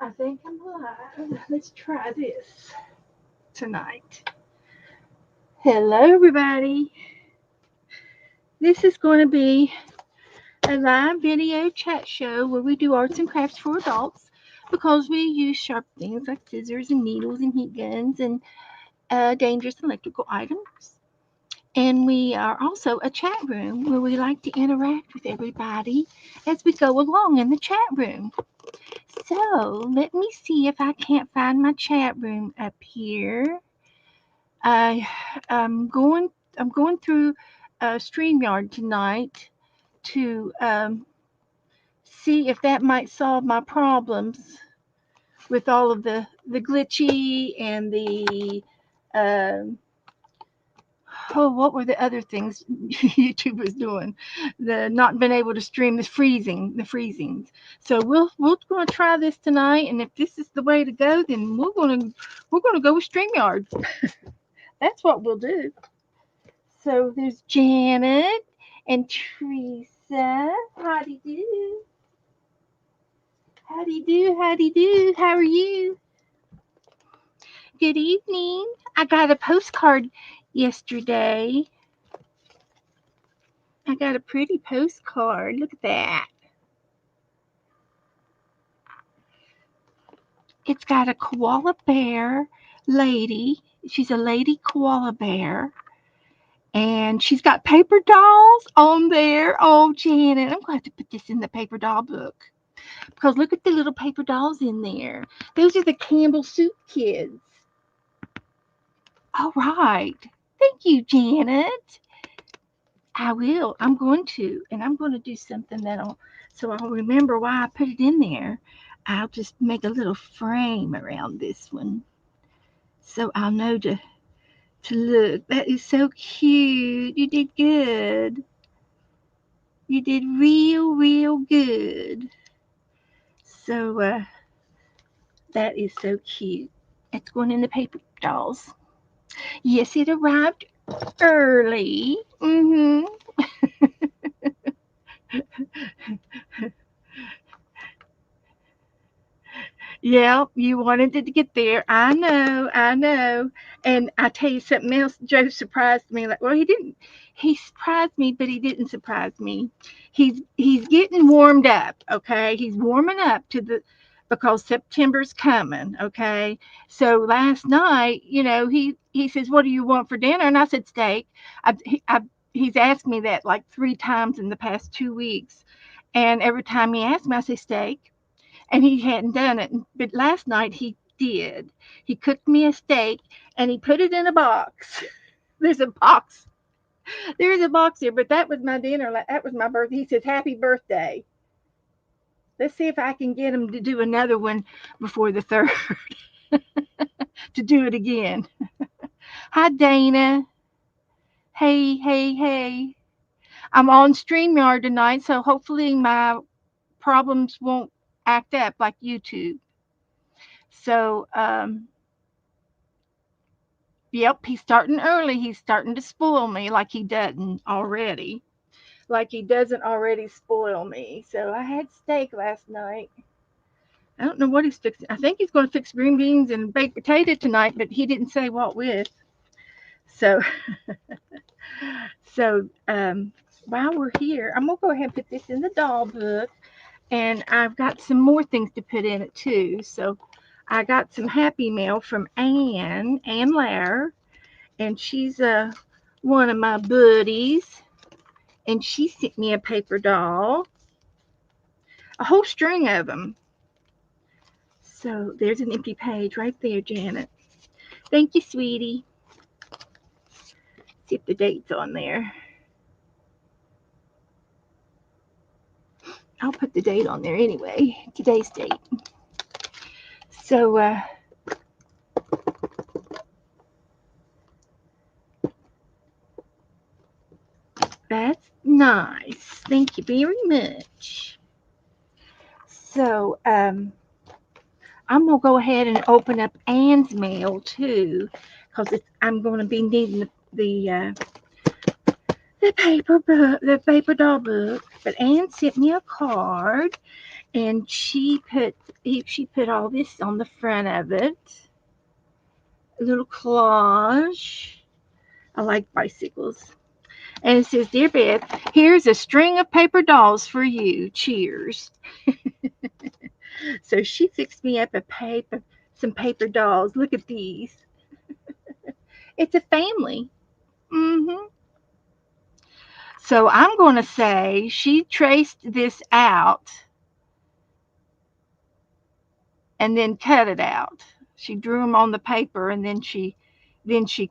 I think I'm live. Let's try this tonight. Hello, everybody. This is going to be a live video chat show where we do arts and crafts for adults because we use sharp things like scissors and needles and heat guns and dangerous electrical items. And we are also a chat room where we like to interact with everybody as we go along in the chat room. So let me see if I can't find my chat room up here. I I'm going I'm going through StreamYard tonight to see if that might solve my problems with all of the glitchy and the um oh, what were the other things YouTube was doing? The not being able to stream, the freezings. So we're gonna try this tonight, and if this is the way to go, then we're gonna go with StreamYard. That's what we'll do. So there's Janet and Teresa. Howdy do. Howdy do. Howdy do. How are you? Good evening. I got a postcard yesterday. I got a pretty postcard. Look at that. It's got a koala bear lady. She's a lady koala bear. And she's got paper dolls on there. Oh, Janet, I'm going to have to put this in the paper doll book. Because look at the little paper dolls in there. Those are the Campbell Soup kids. All right. Thank you, Janet. I will. I'm going to. And I'm going to do something so I'll remember why I put it in there. I'll just make a little frame around this one. So I'll know to look. That is so cute. You did good. You did real, real good. So that is so cute. It's going in the paper dolls. Yes, it arrived early. Yeah, you wanted it to get there. I know, I know. And I tell you something else. Joe surprised me. Like, well, he didn't. He surprised me, but he didn't surprise me. He's getting warmed up. Okay, he's warming up to the because September's coming. Okay, so last night, he says, "What do you want for dinner?" And I said, "Steak." He's asked me that like 3 times in the past 2 weeks, and every time he asked me, I say steak, and he hadn't done it. But last night he did. He cooked me a steak and he put it in a box. There's a box. There's a box here, but that was my dinner. That was my birthday. He says, "Happy birthday." Let's see if I can get him to do another one before the third, to do it again. Hi, Dana. Hey, hey, hey. I'm on StreamYard tonight, so hopefully my problems won't act up like YouTube. So, yep, he's starting early. He's starting to spoil me like he doesn't already. Like he doesn't already spoil me. So I had steak last night. I don't know what he's fixing. I think he's going to fix green beans and baked potato tonight, but he didn't say what with. So, so while we're here, I'm gonna go ahead and put this in the doll book, and I've got some more things to put in it too. So I got some happy mail from Ann Lair, and she's one of my buddies, and she sent me a paper doll, a whole string of them. So there's an empty page right there, Janet. Thank you, sweetie. See if the date's on there. I'll put the date on there anyway, today's date. So that's nice. Thank you very much. So I'm gonna go ahead and open up Ann's mail too, because I'm gonna be needing the paper book, the paper doll book. But Ann sent me a card, And she put all this on the front of it. A little collage. I like bicycles. And it says, "Dear Beth, here's a string of paper dolls for you. Cheers." So she fixed me up some paper dolls. Look at these. It's a family. Hmm. So I'm going to say she traced this out and then cut it out. She drew them on the paper and then she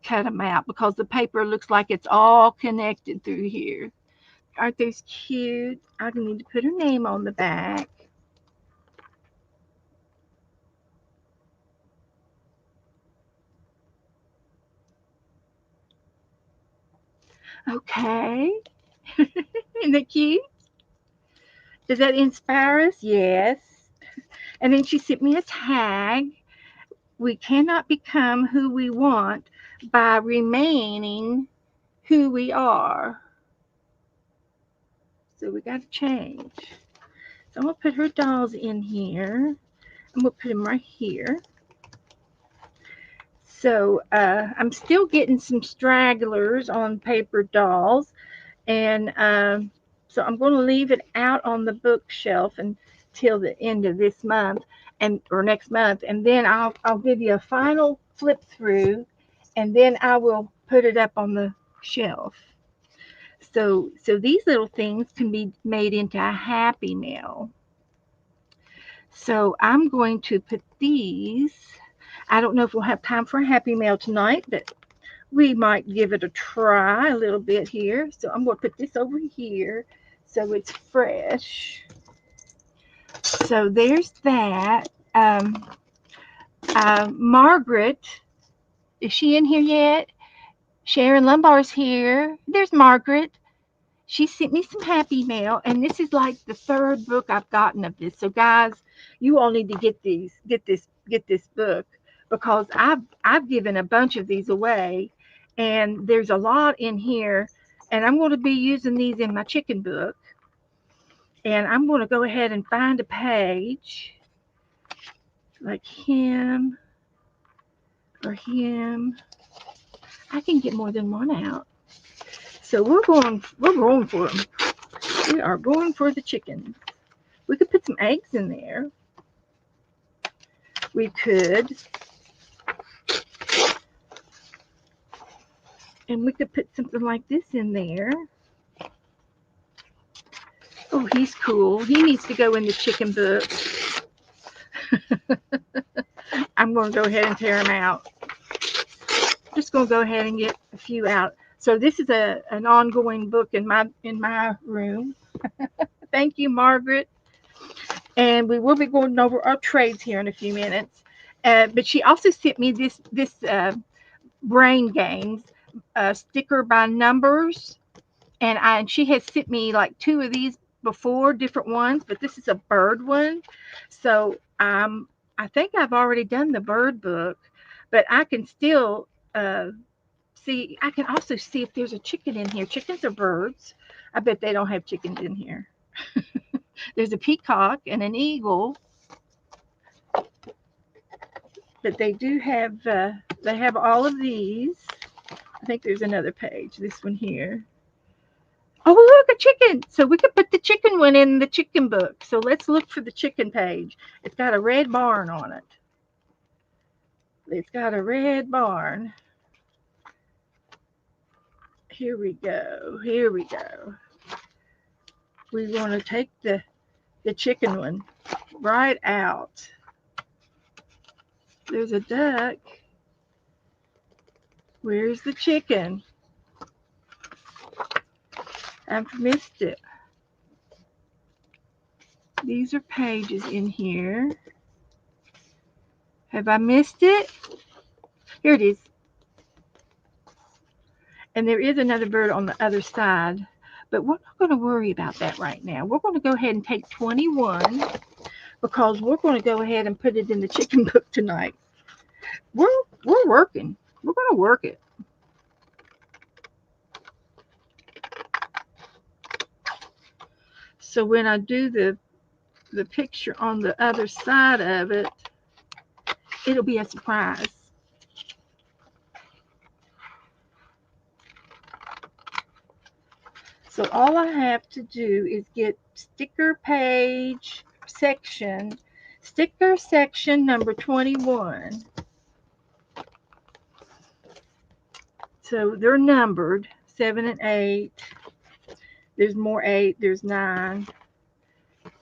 cut them out because the paper looks like it's all connected through here. Aren't those cute? I need to put her name on the back. Okay. Isn't that cute? Does that inspire us? Yes. And then she sent me a tag. We cannot become who we want by remaining who we are. So we got to change. So I'm going to put her dolls in here. I'm going to put them right here. So I'm still getting some stragglers on paper dolls. And so I'm going to leave it out on the bookshelf until the end of this month or next month. And then I'll give you a final flip through. And then I will put it up on the shelf. So these little things can be made into a happy mail. So I'm going to put these. I don't know if we'll have time for a happy mail tonight, but we might give it a try a little bit here. So I'm going to put this over here so it's fresh. So there's that. Margaret, is she in here yet? Sharon Lumbar's here. There's Margaret. She sent me some happy mail, and this is like the third book I've gotten of this. So guys, you all need to get this book because I've given a bunch of these away, and there's a lot in here, and I'm going to be using these in my chicken book. And I'm going to go ahead and find a page like him or him. I can get more than one out. So we're going for them. We are going for the chicken. We could put some eggs in there. We could. And we could put something like this in there. Oh, he's cool. He needs to go in the chicken book. I'm going to go ahead and tear him out. Just going to go ahead and get a few out. So this is an ongoing book in my room. Thank you, Margaret. And we will be going over our trades here in a few minutes. But she also sent me this brain games sticker by numbers, and she has sent me like two of these before, different ones, but this is a bird one. So I think I've already done the bird book, but I can still see. I can also see if there's a chicken in here. Chickens are birds. I bet they don't have chickens in here. There's a peacock and an eagle, but they do have they have all of these. I think there's another page. This one here. Oh, look, a chicken. So we could put the chicken one in the chicken book. So let's look for the chicken page. It's got a red barn on it. It's got a red barn. Here we go. Here we go. We want to take the chicken one right out. There's a duck. Where's the chicken? I've missed it. These are pages in here. Have I missed it? Here it is. And there is another bird on the other side, but we're not going to worry about that right now. We're going to go ahead and take 21 because we're going to go ahead and put it in the chicken book tonight. We're working. We're going to work it. So when I do the picture on the other side of it, it'll be a surprise. So all I have to do is get sticker section number 21. So they're numbered 7 and 8. There's more 8, there's 9.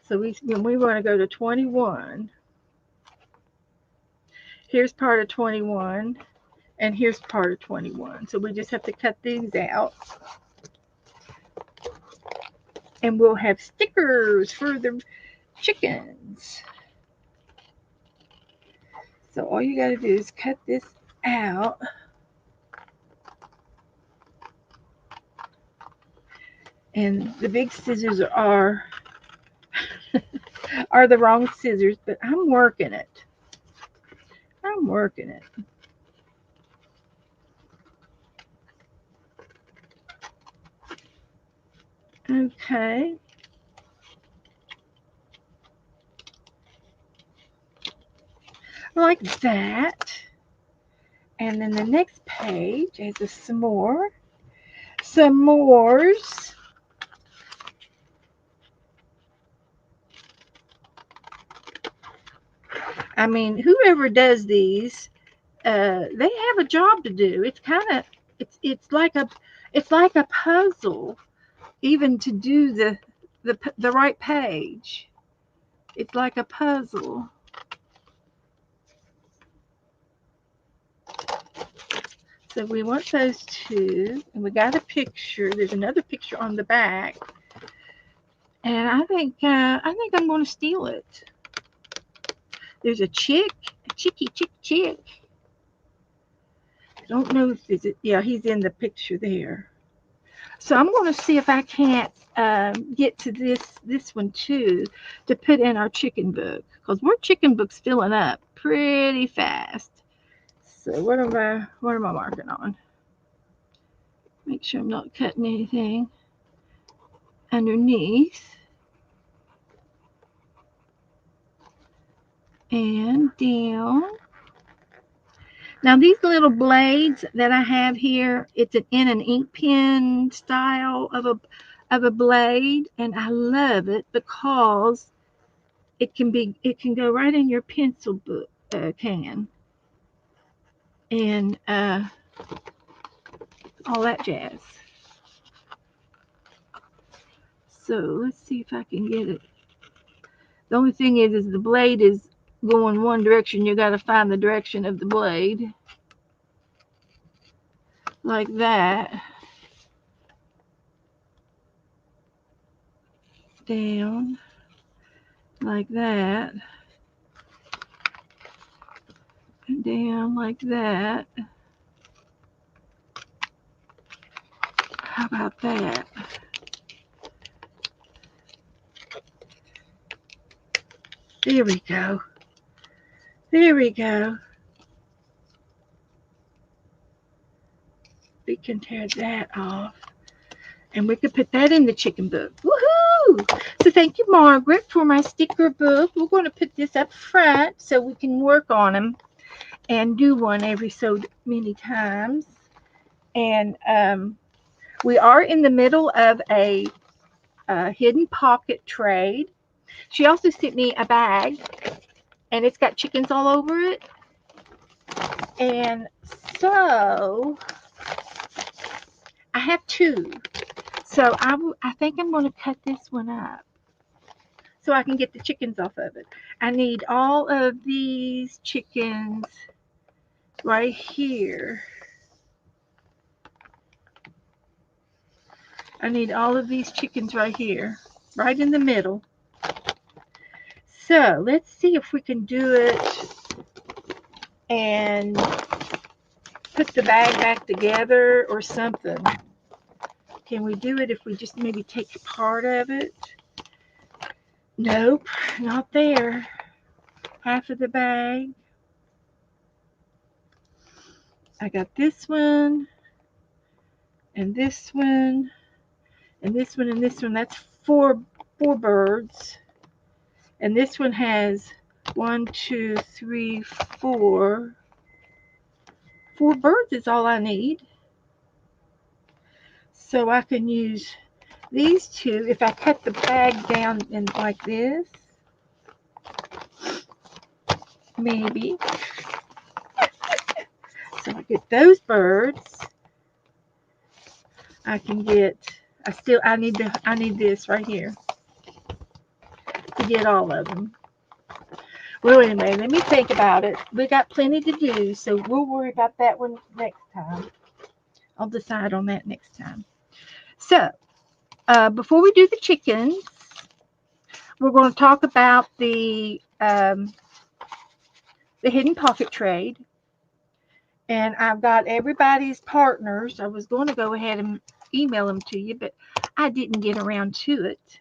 So when we want to go to 21, here's part of 21, and here's part of 21. So we just have to cut these out. And we'll have stickers for the chickens. So all you got to do is cut this out. And the big scissors are the wrong scissors, but I'm working it. Okay. Like that. And then the next page is some more. Some s'mores. I mean, whoever does these, they have a job to do. It's kind of, it's like a puzzle, even to do the right page. It's like a puzzle. So we want those two, and we got a picture. There's another picture on the back, and I think I'm going to steal it. There's a chick. I don't know if is it. Yeah, he's in the picture there. So I'm going to see if I can't get to this one too, to put in our chicken book, because our chicken book's filling up pretty fast. So what am I marking on? Make sure I'm not cutting anything underneath. And down. Now these little blades that I have here, it's in an ink pen style of a blade, and I love it because it can go right in your pencil book can, and all that jazz. So let's see if I can get it. The only thing is the blade is going one direction. You got to find the direction of the blade, like that. Down, like that. And down, like that. How about that? There we go. We can tear that off, and we could put that in the chicken book. Woohoo! So thank you, Margaret, for my sticker book. We're going to put this up front so we can work on them and do one every so many times. And we are in the middle of a hidden pocket trade. She also sent me a bag, and it's got chickens all over it. And so I have two. So I think I'm going to cut this one up so I can get the chickens off of it. I need all of these chickens right here. I need all of these chickens right here, right in the middle. So let's see if we can do it and put the bag back together or something. Can we do it if we just maybe take part of it? Nope, not there. Half of the bag. I got this one, and this one, and this one, and this one. That's four birds. And this one has 1, 2, 3, 4. 4 birds is all I need. So I can use these two if I cut the bag down in like this. Maybe. So I get those birds. I can get, I need this right here to get all of them. Well, anyway, let me think about it. We got plenty to do, so we'll worry about that one next time. I'll decide on that next time. So, before we do the chickens, we're going to talk about the hidden pocket trade. And I've got everybody's partners. I was going to go ahead and email them to you, but I didn't get around to it.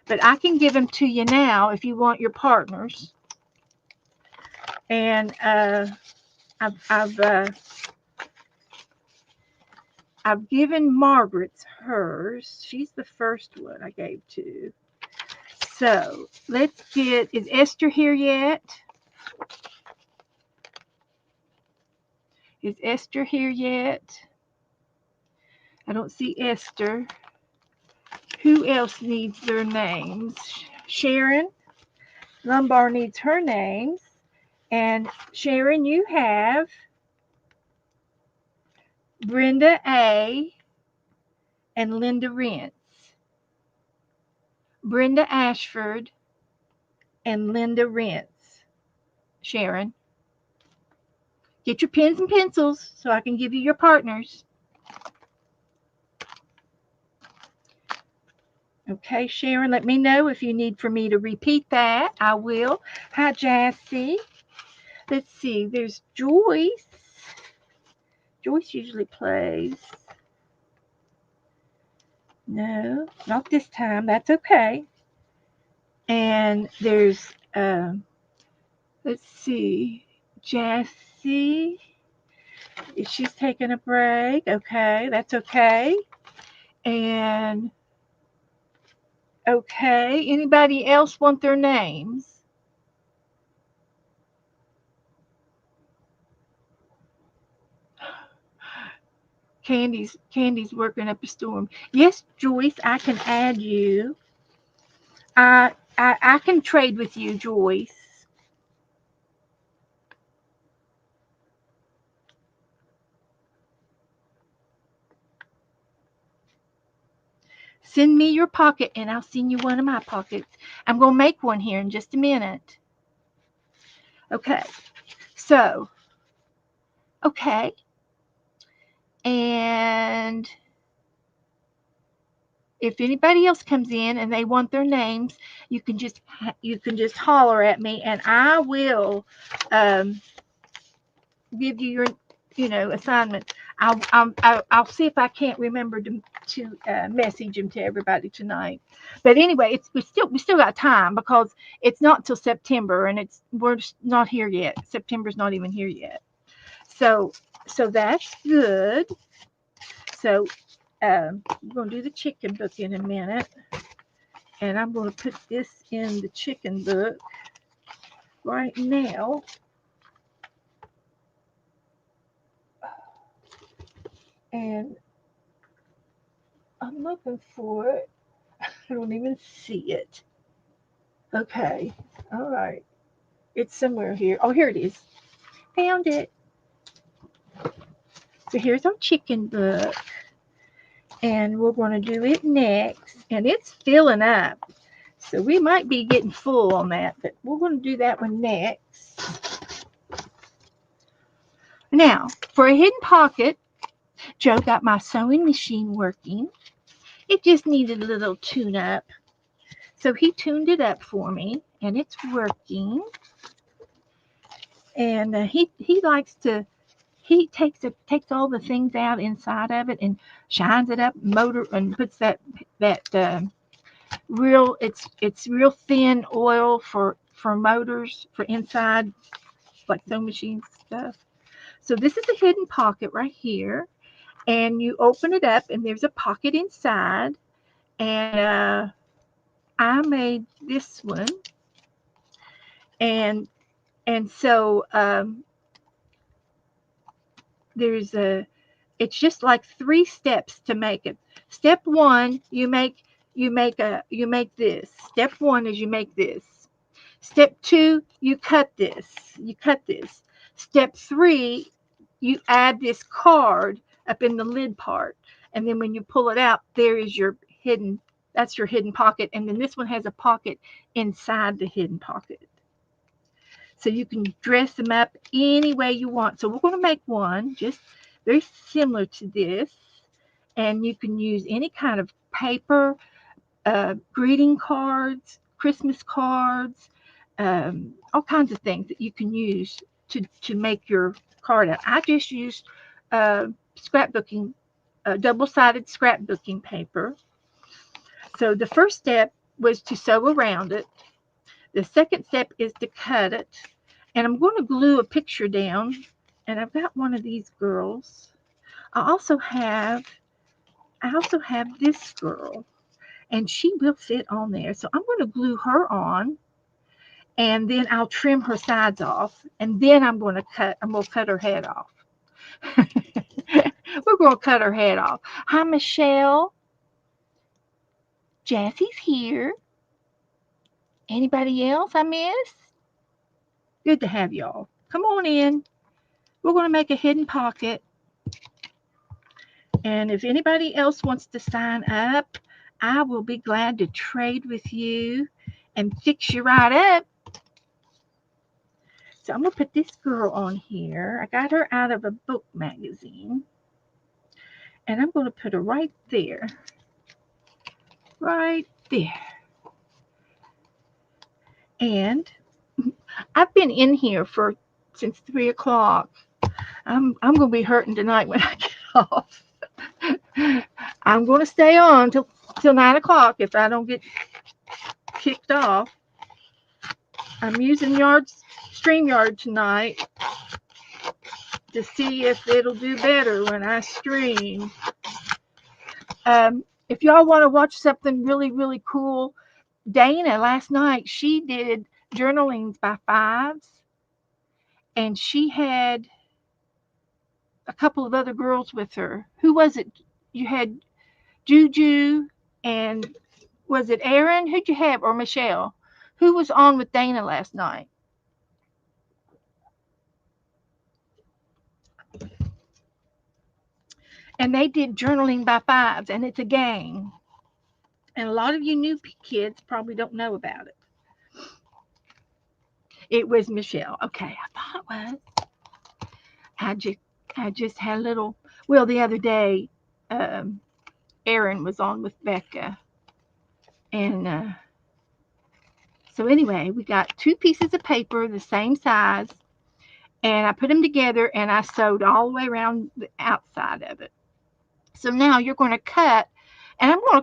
But I can give them to you now if you want your partners. And I've given Margaret's hers. She's the first one I gave to. So let's get, is Esther here yet? Is Esther here yet? I don't see Esther. Who else needs their names? Sharon Lumbar needs her names. And Sharon, you have Brenda A. and Linda Rentz. Brenda Ashford and Linda Rentz. Sharon, get your pens and pencils so I can give you your partners. Okay, Sharon, let me know if you need for me to repeat that. I will. Hi, Jassy. Let's see. There's Joyce. Joyce usually plays. No, not this time. That's okay. And there's, let's see, Jassy. She's taking a break. Okay, that's okay. And okay, anybody else want their names? Candy's working up a storm. Yes, Joyce, I can add you. I can trade with you, Joyce. Send me your pocket and I'll send you one of my pockets. I'm going to make one here in just a minute. Okay. So, okay. And if anybody else comes in and they want their names, you can just holler at me and I will give you your assignment. I'll see if I can't remember to message them to everybody tonight. But anyway, we still got time because it's not till September and we're not here yet. September's not even here yet. So that's good. So I'm going to do the chicken book in a minute. And I'm going to put this in the chicken book right now. And I'm looking for it. I don't even see it. Okay. All right. It's somewhere here. Oh, here it is. Found it. So here's our chicken book. And we're going to do it next. And it's filling up. So we might be getting full on that, but we're going to do that one next. Now, for a hidden pocket, Joe got my sewing machine working. It just needed a little tune-up. So he tuned it up for me, and it's working. And he likes to, he takes all the things out inside of it and shines it up, motor, and puts that real, it's real thin oil for motors, for inside, like sewing machine stuff. So this is a hidden pocket right here. And you open it up, and there's a pocket inside. And I made this one. And so there's it's just like 3 steps to make it. Step 1, you make this. Step 1 is you make this. Step 2, you cut this. Step 3, you add this card up in the lid part. And then when you pull it out, there is your that's your hidden pocket. And then this one has a pocket inside the hidden pocket. So you can dress them up any way you want. So we're going to make one just very similar to this. And you can use any kind of paper, greeting cards, Christmas cards, all kinds of things that you can use to make your card out. I just used scrapbooking, double-sided scrapbooking paper. So the first step was to sew around it. The second step is to cut it. And I'm going to glue a picture down. And I've got one of these girls. I also have this girl. And she will fit on there. So I'm going to glue her on. And then I'll trim her sides off. And then I'm going to cut her head off. We're going to cut her head off. Hi, Michelle. Jassie's here. Anybody else I missed? Good to have y'all. Come on in. We're going to make a hidden pocket. And if anybody else wants to sign up, I will be glad to trade with you and fix you right up. So I'm going to put this girl on here. I got her out of a book magazine. And I'm going to put her right there. Right there. And I've been in here since 3 o'clock. I'm going to be hurting tonight when I get off. I'm going to stay on till 9 o'clock if I don't get kicked off. I'm using StreamYard tonight to see if it'll do better when I stream. If y'all want to watch something really, really cool, Dana last night, she did journalings by 5s. And she had a couple of other girls with her. Who was it? You had Juju and was it Aaron? Who'd you have? Or Michelle? Who was on with Dana last night? And they did journaling by 5s, and it's a game. And a lot of you new kids probably don't know about it. It was Michelle. Okay, I thought it was. I just had a little. Well, the other day, Aaron was on with Becca, and so anyway, we got 2 pieces of paper the same size, and I put them together, and I sewed all the way around the outside of it. So now you're going to cut, and I'm going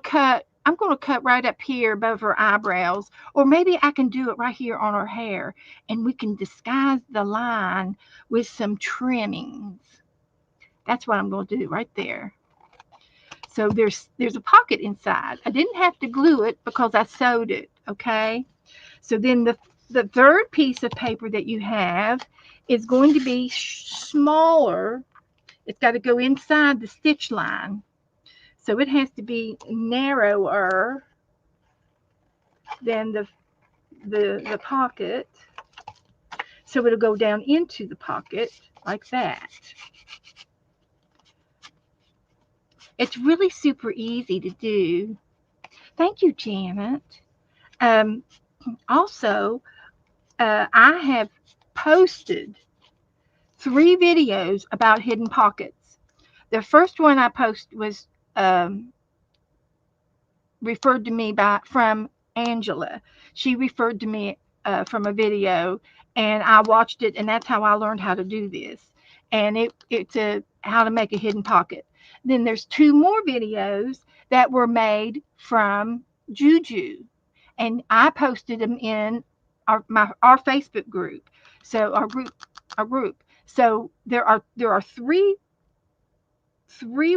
to cut right up here above her eyebrows, or maybe I can do it right here on her hair, and we can disguise the line with some trimmings. That's what I'm going to do right there. So there's a pocket inside. I didn't have to glue it because I sewed it, okay? So then the third piece of paper that you have is going to be smaller. It's got to go inside the stitch line. So it has to be narrower than the pocket. So it'll go down into the pocket like that. It's really super easy to do. Thank you, Janet. Also, I have posted 3 videos about hidden pockets. The first one I posted was referred to me from Angela. She referred to me from a video, and I watched it, and that's how I learned how to do this. And it's how to make a hidden pocket. Then there's 2 more videos that were made from Juju, and I posted them in our Facebook group. So our group. So there are three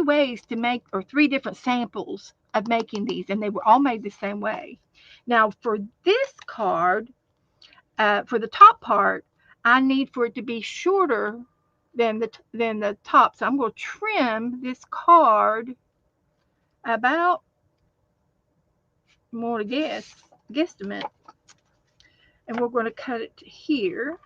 ways to make, or 3 different samples of making these, and they were all made the same way. Now for this card, for the top part, I need for it to be shorter than the top. So I'm going to trim this card about, more to guesstimate, and we're going to cut it to here.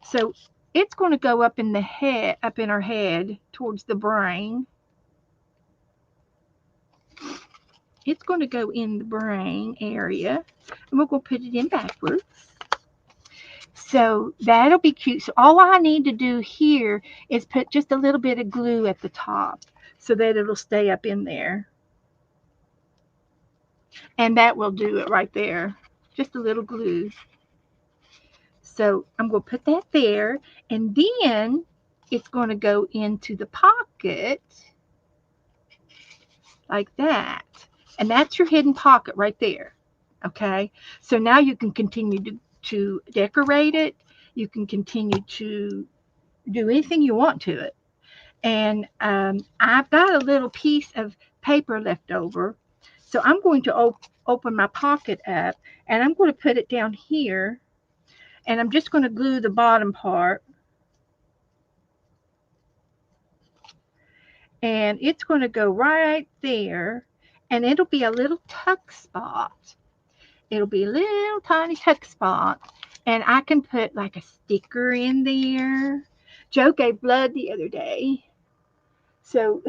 So it's going to go up in the head, up in her head towards the brain. It's going to go in the brain area, and we're going to put it in backwards. So that'll be cute. So all I need to do here is put just a little bit of glue at the top so that it'll stay up in there. And that will do it right there. Just a little glue. So I'm going to put that there, and then it's going to go into the pocket like that. And that's your hidden pocket right there. Okay, so now you can continue to decorate it. You can continue to do anything you want to it. And I've got a little piece of paper left over. So I'm going to open my pocket up, and I'm going to put it down here, and I'm just going to glue the bottom part. And it's going to go right there, and it'll be a little tuck spot. It'll be a little tiny tuck spot, and I can put like a sticker in there. Joe gave blood the other day, so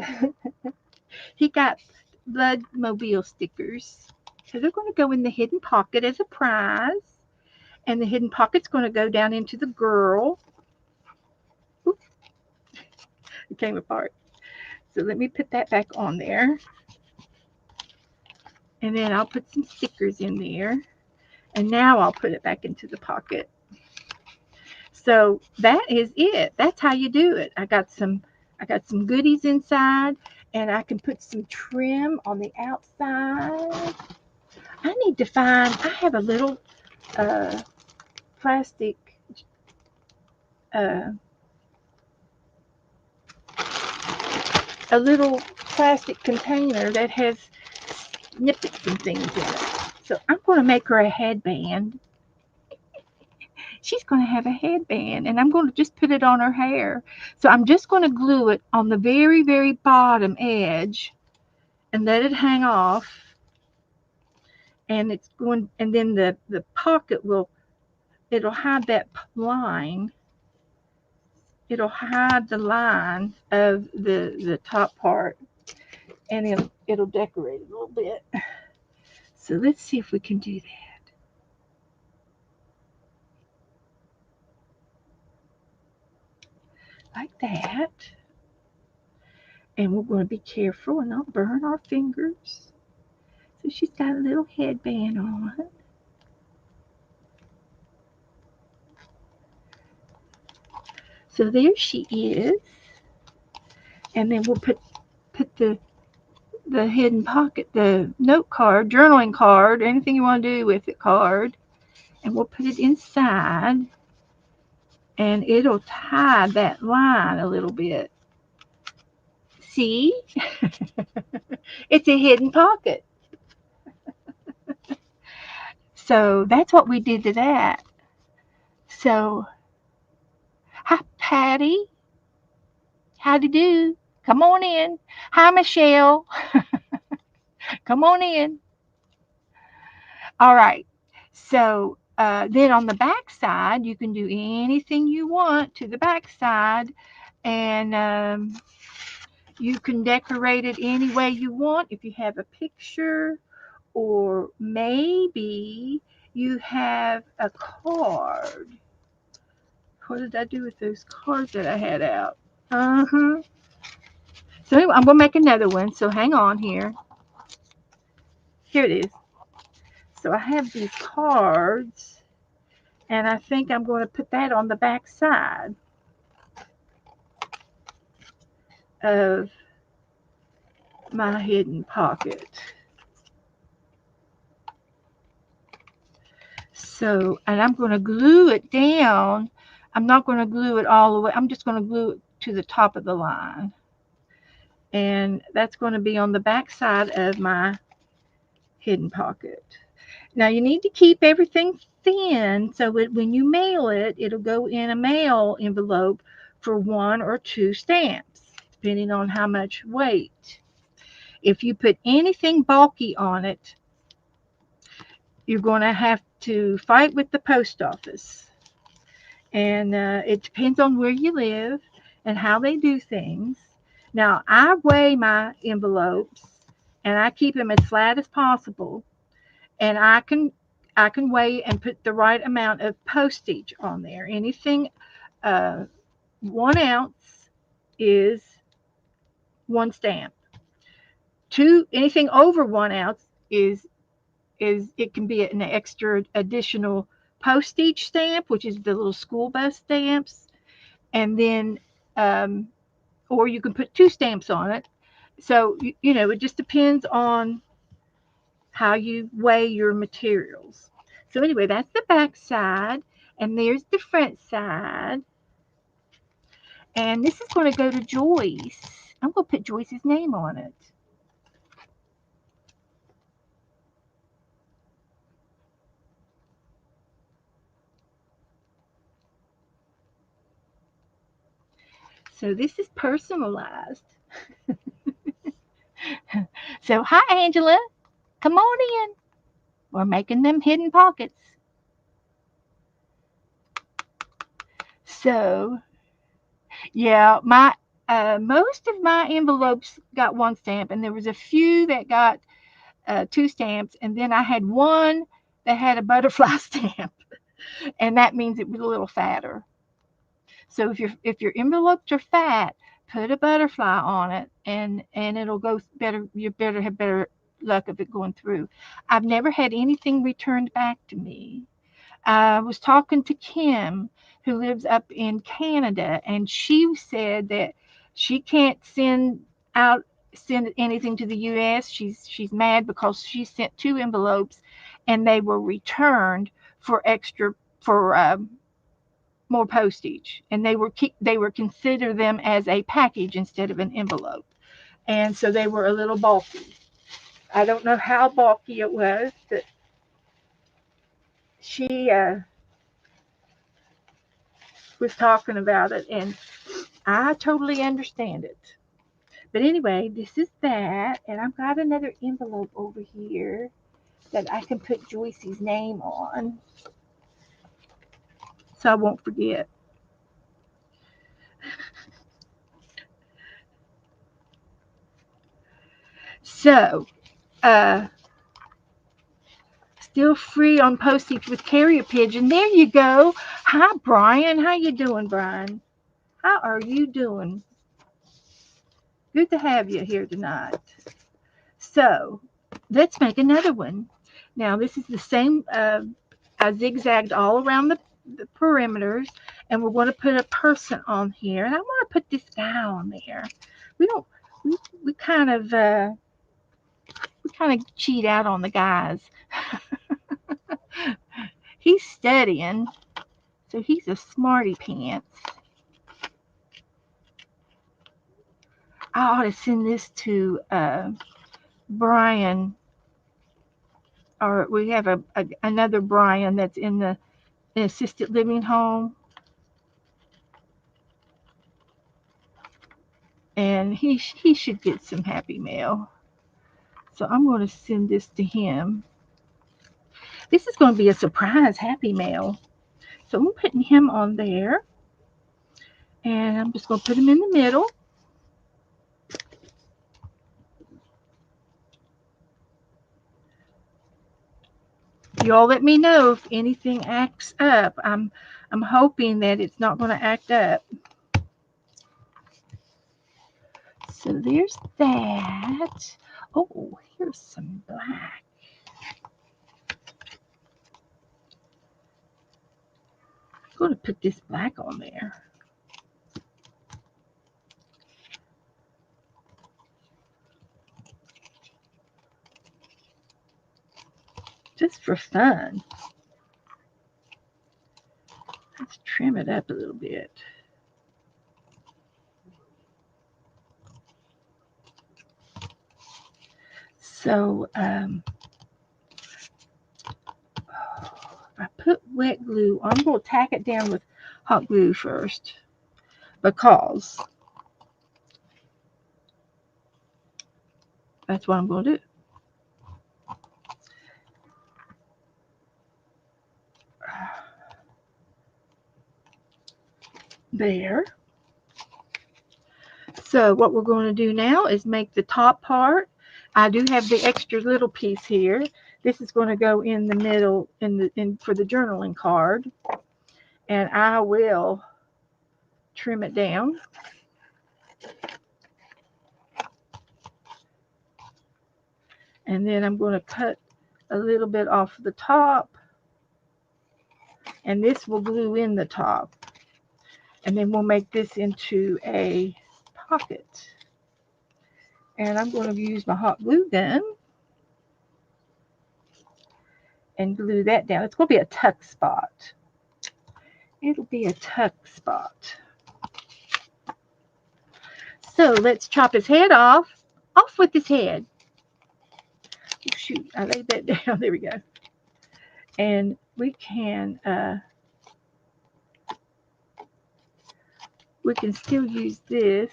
he got blood mobile stickers. So they're going to go in the hidden pocket as a prize, and the hidden pocket's going to go down into the girl. Oops, it came apart. So let me put that back on there, and then I'll put some stickers in there, and now I'll put it back into the pocket. So that is it. That's how you do it. I got some goodies inside, and I can put some trim on the outside. I need to find, I have a little plastic a little plastic container that has snippets and things in it. So I'm going to make her a headband. She's going to have a headband, and I'm going to just put it on her hair. So I'm just going to glue it on the very, very bottom edge and let it hang off. And it's going, and then the pocket it'll hide that line. It'll hide the line of the top part, and it'll decorate a little bit. So let's see if we can do that. Like that. And we're going to be careful and not burn our fingers. So she's got a little headband on. So there she is. And then we'll put the hidden pocket, the note card, journaling card, anything you want to do with it card. And we'll put it inside. And it'll tie that line a little bit. See? It's a hidden pocket. So that's what we did to that. So, hi, Patty. Howdy do. Come on in. Hi, Michelle. Come on in. All right. So then on the back side, you can do anything you want to the back side, and you can decorate it any way you want. If you have a picture, or maybe you have a card. What did I do with those cards that I had out? So anyway, I'm going to make another one. So hang on here. Here it is. So I have these cards, and I think I'm going to put that on the back side of my hidden pocket. So, and I'm going to glue it down. I'm not going to glue it all the way. I'm just going to glue it to the top of the line. And that's going to be on the back side of my hidden pocket. Now you need to keep everything thin so that when you mail it, it'll go in a mail envelope for 1 or 2 stamps, depending on how much weight. If you put anything bulky on it, you're going to have to fight with the post office. And it depends on where you live and how they do things. Now, I weigh my envelopes and I keep them as flat as possible, and I can weigh and put the right amount of postage on there. Anything 1 ounce is 1 stamp. Anything over 1 ounce is it can be an extra additional postage stamp, which is the little school bus stamps, and then um, or you can put 2 stamps on it. So it just depends on how you weigh your materials. So anyway, that's the back side, and there's the front side. And this is going to go to Joyce. I'm going to put Joyce's name on it. So this is personalized. So hi, Angela. Come on in. We're making them hidden pockets. So yeah, my most of my envelopes got 1 stamp, and there was a few that got 2 stamps, and then I had one that had a butterfly stamp, and that means it was a little fatter. So if your envelopes are fat, put a butterfly on it, and it'll go better. You better have better luck of it going through. I've never had anything returned back to me. I was talking to Kim, who lives up in Canada, and she said that she can't send anything to the U.S. She's mad because she sent 2 envelopes, and they were returned for more postage, and they were consider them as a package instead of an envelope, and so they were a little bulky. I don't know how bulky it was, but she was talking about it, and I totally understand it. But anyway, this is that, and I've got another envelope over here that I can put Joyce's name on so I won't forget. So, uh, still free on postage with carrier pigeon. There you go. Hi, Brian. How you doing, Brian? How are you doing? Good to have you here tonight. So, let's make another one. Now, this is the same. I zigzagged all around the perimeters, and we're going to put a person on here, and I want to put this guy on there. We don't. We, we kind of cheat out on the guys. He's studying, so he's a smarty pants. I ought to send this to Brian, or we have another Brian that's in the assisted living home, and he should get some happy mail. So I'm going to send this to him. This is going to be a surprise happy mail. So I'm putting him on there, and I'm just going to put him in the middle. Y'all let me know if anything acts up. I'm hoping that it's not going to act up. So there's that. Oh, here's some black. I'm going to put this black on there. Just for fun. Let's trim it up a little bit. So if I put wet glue, I'm going to tack it down with hot glue first because that's what I'm going to do. There. So what we're going to do now is make the top part. I do have the extra little piece here. This is going to go in the middle for the journaling card, and I will trim it down. And then I'm going to cut a little bit off the top, and this will glue in the top. And then we'll make this into a pocket. And I'm going to use my hot glue gun and glue that down. It's going to be a tuck spot. It'll be a tuck spot. So let's chop his head off. Off with his head. Oh, shoot, I laid that down. There we go. And we can still use this.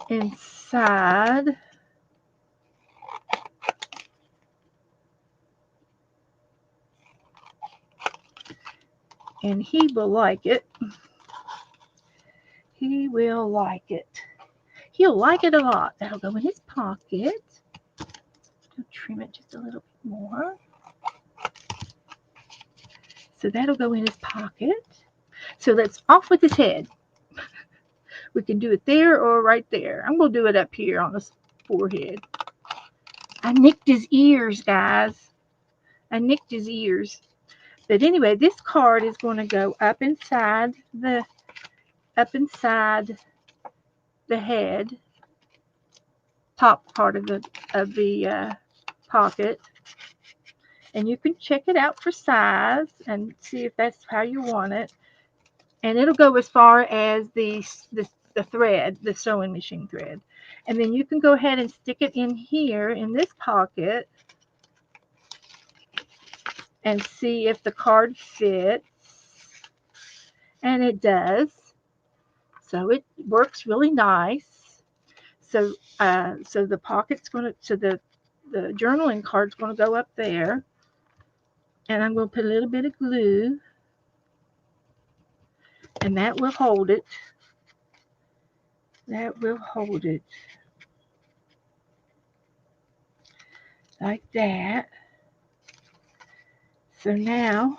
Inside. And he will like it. He will like it. He'll like it a lot. That'll go in his pocket. I'll trim it just a little bit more. So that'll go in his pocket. So let's off with his head. We can do it there or right there. I'm going to do it up here on his forehead. I nicked his ears, guys. I nicked his ears. But anyway, this card is going to go up inside the head, top part of the pocket. And you can check it out for size and see if that's how you want it. And it'll go as far as the thread, the sewing machine thread. And then you can go ahead and stick it in here in this pocket and see if the card fits. And it does. So it works really nice. So the pocket's going to, so the journaling card's going to go up there. And I'm going to put a little bit of glue. And that will hold it. That will hold it. Like that. So now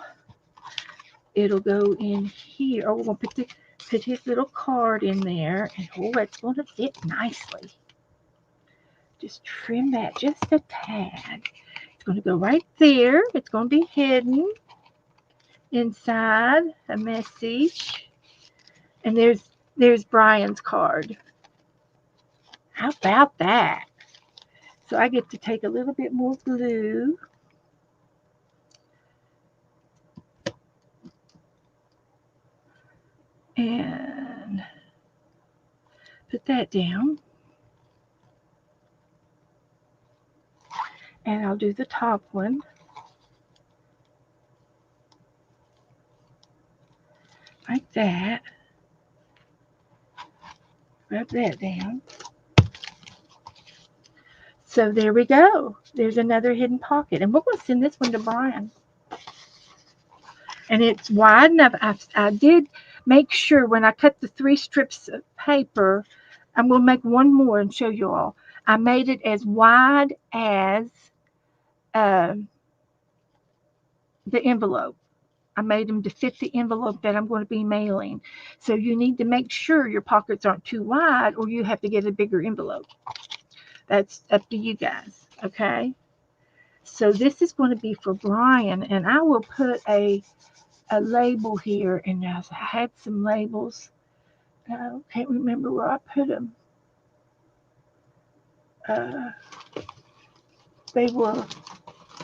it'll go in here. Oh, we're going to put his little card in there. And oh, it's going to fit nicely. Just trim that just a tad. It's going to go right there. It's going to be hidden inside a message. And there's Brian's card. How about that? So I get to take a little bit more glue. And put that down. And I'll do the top one. Like that. Rub that down. So there we go. There's another hidden pocket. And we're going to send this one to Brian. And it's wide enough. I did make sure when I cut the 3 strips of paper, I'm going to make one more and show you all. I made it as wide as the envelope. I made them to fit the envelope that I'm going to be mailing. So you need to make sure your pockets aren't too wide or you have to get a bigger envelope. That's up to you guys, okay? So this is going to be for Brian, and I will put a label here. And I had some labels. I can't remember where I put them. They were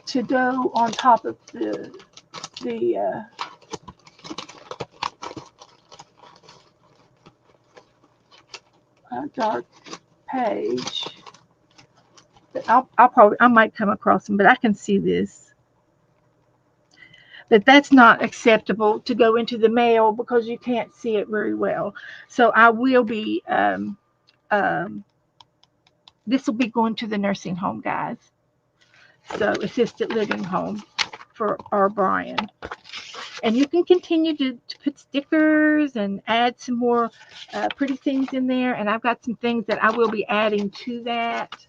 to go on top of the dark page. I might come across them, but I can see this. But that's not acceptable to go into the mail because you can't see it very well. So I will be, um, this will be going to the nursing home, guys. So assisted living home for our Brian. And you can continue to put stickers and add some more pretty things in there. And I've got some things that I will be adding to that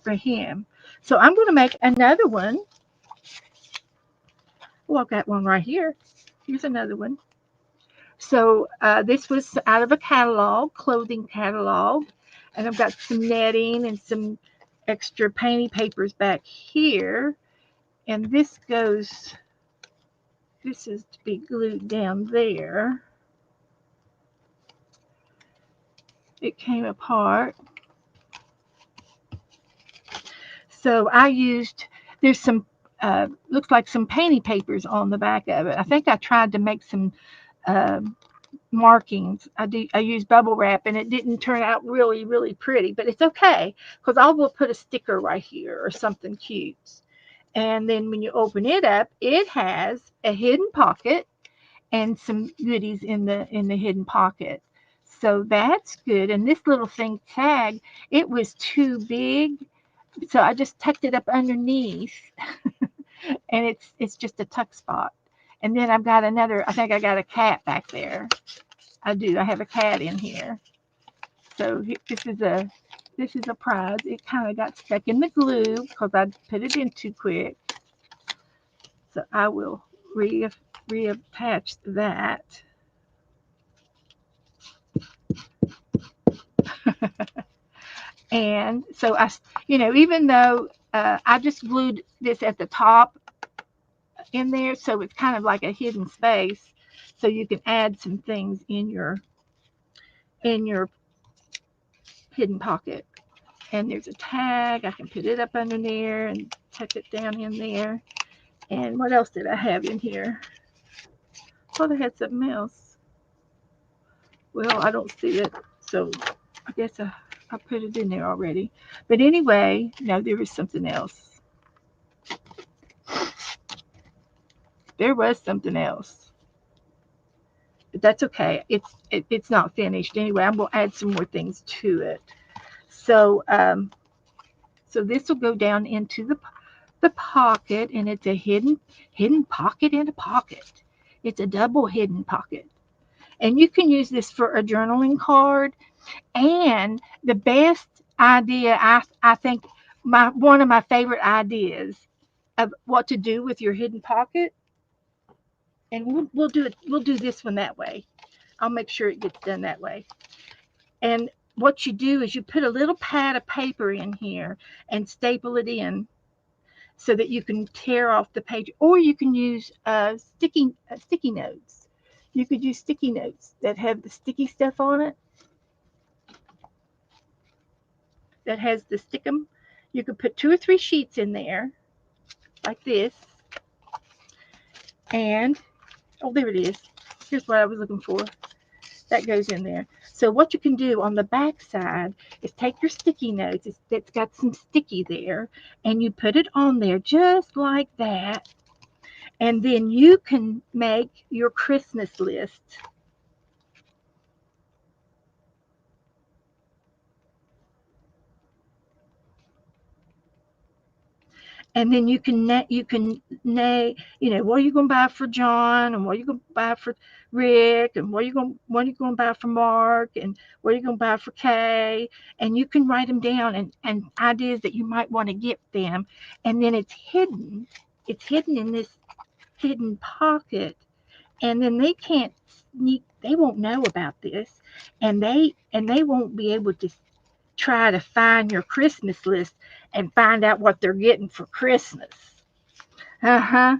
for him. So I'm going to make another one. Oh, I've got one right here. Here's another one. So this was out of a catalog, clothing catalog. And I've got some netting and some extra painty papers back here. And this is to be glued down there. It came apart. So I used, there's some, looks like some painting papers on the back of it. I think I tried to make some uh, markings. I used bubble wrap and it didn't turn out really, really pretty, but it's okay because I will put a sticker right here or something cute. And then when you open it up, it has a hidden pocket and some goodies in the hidden pocket. So that's good. And this little thing tag, it was too big, so I just tucked it up underneath, and it's just a tuck spot. And then I've got another. I think I got a cat back there. I do. I have a cat in here. So this is a prize. It kind of got stuck in the glue because I put it in too quick. So I will reattach that. And so even though I just glued this at the top in there, so it's kind of like a hidden space, so you can add some things in your hidden pocket. And there's a tag. I can put it up under there and tuck it down in there. And what else did I have in here? Oh, I had something else. Well, I don't see it, so I guess I put it in there already. But anyway, no, there was something else. There was something else, but that's okay. It's not finished anyway. I'm gonna add some more things to it. So so this will go down into the pocket, and it's a hidden pocket in a pocket. It's a double hidden pocket, and you can use this for a journaling card. And the best idea, I think, one of my favorite ideas of what to do with your hidden pocket, and we'll do it. We'll do this one that way. I'll make sure it gets done that way. And what you do is you put a little pad of paper in here and staple it in so that you can tear off the page, or you can use sticky notes. You could use sticky notes that have the sticky stuff on it, that has the stickum. You could put 2 or 3 sheets in there like this, and oh, there it is. Here's what I was looking for. That goes in there. So what you can do on the back side is take your sticky notes that's got some sticky there, and you put it on there just like that, and then you can make your Christmas list. And then what are you going to buy for John, and what are you going to buy for Rick, and what are you going to buy for Mark, and what are you going to buy for Kay, and you can write them down, and ideas that you might want to get them, and then it's hidden in this hidden pocket, and then they won't know about this, and they won't be able to try to find your Christmas list and find out what they're getting for Christmas. Uh-huh.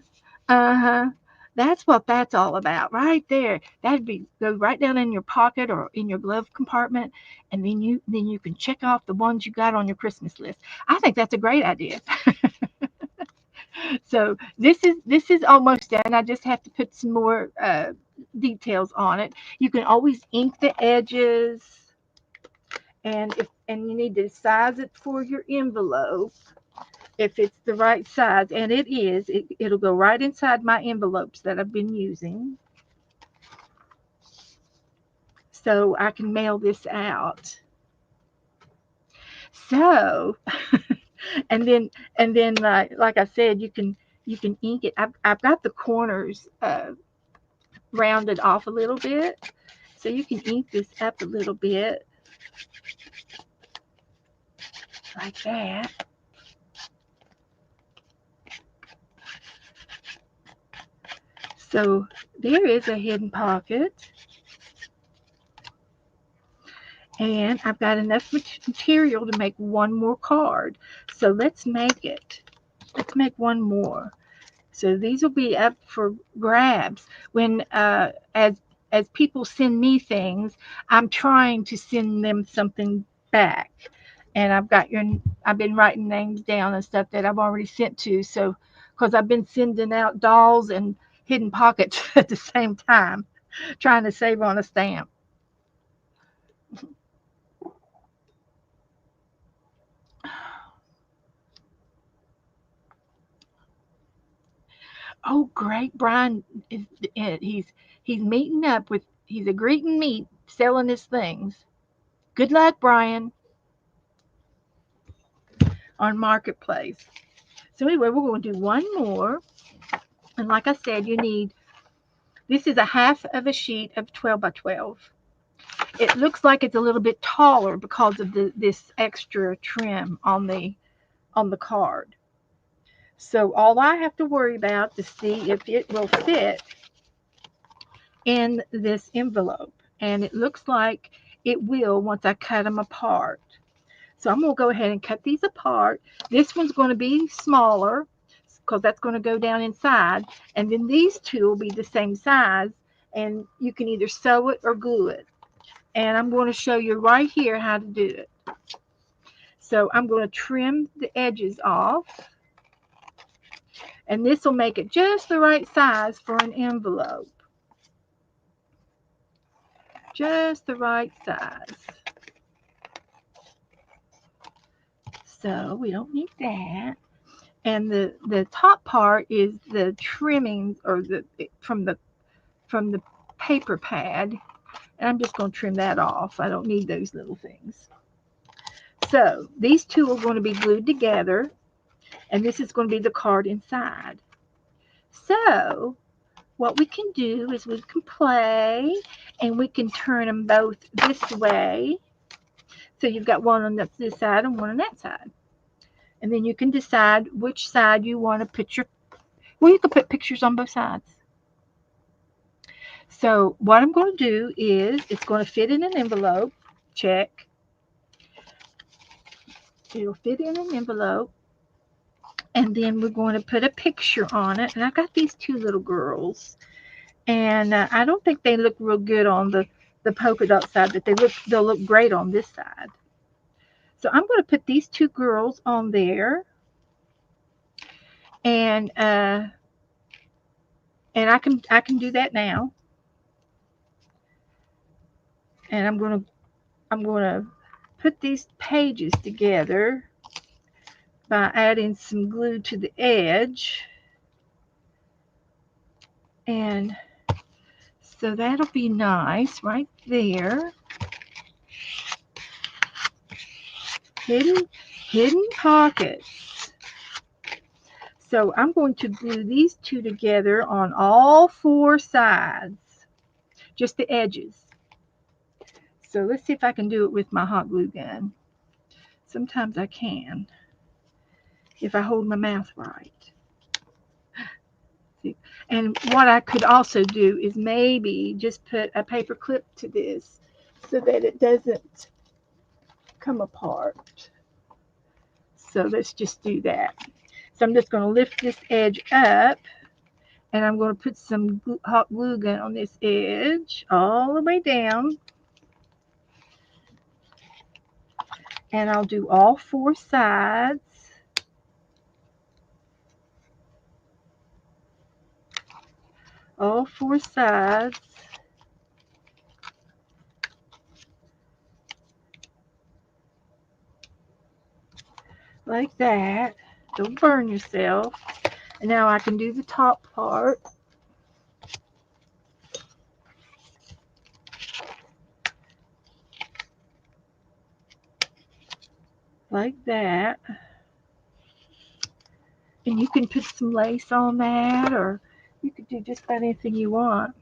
Uh-huh. That's what that's all about right there. That'd be go right down in your pocket or in your glove compartment, and then you can check off the ones you got on your Christmas list. I think that's a great idea. So this is almost done. I just have to put some more details on it. You can always ink the edges, and you need to size it for your envelope if it's the right size, and it is. It'll go right inside my envelopes that I've been using, so I can mail this out. So, and then like I said, you can ink it. I've got the corners rounded off a little bit, so you can ink this up a little bit like that. So there is a hidden pocket, and I've got enough material to make one more card. So let's make it. Let's make one more. So these will be up for grabs when as people send me things, I'm trying to send them something back. And I've been writing names down and stuff that I've already sent to. So because I've been sending out dolls and hidden pockets at the same time, trying to save on a stamp. Oh, great! Brian is he's meeting up with he's a greeting meet selling his things. Good luck, Brian, on Marketplace. So anyway, we're going to do one more, and like I said, you need this is a half of a sheet of 12 by 12. It looks like it's a little bit taller because of this extra trim on the card. So all I have to worry about to see if it will fit in this envelope. And it looks like it will once I cut them apart. So I'm going to go ahead and cut these apart. This one's going to be smaller because that's going to go down inside. And then these two will be the same size. And you can either sew it or glue it. And I'm going to show you right here how to do it. So I'm going to trim the edges off. And this will make it just the right size for an envelope. Just the right size. So we don't need that. And the top part is the trimming or the from the paper pad. And I'm just going to trim that off. I don't need those little things. So these two are going to be glued together. And this is going to be the card inside. So what we can do is we can play and we can turn them both this way. So you've got one on this side and one on that side. And then you can decide which side you want to put your, well, you can put pictures on both sides. So what I'm going to do is it's going to fit in an envelope. Check. It'll fit in an envelope. And then we're going to put a picture on it. And I've got these two little girls. And I don't think they look real good on the polka dot side, but they'll look great on this side. So I'm going to put these two girls on there. And I can do that now. And I'm going to put these pages together by adding some glue to the edge. And so that'll be nice right there. Hidden pockets. So I'm going to glue these two together on all four sides, just the edges. So let's see if I can do it with my hot glue gun. Sometimes I can, if I hold my mouth right. And what I could also do is maybe just put a paper clip to this so that it doesn't come apart. So let's just do that. So I'm just going to lift this edge up, and I'm going to put some hot glue gun on this edge all the way down. And I'll do all four sides. All four sides. like that. Don't burn yourself. And now I can do the top part. Like that. And you can put some lace on that, or you could do just about anything you want.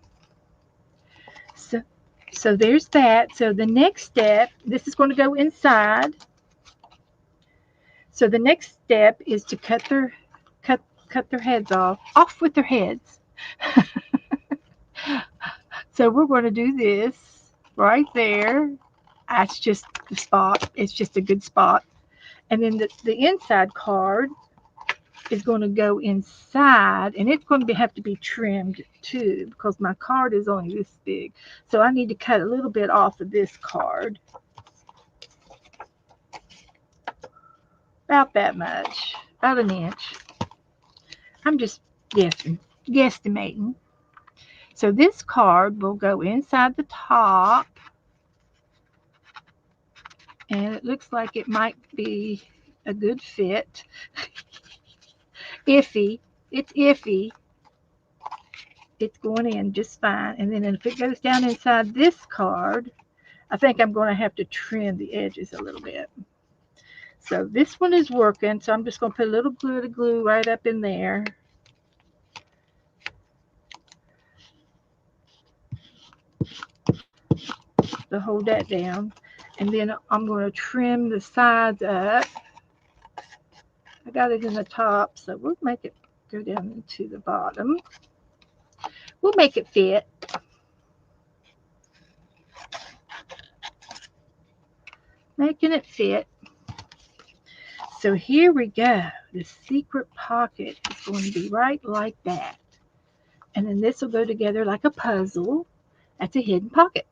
So, so there's that. So the next step, this is going to go inside. So the next step is to cut their heads off with their heads. So we're going to do this right there. That's just the spot. It's just a good spot. And then the inside card is going to go inside, and it's going to have to be trimmed too because my card is only this big. So I need to cut a little bit off of this card. About that much. About an inch. I'm just guesstimating. So this card will go inside the top, and it looks like it might be a good fit. Iffy. It's iffy. It's going in just fine. And then if it goes down inside this card, I think I'm going to have to trim the edges a little bit. So this one is working. So I'm just going to put a little glue right up in there. To hold that down. And then I'm going to trim the sides up. I got it in the top, so we'll make it go down into the bottom. We'll make it fit. Making it fit. So here we go. The secret pocket is going to be right like that. And then this will go together like a puzzle. That's a hidden pocket.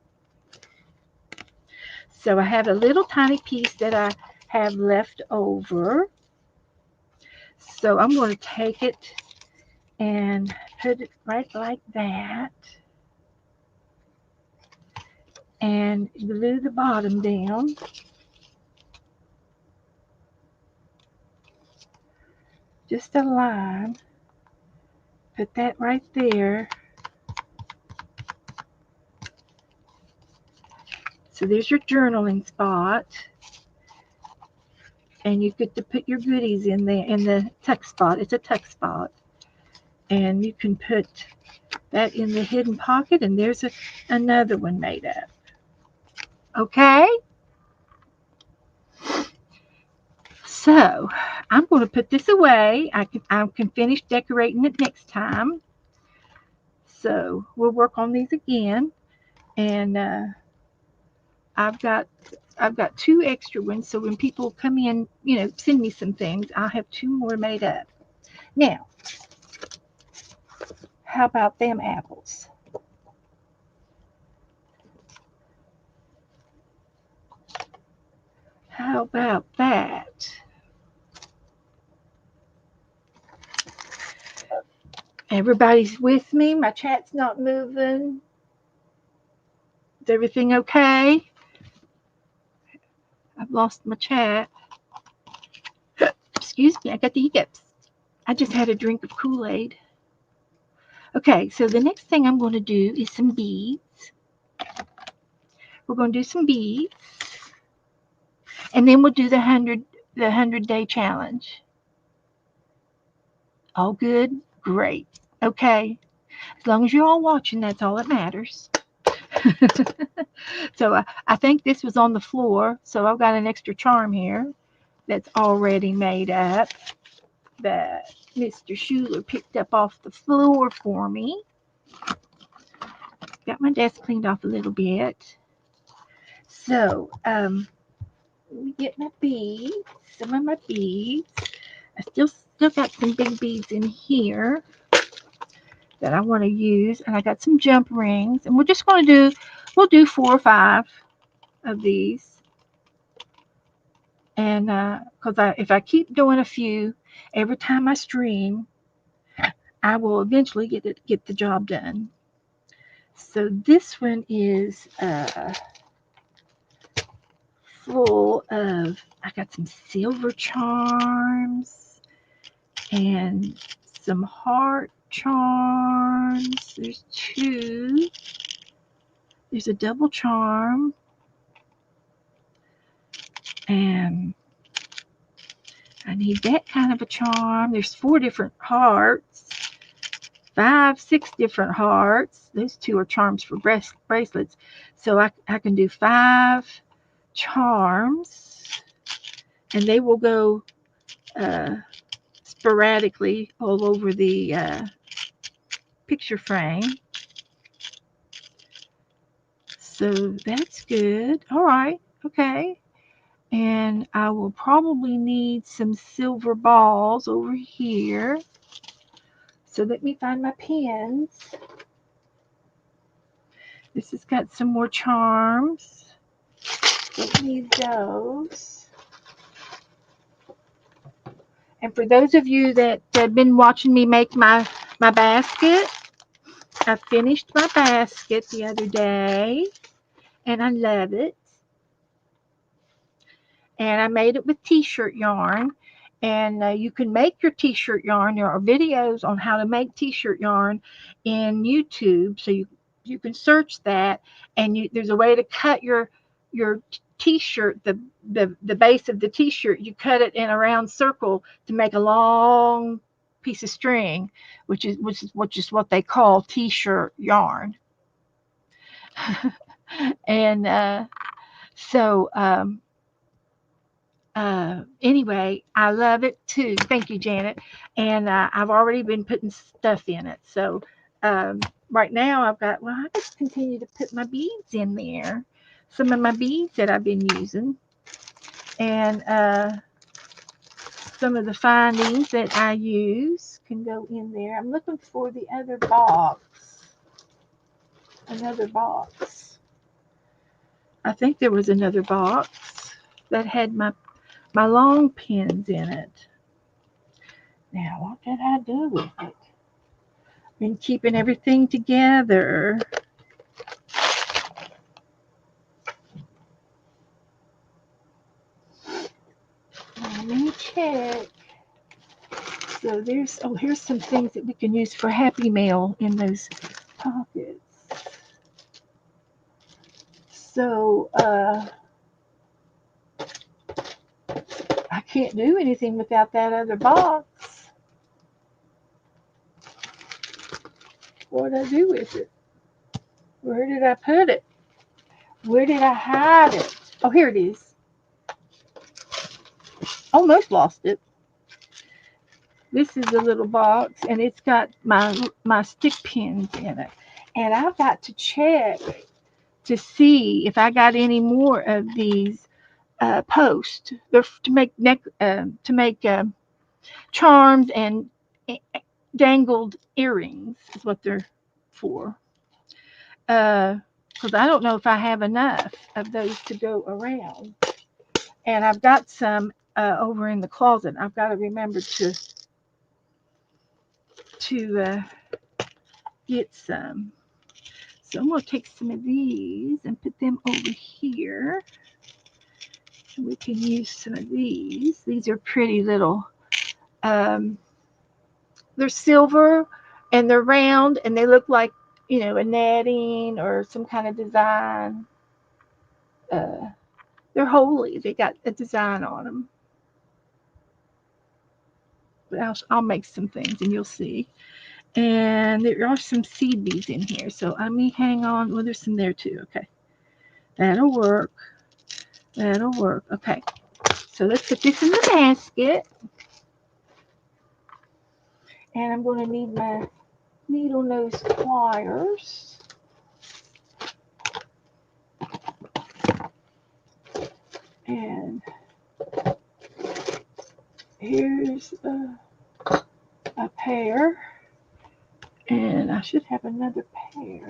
So I have a little tiny piece that I have left over. So I'm going to take it and put it right like that. And glue the bottom down. Just a line. Put that right there. So there's your journaling spot. And you get to put your goodies in there in the tuck spot. It's a tuck spot. And you can put that in the hidden pocket, and there's another one made up. Okay? So I'm going to put this away. I can finish decorating it next time. So we'll work on these again. And I've got 2 extra ones. So when people come in, send me some things, I'll have 2 more made up. Now, how about them apples? How about that? Everybody's with me. My chat's not moving. Is everything okay? I've lost my chat. Excuse me, I got the hiccups. I just had a drink of Kool-Aid. Okay, so the next thing I'm going to do is some beads. We're going to do some beads. And then we'll do the 100-day challenge. All good? Great. Okay. As long as you're all watching, that's all that matters. So I think this was on the floor. So I've got an extra charm here that's already made up that Mr. Schuler picked up off the floor for me. Got my desk cleaned off a little bit. So let me get my beads, some of my beads. I still got some big beads in here that I want to use, and I got some jump rings, and we're just going to we'll do 4 or 5 of these. And because if I keep doing a few every time I stream, I will eventually get the job done. So this one is full of, I got some silver charms and some heart charms. There's two. There's a double charm. And I need that kind of a charm. There's 4 different hearts. 5, 6 different hearts. Those 2 are charms for bracelets. So I can do 5 charms. And they will go sporadically all over the picture frame. So that's good. All right. Okay. And I will probably need some silver balls over here. So let me find my pins. This has got some more charms. Don't need those. And for those of you that have been watching me make my basket, I finished my basket the other day, and I love it. And I made it with t-shirt yarn. And you can make your t-shirt yarn. There are videos on how to make t-shirt yarn in YouTube, so you can search that. And there's a way to cut your t-shirt, the base of the t-shirt. You cut it in a round circle to make a long piece of string, which is what they call t-shirt yarn. And so anyway, I love it too. Thank you, Janet. And I've already been putting stuff in it. So right now I've got, I just continue to put my beads in there. Some of my beads that I've been using. And some of the findings that I use can go in there. I'm looking for the other box. Another box. I think there was another box that had my long pins in it. Now, what did I do with it? Been keeping everything together. Let me check. So here's some things that we can use for happy mail in those pockets. So I can't do anything without that other box. What did I do with it? Where did I put it? Where did I hide it? Oh, here it is. Almost lost it. This is a little box, and it's got my stick pins in it. And I've got to check to see if I got any more of these posts. They're to make charms and dangled earrings is what they're for. Because I don't know if I have enough of those to go around. And I've got some over in the closet. I've got to remember to get some. So I'm going to take some of these and put them over here. And we can use some of these. These are pretty little. They're silver and they're round and they look like, a netting or some kind of design. They're holy. They got a design on them. But I'll make some things and you'll see. And there are some seed beads in here. So let me hang on. Well, there's some there too. Okay. That'll work. Okay. So let's put this in the basket. And I'm going to need my needle nose pliers. And here's a pair. And I should have another pair.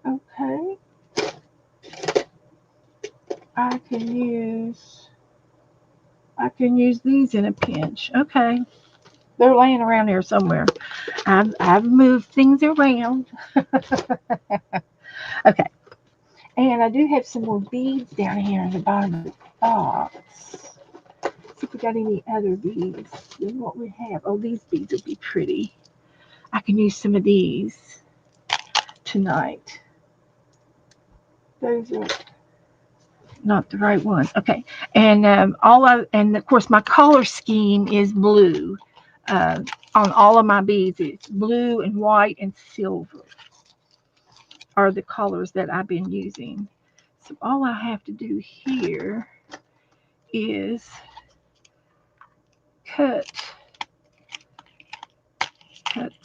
Okay. I can use these in a pinch. Okay. They're laying around here somewhere. I've moved things around. Okay, and I do have some more beads down here in the bottom of the box. See if we got any other beads than what we have. Oh, these beads would be pretty. I can use some of these tonight. Those are not the right ones. Okay, and and of course my color scheme is blue. Uh, on all of my beads, it's blue and white and silver are the colors that I've been using. So all I have to do here is cut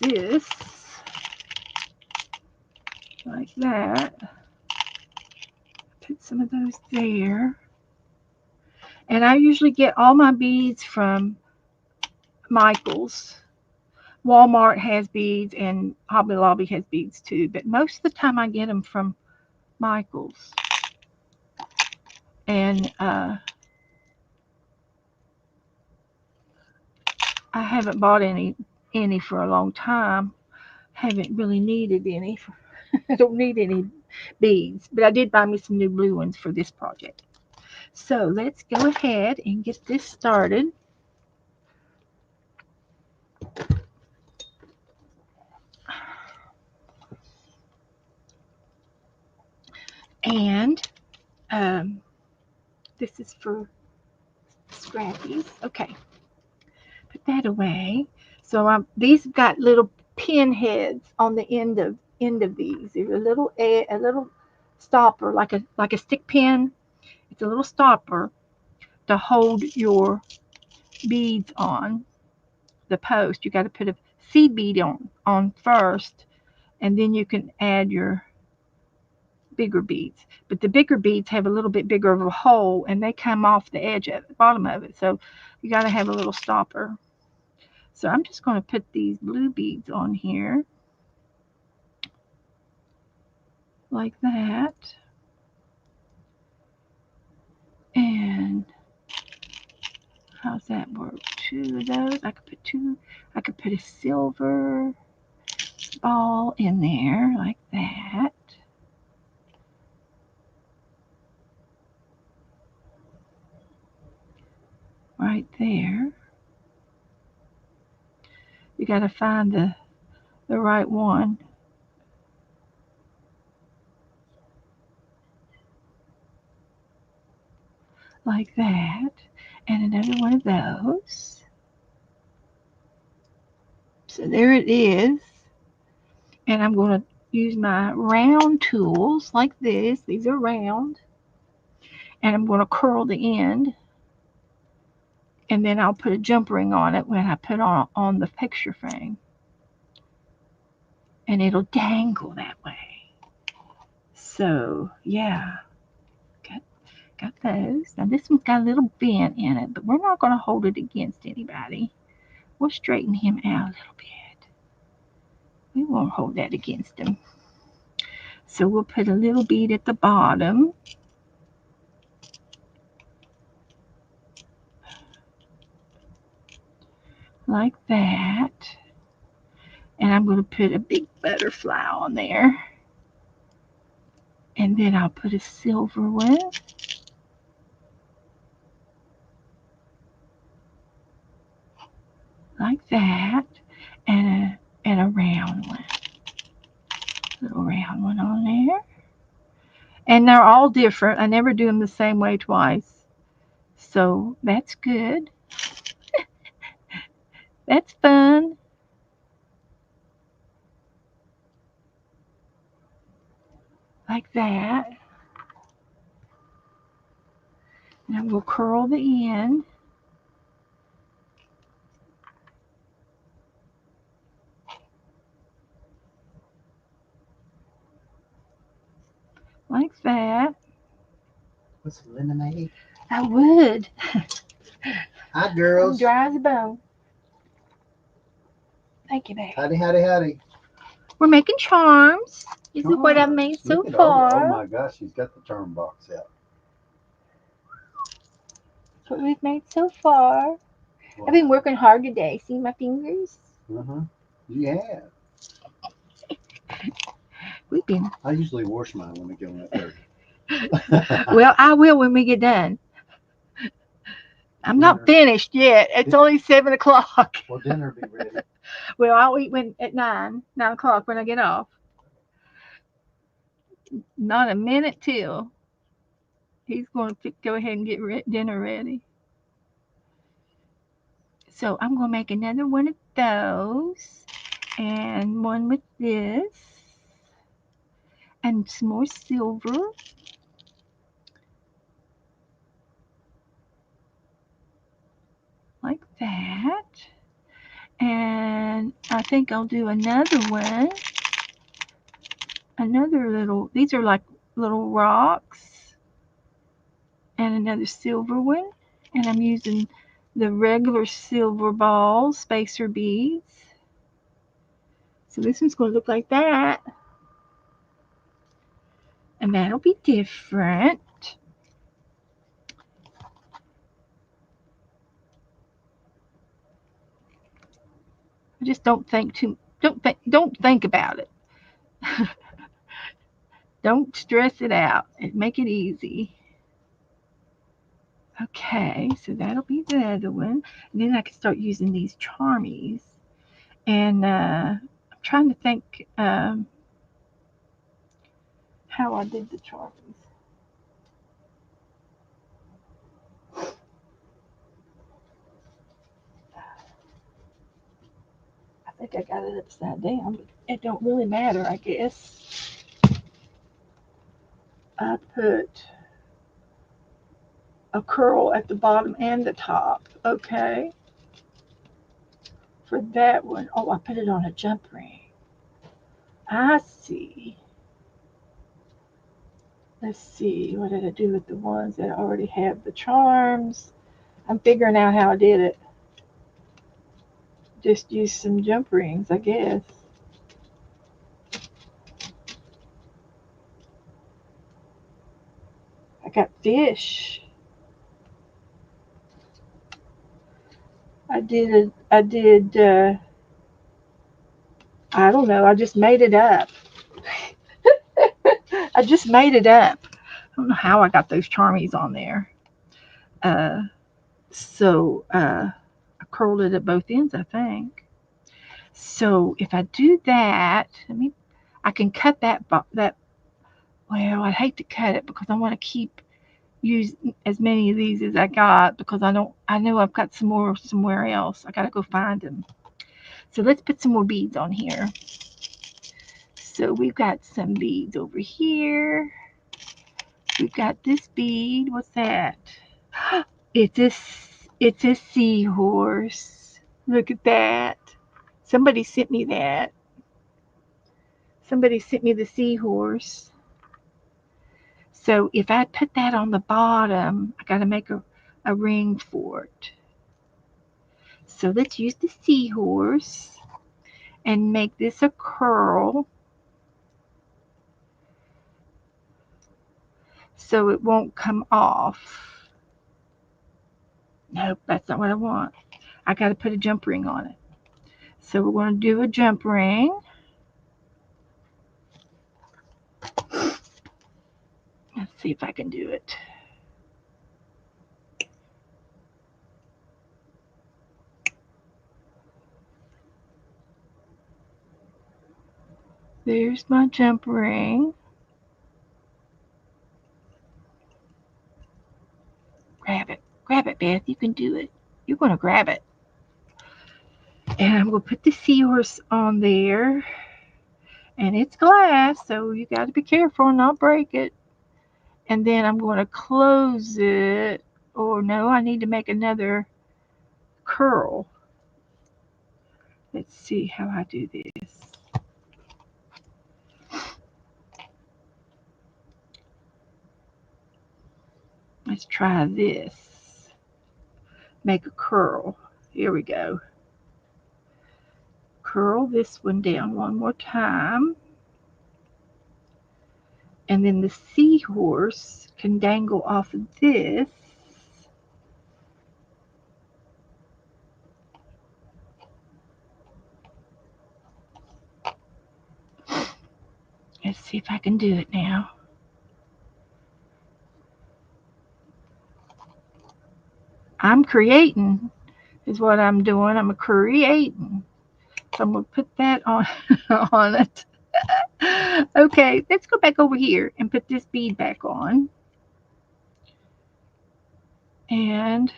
this like that. Put some of those there. And I usually get all my beads from Michael's. Walmart has beads and Hobby Lobby has beads too, but most of the time I get them from Michael's. And I haven't bought any for a long time. Haven't really needed any. I don't need any beads, but I did buy me some new blue ones for this project. So let's go ahead and get this started. And this is for scrappies. Okay, put that away. So these have got little pin heads on the end of these. There's a little stopper like a stick pin. It's a little stopper to hold your beads on the post. You got to put a seed bead on first, and then you can add your bigger beads. But the bigger beads have a little bit bigger of a hole, and they come off the edge at the bottom of it. So you got to have a little stopper. So I'm just going to put these blue beads on here like that. And how's that work? Two of those. I could put two. I could put a silver ball in there like that. Right there. You got to find the right one. Like that. And another one of those. So there it is. And I'm going to use my round tools like this. These are round. And I'm going to curl the end. And then I'll put a jump ring on it when I put on the picture frame. And it'll dangle that way. So, yeah. Got those. Now this one's got a little bend in it, but we're not going to hold it against anybody. We'll straighten him out a little bit. We won't hold that against him. So we'll put a little bead at the bottom. Like that. And I'm going to put a big butterfly on there. And then I'll put a silver one. Like that. And a round one. Little round one on there. And they're all different. I never do them the same way twice. So that's good. That's fun. Like that. And we'll curl the end. Like that. With some lemonade. I would. Hi, girls. I'm dry as a bone. Thank you, baby. Howdy, howdy, howdy. We're making charms. This is what I've made so Look at far. Oh my gosh, she's got the charm box out. That's what we've made so far. Wow. I've been working hard today. See my fingers? Uh-huh. You have. We've been. I usually wash mine when we go in there. Well, I will when we get done. I'm not Dinner. finished yet. It's only 7 o'clock. Well, dinner will be ready. Well, I'll eat when at 9 o'clock when I get off. Not a minute till he's going to go ahead and get dinner ready. So I'm going to make another one of those, and one with this, and some more silver. Like that. And I think I'll do another one. Another little, these are like little rocks. And another silver one. And I'm using the regular silver balls, spacer beads. So this one's going to look like that. And that'll be different. I just don't think about it. Don't stress it out. Make it easy. Okay, so that'll be the other one. And then I can start using these charmies. And I'm trying to think how I did the charmies. I think I got it upside down, but it don't really matter, I guess. I put a curl at the bottom and the top. Okay. For that one, oh, I put it on a jump ring. I see. Let's see, what did I do with the ones that already have the charms? I'm figuring out how I did it. Just use some jump rings, I guess. I got fish. I don't know, I just made it up. I just made it up. I don't know how I got those charmies on there. Uh, I curled it at both ends, I think. So if I do that, I can cut that. Well, I'd hate to cut it because I want to use as many of these as I got because I know I've got some more somewhere else. I gotta go find them. So let's put some more beads on here. So we've got some beads over here. We've got this bead. What's that? It's a it's a seahorse. Look at that. Somebody sent me that. Somebody sent me the seahorse. So if I put that on the bottom, I got to make a ring for it. So let's use the seahorse and make this a curl so it won't come off. Nope, that's not what I want. I got to put a jump ring on it. So we're going to do a jump ring. Let's see if I can do it. There's my jump ring. Grab it. Grab it, Beth. You can do it. You're going to grab it. And I'm going to put the seahorse on there. And it's glass, so you got to be careful and not break it. And then I'm going to close it. Or no, I need to make another curl. Let's see how I do this. Let's try this. Make a curl. Here we go. Curl this one down one more time. And then the seahorse can dangle off of this. see if I can do it now. I'm creating is what I'm doing. I'm creating. So I'm going to put that on on it. Okay, let's go back over here and put this bead back on. And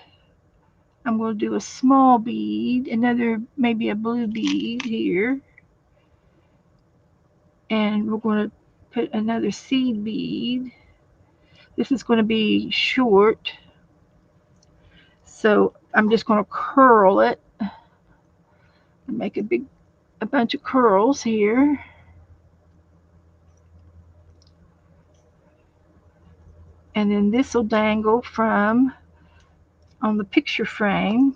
I'm going to do a small bead, another maybe a blue bead here. And we're going to put another seed bead. This is going to be short. So I'm just going to curl it. Make a bunch of curls here. And then this will dangle from on the picture frame.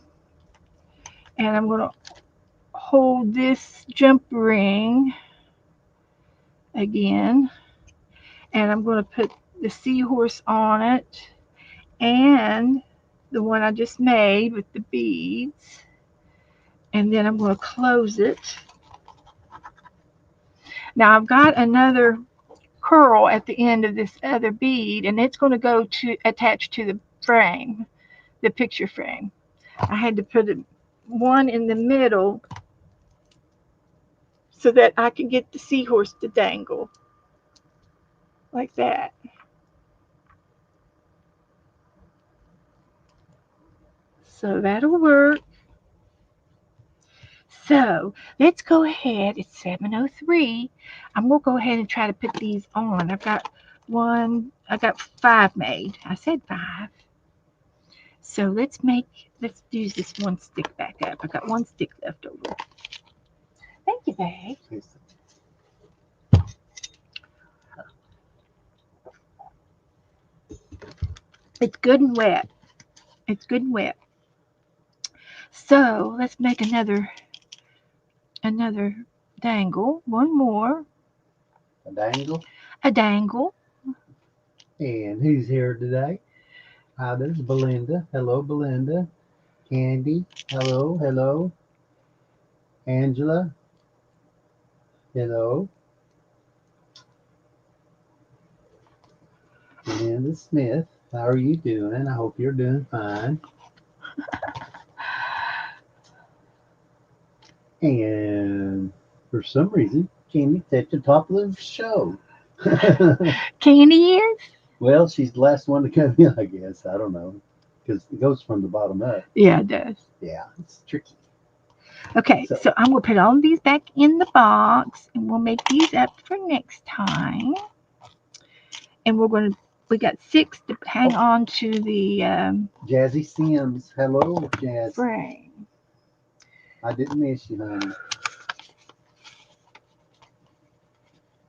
And I'm going to hold this jump ring again. And I'm going to put the seahorse on it and the one I just made with the beads. And then I'm going to close it. Now I've got another curl at the end of this other bead, and it's going to go to attach to the frame, the picture frame. I had to put one in the middle so that I can get the seahorse to dangle like that. So that'll work. So let's go ahead. It's 7:03. I'm going to go ahead and try to put these on. I got 5 made. I said 5. So let's use this one stick back up. I got one stick left over. Thank you, babe. It's good and wet. It's good and wet. So let's make another dangle. One more. A dangle. A dangle. And who's here today? Hi, there's Belinda. Hello, Belinda. Candy. Hello, hello. Angela. Hello. Belinda Smith. How are you doing? I hope you're doing fine. And for some reason, Candy's at the top of the show. Candy is? Well, she's the last one to come in, I guess. I don't know. Because it goes from the bottom up. Yeah, it does. Yeah, it's tricky. Okay, so I'm going to put all of these back in the box, and we'll make these up for next time. And we got 6 to hang on to the Jazzy Sims. Hello, Jazz. frame. I didn't miss you, honey.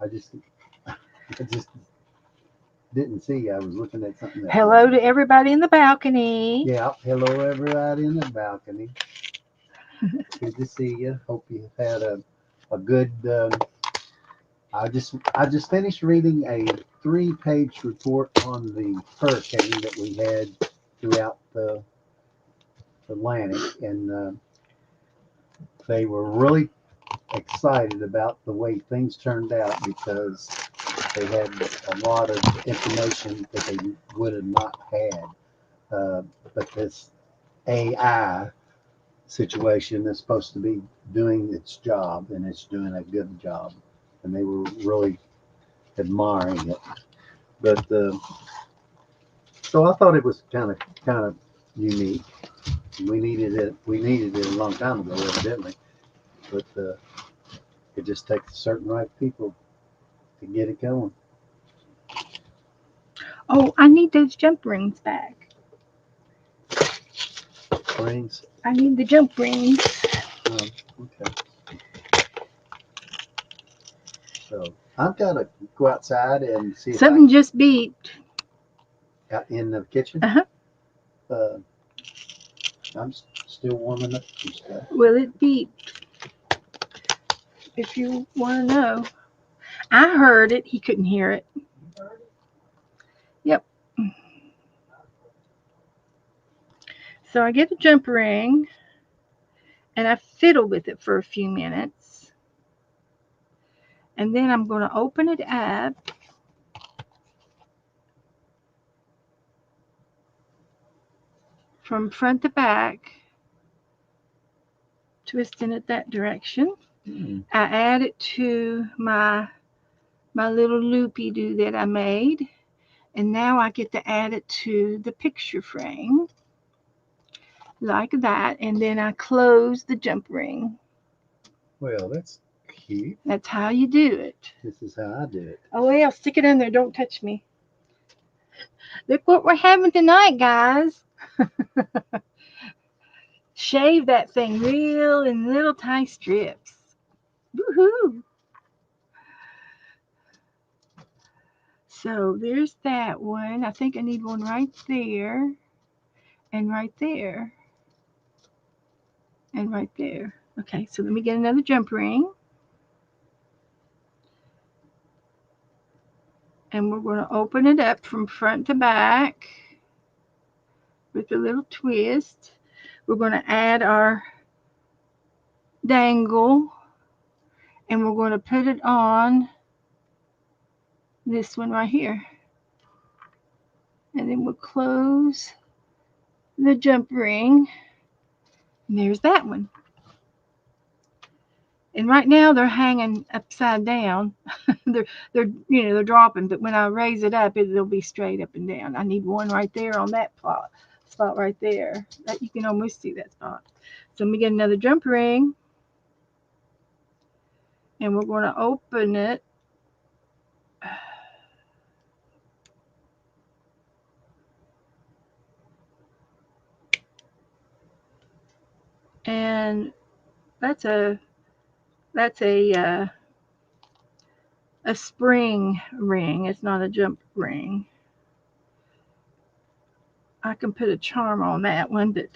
I just didn't see. I was looking at something else. Hello to everybody in the balcony. Yeah, hello everybody in the balcony. Good to see you. Hope you had a good. I just finished reading a 3-page report on the hurricane that we had throughout the Atlantic, and they were really excited about the way things turned out because they had a lot of information that they would have not had. But this AI situation is supposed to be doing its job, and it's doing a good job, and they were really admiring it. But so I thought it was kind of unique. We needed it. We needed it a long time ago, evidently. But it just takes certain right people to get it going. Oh, I need those jump rings back. Rings. I need the jump rings. Oh, okay. So I've got to go outside and see if Something just beeped. out in the kitchen. Uh-huh. I'm still warming up some stuff. Well, it beeped. If you want to know. I heard it. He couldn't hear it. Yep. So I get a jump ring and I fiddle with it for a few minutes. And then I'm going to open it up. From front to back, twisting it that direction. I add it to my little loopy do that I made. And now I get to add it to the picture frame like that. And then I close the jump ring. Well, that's cute. That's how you do it. This is how I do it. Oh, well, stick it in there. Don't touch me. Look what we're having tonight, guys. Shave that thing real in little tiny strips. Woohoo! So there's that one. I think I need one right there, and right there, and right there. Okay, so let me get another jump ring. And we're going to open it up from front to back with a little twist. We're going to add our dangle, and we're going to put it on this one right here. And then we'll close the jump ring. And there's that one. And right now they're hanging upside down. they're dropping, but when I raise it up, it'll be straight up and down. I need one right there on that spot right there. That you can almost see that spot. So let me get another jump ring, and we're going to open it. And that's a spring ring. It's not a jump ring. I can put a charm on that one, but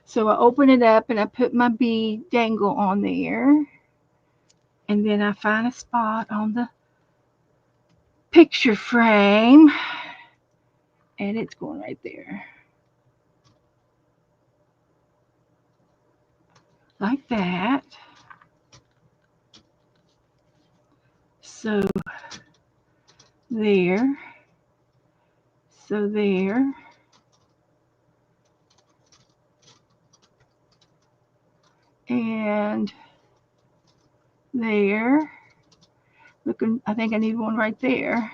so I open it up and I put my bead dangle on there, and then I find a spot on the picture frame, and it's going right there, like that. So there, so there, and there. Looking, I think I need one right there.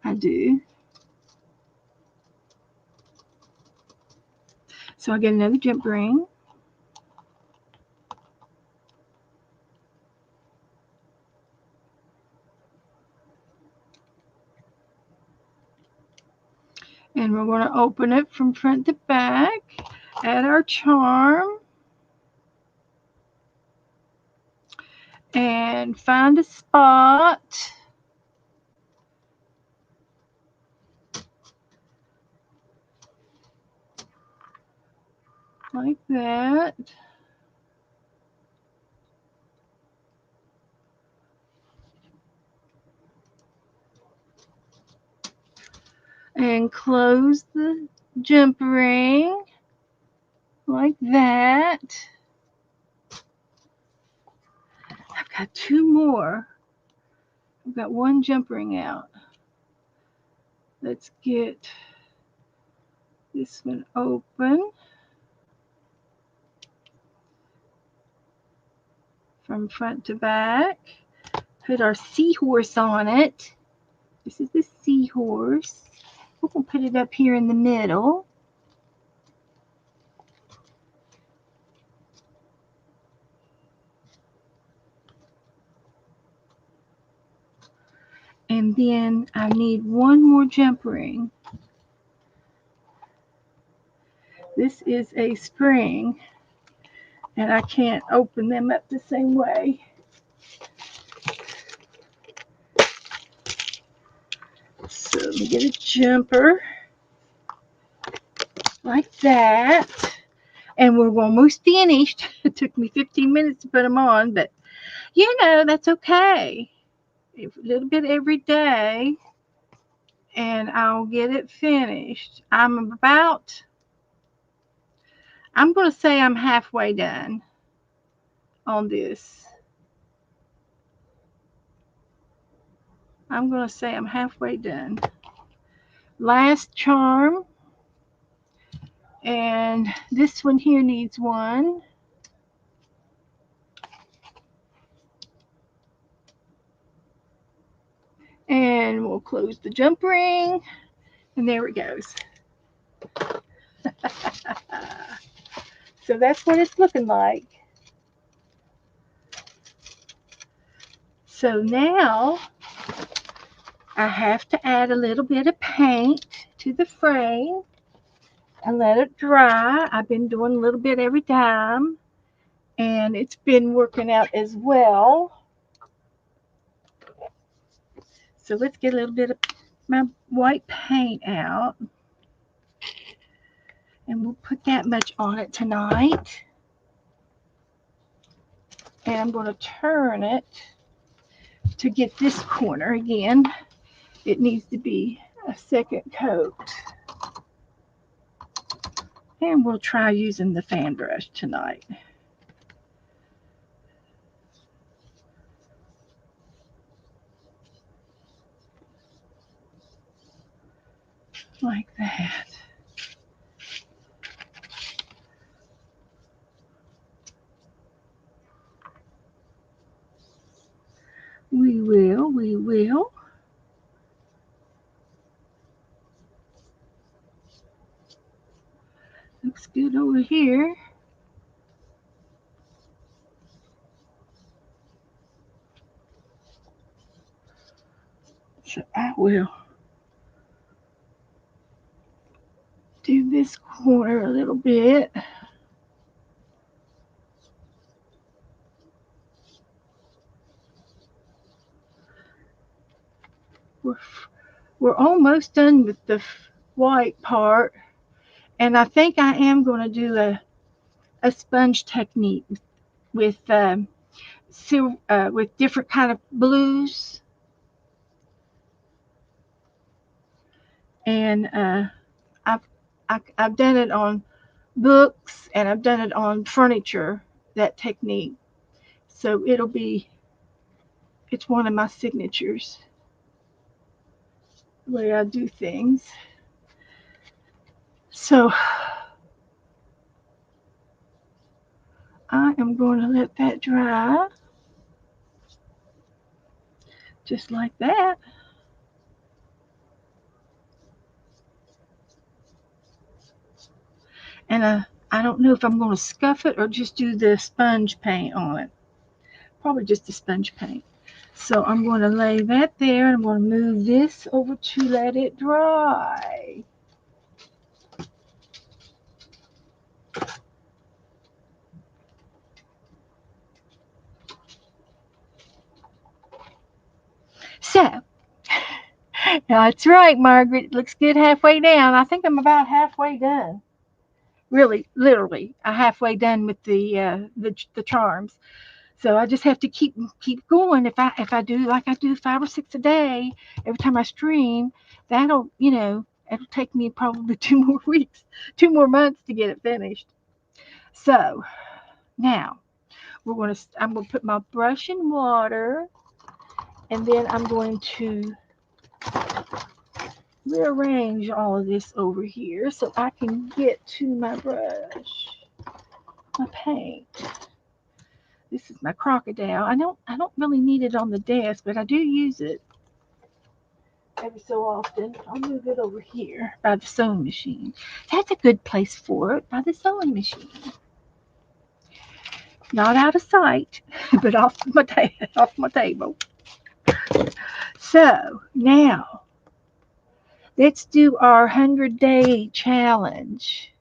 I do. So I get another jump ring. And we're going to open it from front to back, add our charm, and find a spot. Like that. And close the jump ring like that. I've got two more. I've got one jump ring out. Let's get this one open from front to back. Put our seahorse on it. This is the seahorse. We're going to put it up here in the middle. And then I need one more jump ring. This is a spring, and I can't open them up the same way. So let me get a jumper like that. And we're almost finished. It took me 15 minutes to put them on, but that's okay. A little bit every day, and I'll get it finished. I'm going to say I'm halfway done on this. I'm going to say I'm halfway done. Last charm. And this one here needs one. And we'll close the jump ring. And there it goes. So that's what it's looking like. So now I have to add a little bit of paint to the frame and let it dry. I've been doing a little bit every time, and it's been working out as well. So let's get a little bit of my white paint out, and we'll put that much on it tonight. And I'm going to turn it to get this corner again. It needs to be a second coat. And we'll try using the fan brush tonight. Like that. We will. Looks good over here. So I will do this corner a little bit. We're, we're almost done with the white part. And I think I am going to do a sponge technique with with different kind of blues. And I've, I've done it on books and I've done it on furniture, that technique. So it's one of my signatures, the way I do things. So I am going to let that dry just like that. And I don't know if I'm going to scuff it or just do the sponge paint on it. Probably just the sponge paint. So I'm going to lay that there. I'm going to move this over to let it dry. So, that's right, Margaret. It looks good halfway down. I think I'm about halfway done. Really, literally, I'm halfway done with the charms. So I just have to keep going. If I do like I do 5 or 6 a day, every time I stream, it'll take me probably 2 more weeks, 2 more months to get it finished. So now I'm gonna put my brush in water, and then I'm going to rearrange all of this over here so I can get to my brush, my paint. This is my crocodile. I don't really need it on the desk, but I do use it every so often. I'll move it over here by the sewing machine. That's a good place for it, by the sewing machine. Not out of sight, but off my table. So now let's do our 100-day challenge.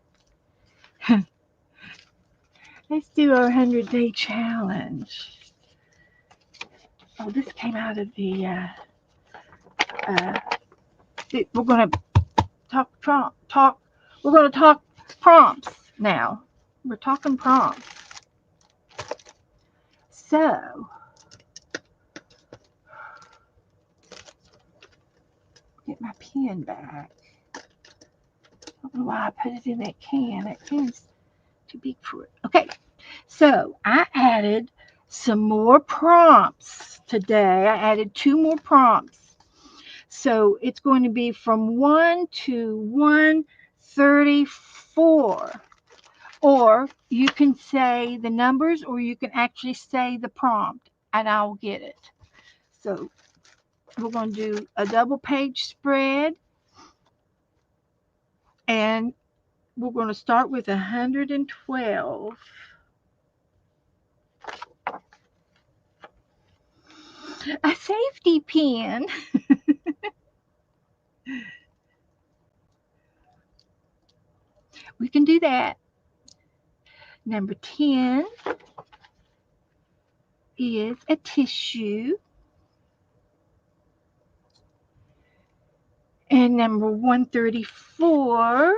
Let's do our 100-day challenge. Oh, this came out of uh, we're going to talk. We're going to talk prompts now. We're talking prompts. So, get my pen back. I don't know why I put it in that can. That can's too big for it. Okay, so I added some more prompts today. I added 2 more prompts So it's going to be from 1 to 134. Or you can say the numbers, or you can actually say the prompt, and I'll get it. So we're going to do a double page spread, and we're going to start with 112. A safety pin. We can do that. Number 10 is a tissue. And number 134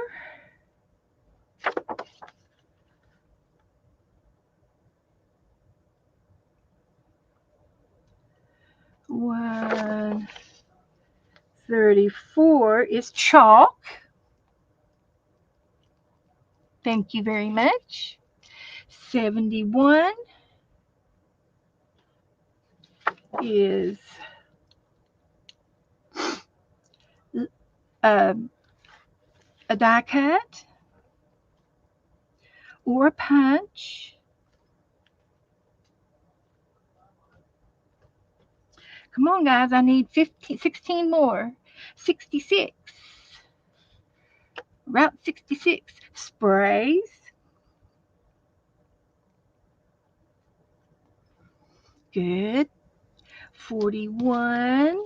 134 is chalk. Thank you very much. 71 is a, a die cut or a punch. Come on, guys, I need 16 more. 66. Route 66. Sprays. Good. 41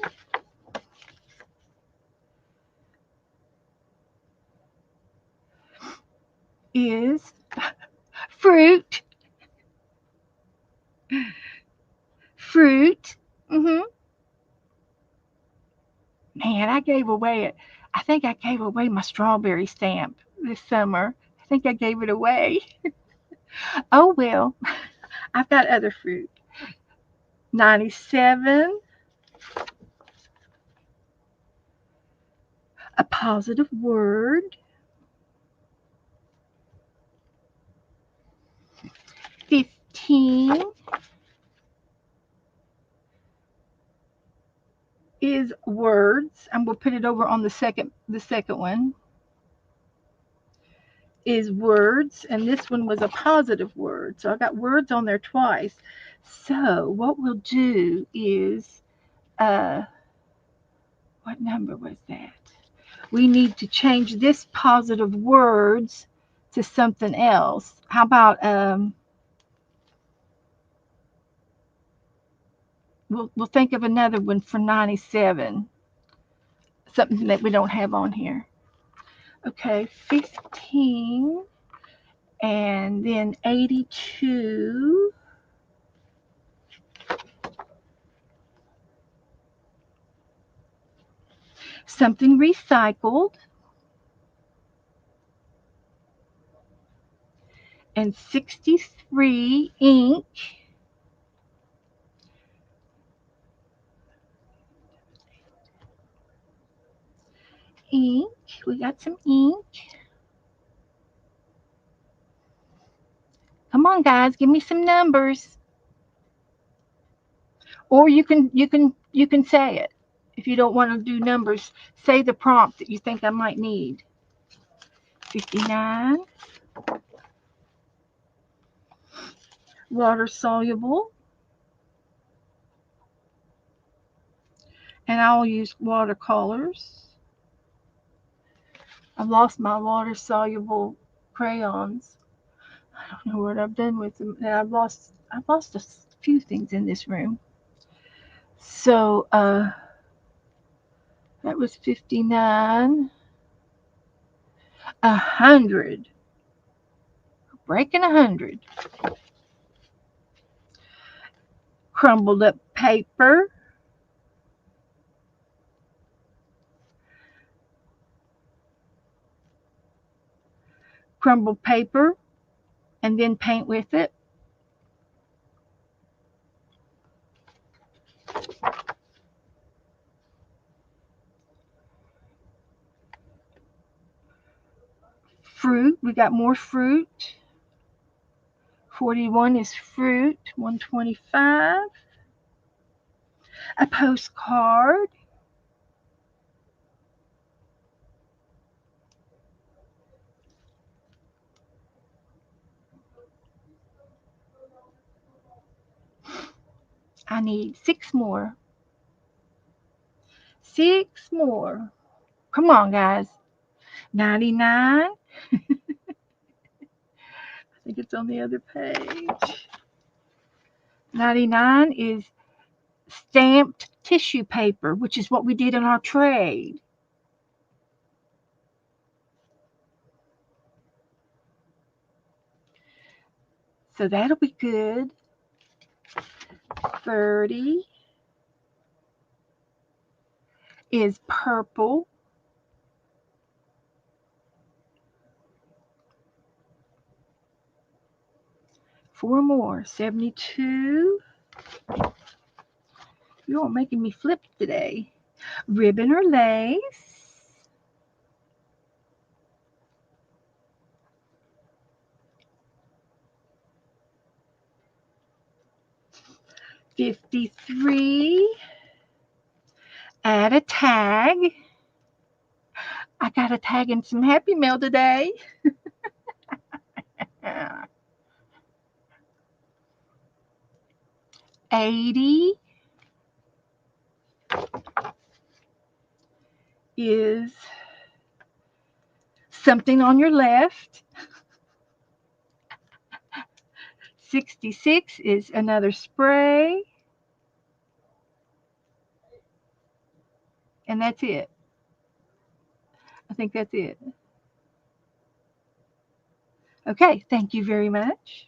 is fruit. Fruit. Mm-hmm. Man, I gave away it. I think I gave away my strawberry stamp this summer. I think I gave it away. Oh well, I've got other fruit. 97, a positive word. 15 is words. I'm gonna put it over on the second one is words, and this one was a positive word. So I got words on there twice. So what we'll do is what number was that? We need to change this positive words to something else. How about we'll think of another one for 97. Something that we don't have on here. Okay, 15 and then 82. Something recycled. And 63 ink. Ink. We got some ink. Come on, guys, give me some numbers. Or you can say it. If you don't want to do numbers, say the prompt that you think I might need. 59. Water soluble. And I'll use watercolors. I've lost my water soluble crayons. I don't know what I've done with them. And I've lost a few things in this room. So that was 59. 100. Breaking 100. Crumbled up paper. Crumbled paper and then paint with it. Fruit. We got more fruit. 41 is fruit. 125. A postcard. I need 6 more. 6 more. Come on, guys. 99. I think it's on the other page. 99 is stamped tissue paper, which is what we did in our trade. So that'll be good. 30 is purple. 4 more. 72. You are making me flip today. Ribbon or lace. 53. Add a tag. I got a tag in some Happy Mail today. 80 is something on your left. 66 is another spray. And that's it. I think that's it. Okay, thank you very much.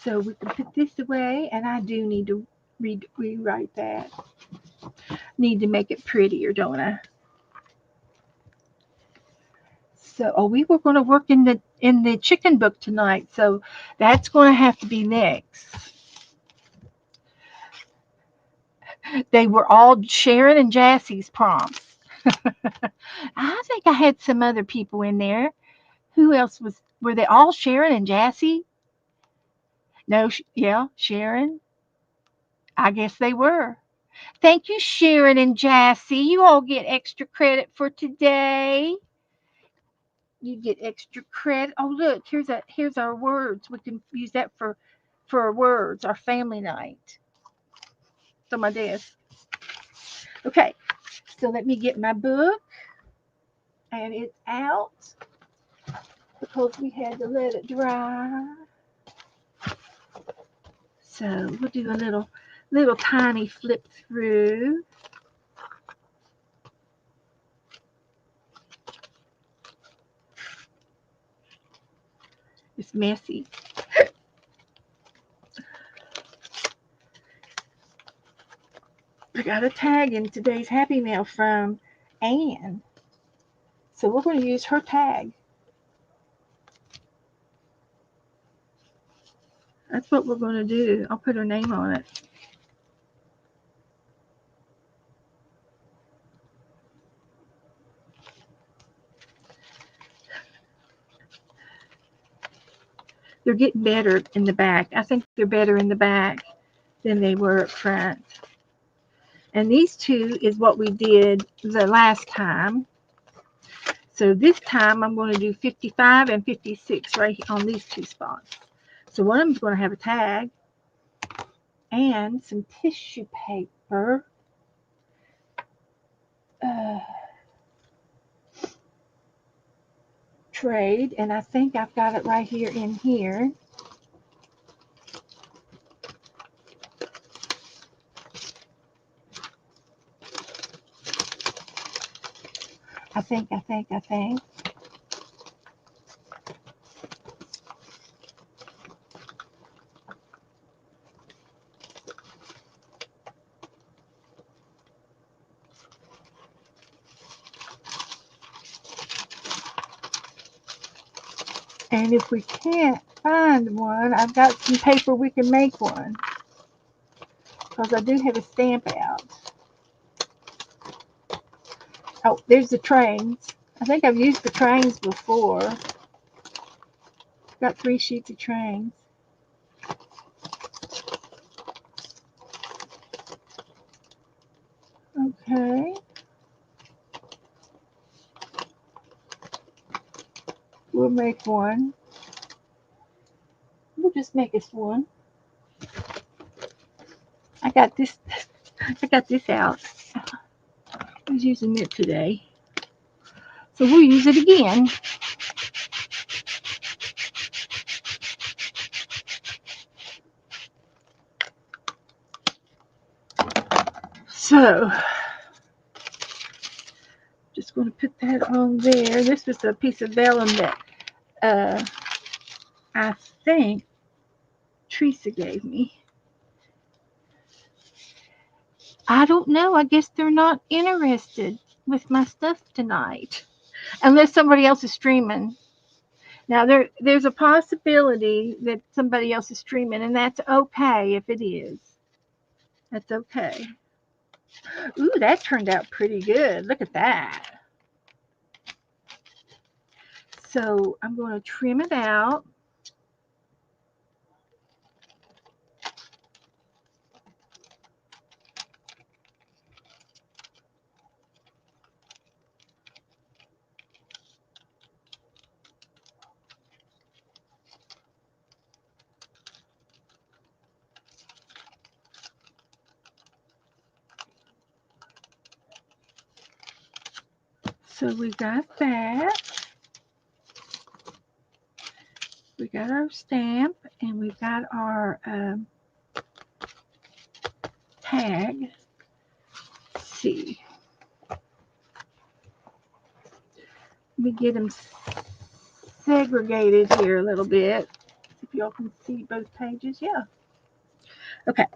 So we can put this away, and I do need to rewrite that. Need to make it prettier, don't I? So, oh, we were going to work in the chicken book tonight, so that's going to have to be next. They were all Sharon and Jassie's prompts. I think I had some other people in there. Who else were they all Sharon and Jassie? No, yeah, Sharon. I guess they were. Thank you, Sharon and Jassy. You all get extra credit for today. You get extra credit. Oh, look, here's our words. We can use that for our words, our family night. It's on my desk. Okay, so let me get my book, and it's out because we had to let it dry. So we'll do a little tiny flip through. It's messy. I got a tag in today's Happy Mail from Anne. So we're going to use her tag. That's what we're going to do. I'll put her name on it. They're getting better in the back. I think they're better in the back than they were up front. And these two is what we did the last time. So this time I'm going to do 55 and 56 right on these two spots. So one of them is going to have a tag and some tissue paper. Trade, and I think I've got it right here in here. I think. And if we can't find one, I've got some paper we can make one. Because I do have a stamp out. Oh, there's the trains. I think I've used the trains before. Got 3 sheets of trains. Okay. We'll make one. We'll just make us one. I got this. I got this out. I was using it today, so we'll use it again. So, just going to put that on there. This was a piece of vellum that uh, I think Teresa gave me. I don't know. I guess they're not interested with my stuff tonight, unless somebody else is streaming. Now there's a possibility that somebody else is streaming, and that's okay if it is. That's okay. Ooh, that turned out pretty good. Look at that. So I'm going to trim it out. So we got that. We got our stamp, and we've got our tag. Let's see. Let me get them segregated here a little bit. If y'all can see both pages, yeah. Okay.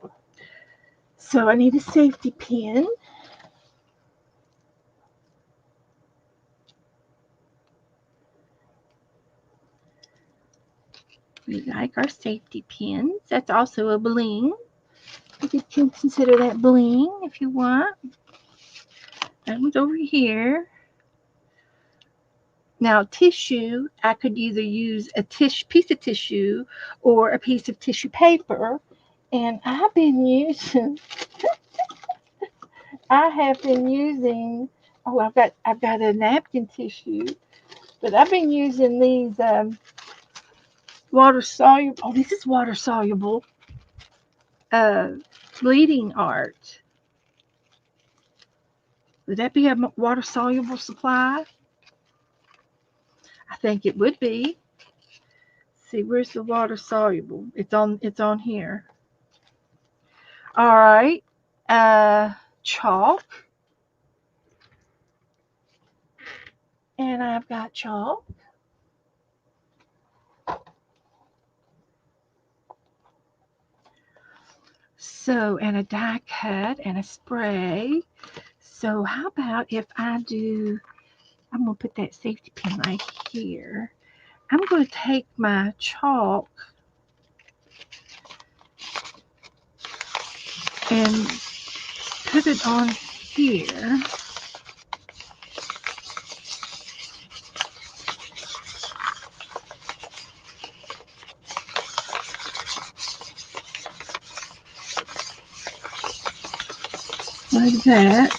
So I need a safety pin. We like our safety pins. That's also a bling. You can consider that bling if you want. That one's over here. Now, tissue, I could either use a piece of tissue or a piece of tissue paper. And I have been using, oh, I've got a napkin tissue, but I've been using these water soluble, oh, this is water soluble, uh, bleeding art. Would that be a water soluble supply? I think it would be. See, where's the water soluble? It's on here. All right. Chalk. And I've got chalk. So, and a die cut and a spray. So, how about if I'm going to put that safety pin right here. I'm going to take my chalk and put it on here. Like that.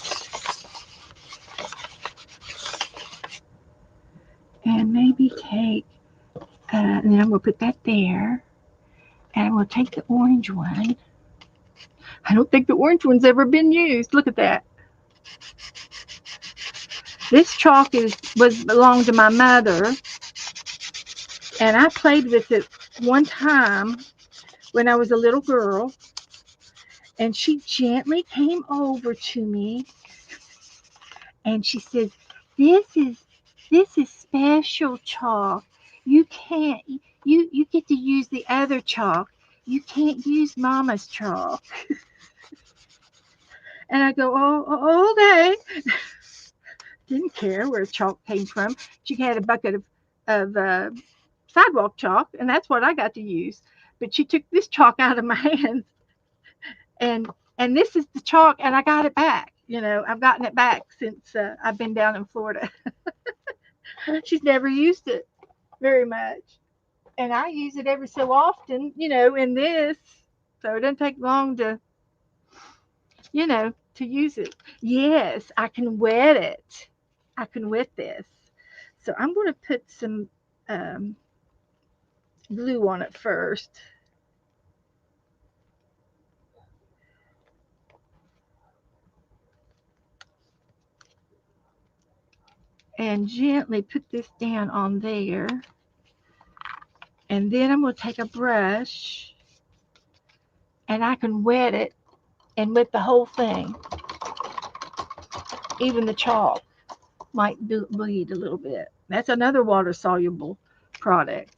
And maybe take, and then I'm going to put that there. And I'm going to take the orange one. I don't think the orange one's ever been used. Look at that. This chalk belonged to my mother. And I played with it one time when I was a little girl. And she gently came over to me and she said, this is special chalk. You can't you get to use the other chalk. You can't use mama's chalk. And I go, oh, okay. Didn't care where chalk came from. She had a bucket of sidewalk chalk, and that's what I got to use. But she took this chalk out of my hands, and this is the chalk, and I got it back. I've gotten it back since I've been down in Florida. She's never used it very much, and I use it every so often, in this, so it doesn't take long to use it. Yes, I can wet it. I can wet this. So I'm going to put some um, glue on it first. and gently put this down on there. And then I'm going to take a brush and I can wet it and wet the whole thing. Even the chalk might bleed a little bit. That's another water soluble product.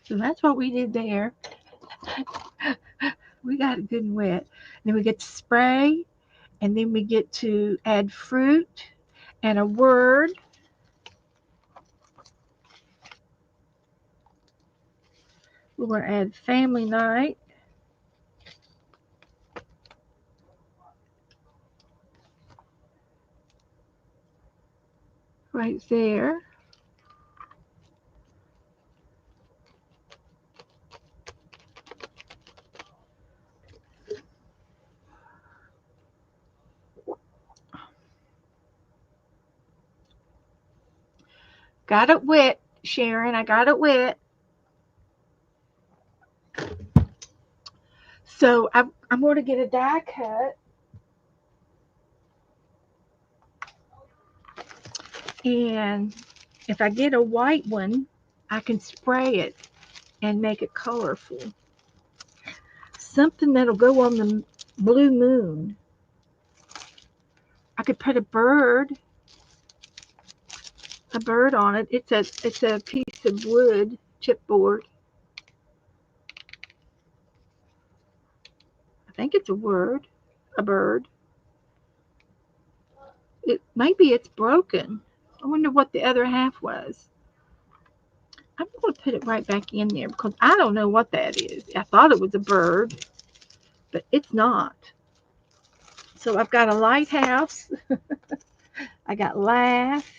So that's what we did there. We got it good and wet. Then we get to spray, and then we get to add fruit and a word. We're going to add family night. Right there. Got it wet, Sharon. I got it wet. So I'm going to get a die cut. And if I get a white one, I can spray it and make it colorful. Something that'll go on the blue moon. I could put a bird on it. It's a piece of wood, chipboard. I think it's a bird. Maybe it's broken. I wonder what the other half was. I'm going to put it right back in there because I don't know what that is. I thought it was a bird, but it's not. So I've got a lighthouse. I got laugh.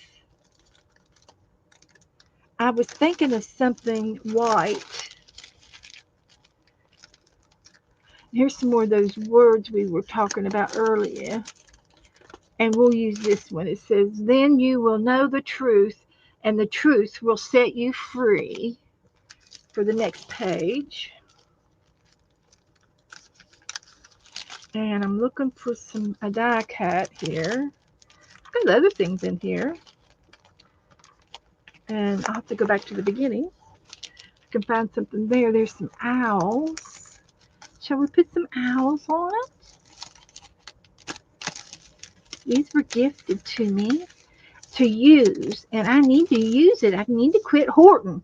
I was thinking of something white. Here's some more of those words we were talking about earlier. And we'll use this one. It says, then you will know the truth, and the truth will set you free. For the next page. And I'm looking for a die cut here. I've got other things in here. And I'll have to go back to the beginning. I can find something there. There's some owls. Shall we put some owls on it? These were gifted to me to use, and I need to use it. I need to quit hoarding.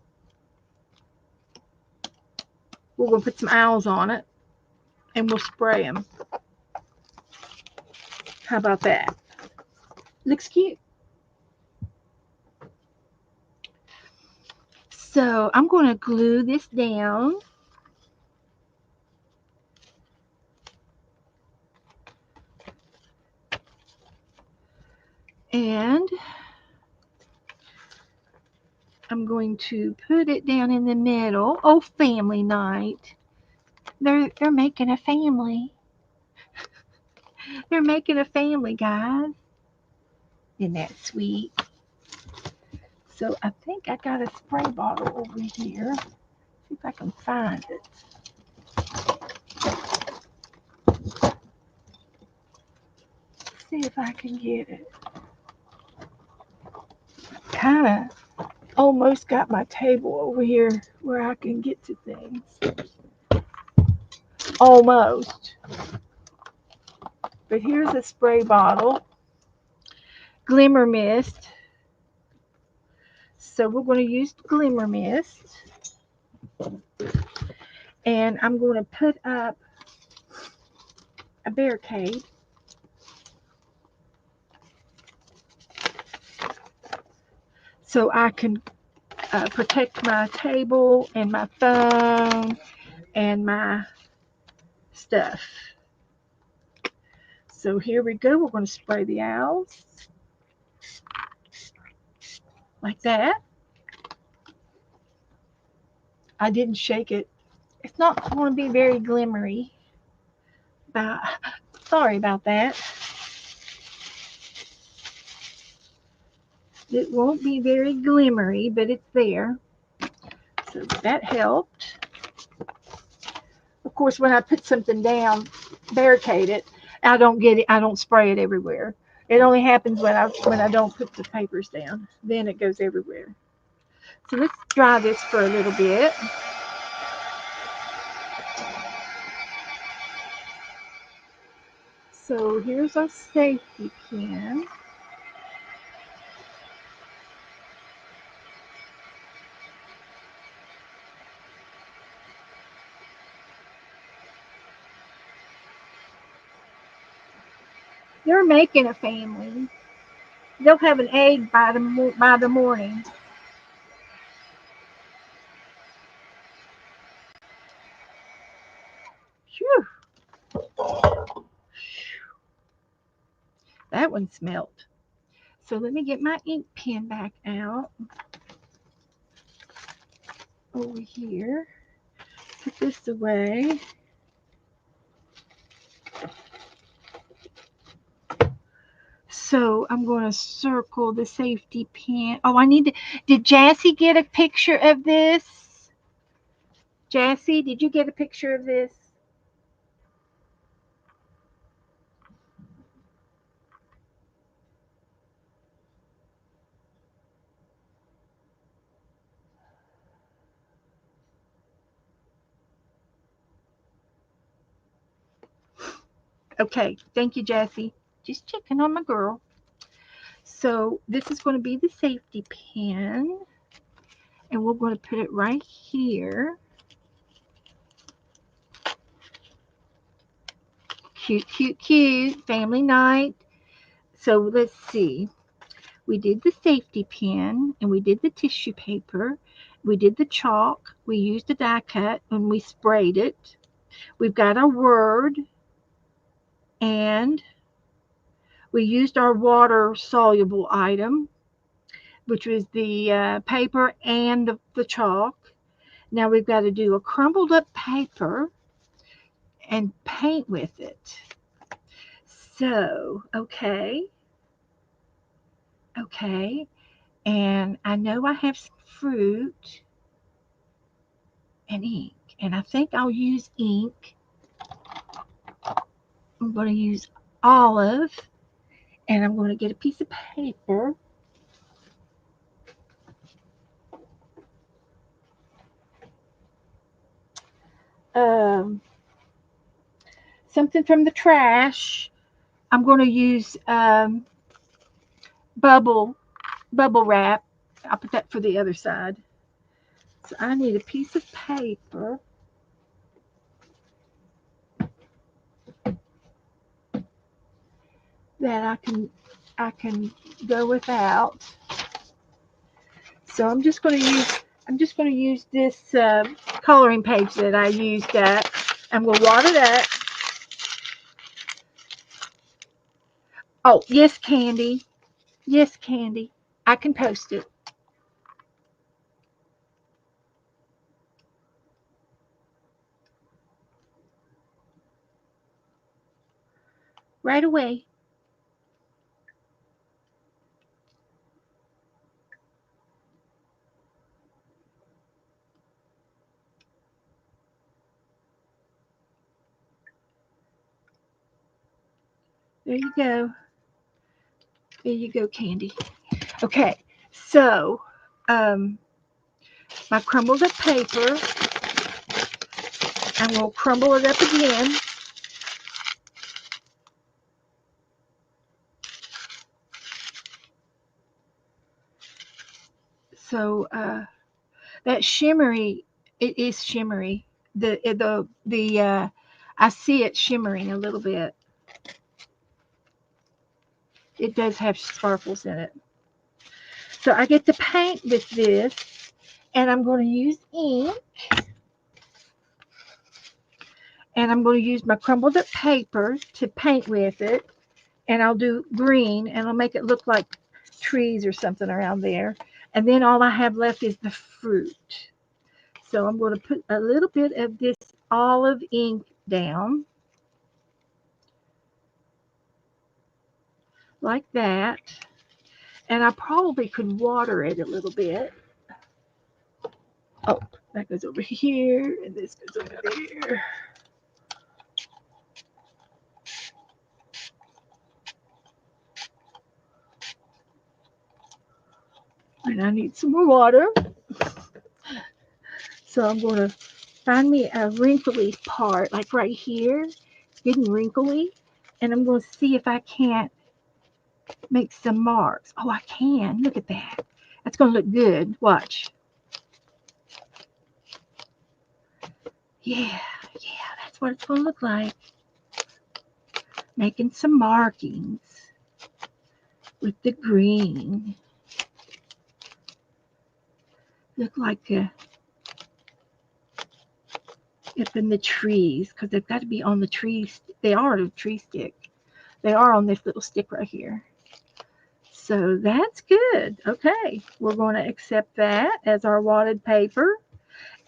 We're going to put some owls on it, and we'll spray them. How about that? Looks cute. So I'm going to glue this down. And I'm going to put it down in the middle. Oh, family night. They're making a family. They're making a family, guys. Isn't that sweet? So I think I got a spray bottle over here. See if I can find it. See if I can get it. Kind of almost got my table over here where I can get to things. Almost. But here's a spray bottle. Glimmer mist. So we're going to use glimmer mist. And I'm going to put up a barricade. So I can protect my table and my phone and my stuff. So here we go. We're going to spray the owls like that. I didn't shake it. It's not going to be very glimmery. Sorry about that. It won't be very glimmery, but it's there. So that helped. Of course, when I put something down, barricade it, I don't get it. I don't spray it everywhere. It only happens when I don't put the papers down. Then it goes everywhere. So let's dry this for a little bit. So here's our safety pin. They're making a family. They'll have an egg by the morning. Phew, that one smelt. So let me get my ink pen back out over here. Put this away. So I'm going to circle the safety pin. Oh, I need to. Did Jassy get a picture of this? Jassy, did you get a picture of this? Okay, thank you, Jassy. Just checking on my girl. So this is going to be the safety pin, and we're going to put it right here. Cute, cute, cute. Family night. So let's see. We did the safety pin, and we did the tissue paper. We did the chalk. We used the die cut, and we sprayed it. We've got our word, and we used our water soluble item, which was the paper and the chalk. Now we've got to do a crumbled up paper and paint with it. So, okay. And I know I have some fruit and ink. And I think I'll use ink. I'm going to use olive. And I'm going to get a piece of paper. Um, Something from the trash. I'm going to use bubble bubble wrap. I'll put that for the other side. So I need a piece of paper that I can go without. So I'm just going to use this coloring page that I used up, and we'll water that. Oh, yes, Candy. Yes, Candy. I can post it right away. There you go. There you go, Candy. Okay, so um, my crumbled up paper, and we'll crumble it up again. So that shimmery, it is shimmery. The I see it shimmering a little bit. It does have sparkles in it. So I get to paint with this, and I'm going to use ink, and I'm going to use my crumbled up paper to paint with it, and I'll do green, and I'll make it look like trees or something around there. And then all I have left is the fruit. So I'm going to put a little bit of this olive ink down like that. And I probably could water it a little bit. Oh, that goes over here, and this goes over there. And I need some more water. So I'm going to find me a wrinkly part, like right here, getting wrinkly. And I'm going to see if I can't make some marks. Oh, I can. Look at that. That's going to look good. Watch. Yeah, that's what it's going to look like. Making some markings with the green. Look like up in the trees, because they've got to be on the trees. They are on a tree stick. They are on this little stick right here. So that's good. Okay, we're going to accept that as our wadded paper.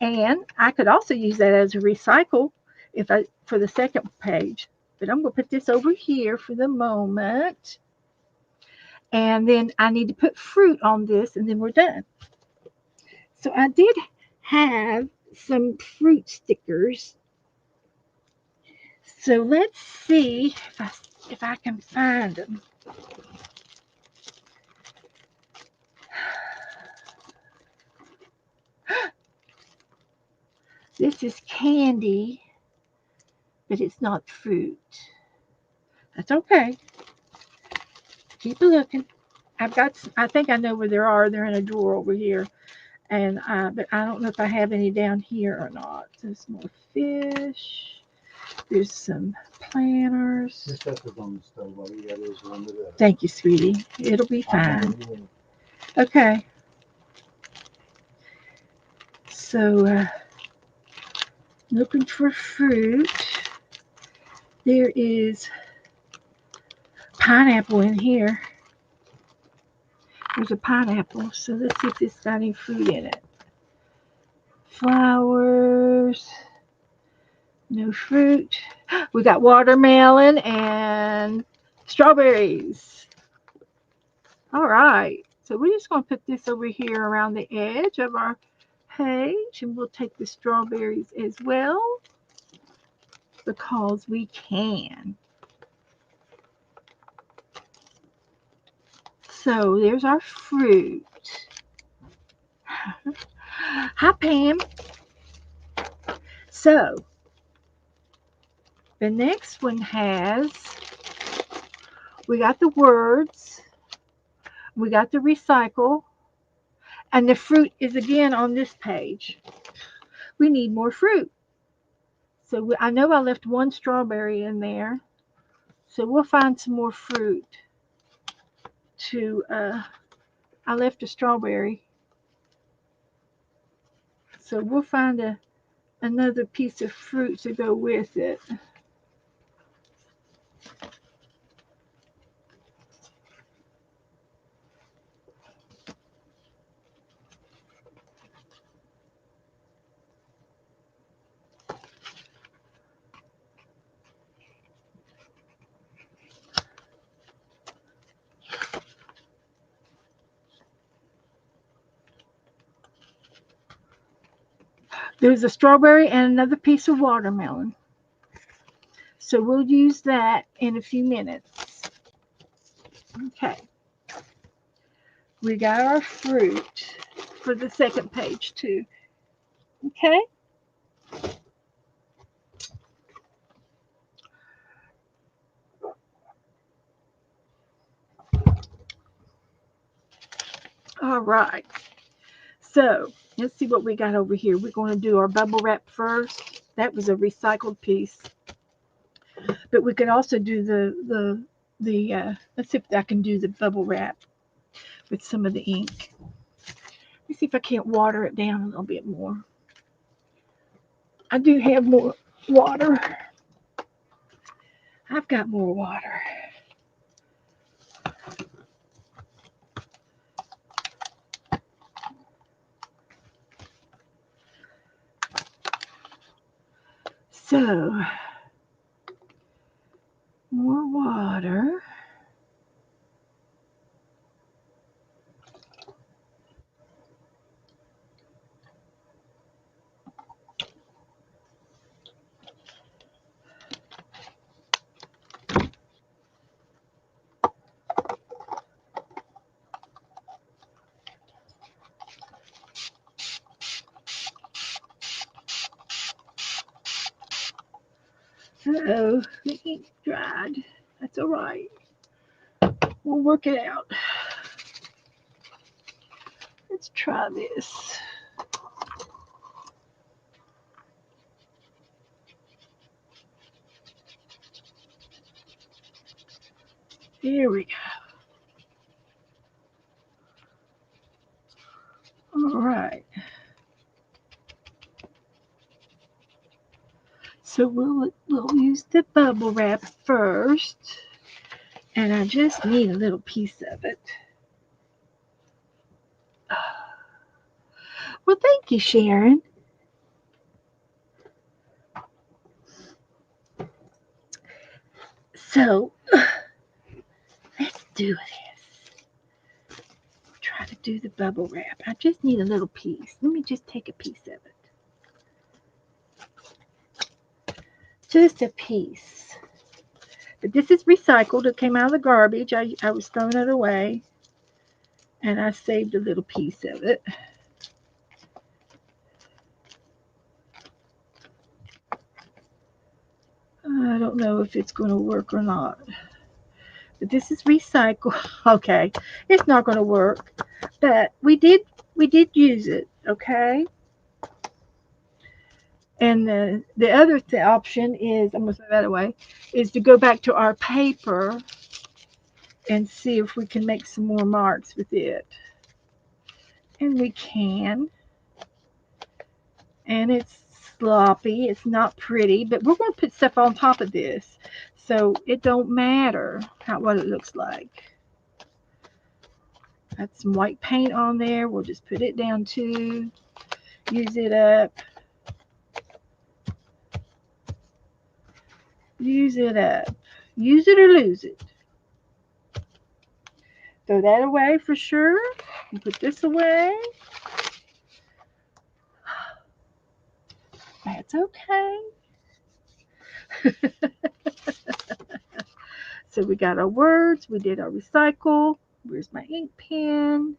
And I could also use that as a recycle for the second page. But I'm going to put this over here for the moment. And then I need to put fruit on this, and then we're done. So I did have some fruit stickers. So let's see if I can find them. This is candy, but it's not fruit. That's okay. Keep looking. I think I know where they are. They're in a drawer over here. And but I don't know if I have any down here or not. There's more fish. There's some planters. This stuff is on the stove. All you got is run it up. Thank you, sweetie. It'll be fine. Okay. So looking for fruit. There is pineapple in here. There's a pineapple. So let's see if this got any fruit in it. Flowers. No fruit. We got watermelon and strawberries. All right. So we're just going to put this over here around the edge of our page. And we'll take the strawberries as well, because we can. So there's our fruit. Hi, Pam. So the next one we got the words, we got the recycle, and the fruit is again on this page. We need more fruit. So I know I left one strawberry in there. So we'll find some more fruit I left a strawberry. So we'll find another piece of fruit to go with it. There's a strawberry and another piece of watermelon. So we'll use that in a few minutes. Okay. We got our fruit for the second page too. Okay. All right. So let's see what we got over here. We're going to do our bubble wrap first. That was a recycled piece. But we could also do the let's see if I can do the bubble wrap with some of the ink. Let's see if I can't water it down a little bit more. I do have more water. I've got more water. So, more water. So the ink dried. That's all right. We'll work it out. Let's try this. Here we go. All right. So we'll use the bubble wrap first, and I just need a little piece of it. Well, thank you, Sharon. So let's do this. Try to do the bubble wrap. I just need a little piece. Let me just take a piece of it. Just a piece. But this is recycled. It came out of the garbage. I was throwing it away. And I saved a little piece of it. I don't know if it's going to work or not. But this is recycled. Okay. It's not going to work. But we did use it, okay? And the other option is, I'm going to throw that away, is to go back to our paper and see if we can make some more marks with it. And we can. And it's sloppy. It's not pretty, but we're going to put stuff on top of this. So it don't matter what it looks like. Got some white paint on there. We'll just put it down too. Use it up. Use it up. Use it or lose it. Throw that away for sure. And put this away. That's okay. So we got our words. We did our recycle. Where's my ink pen?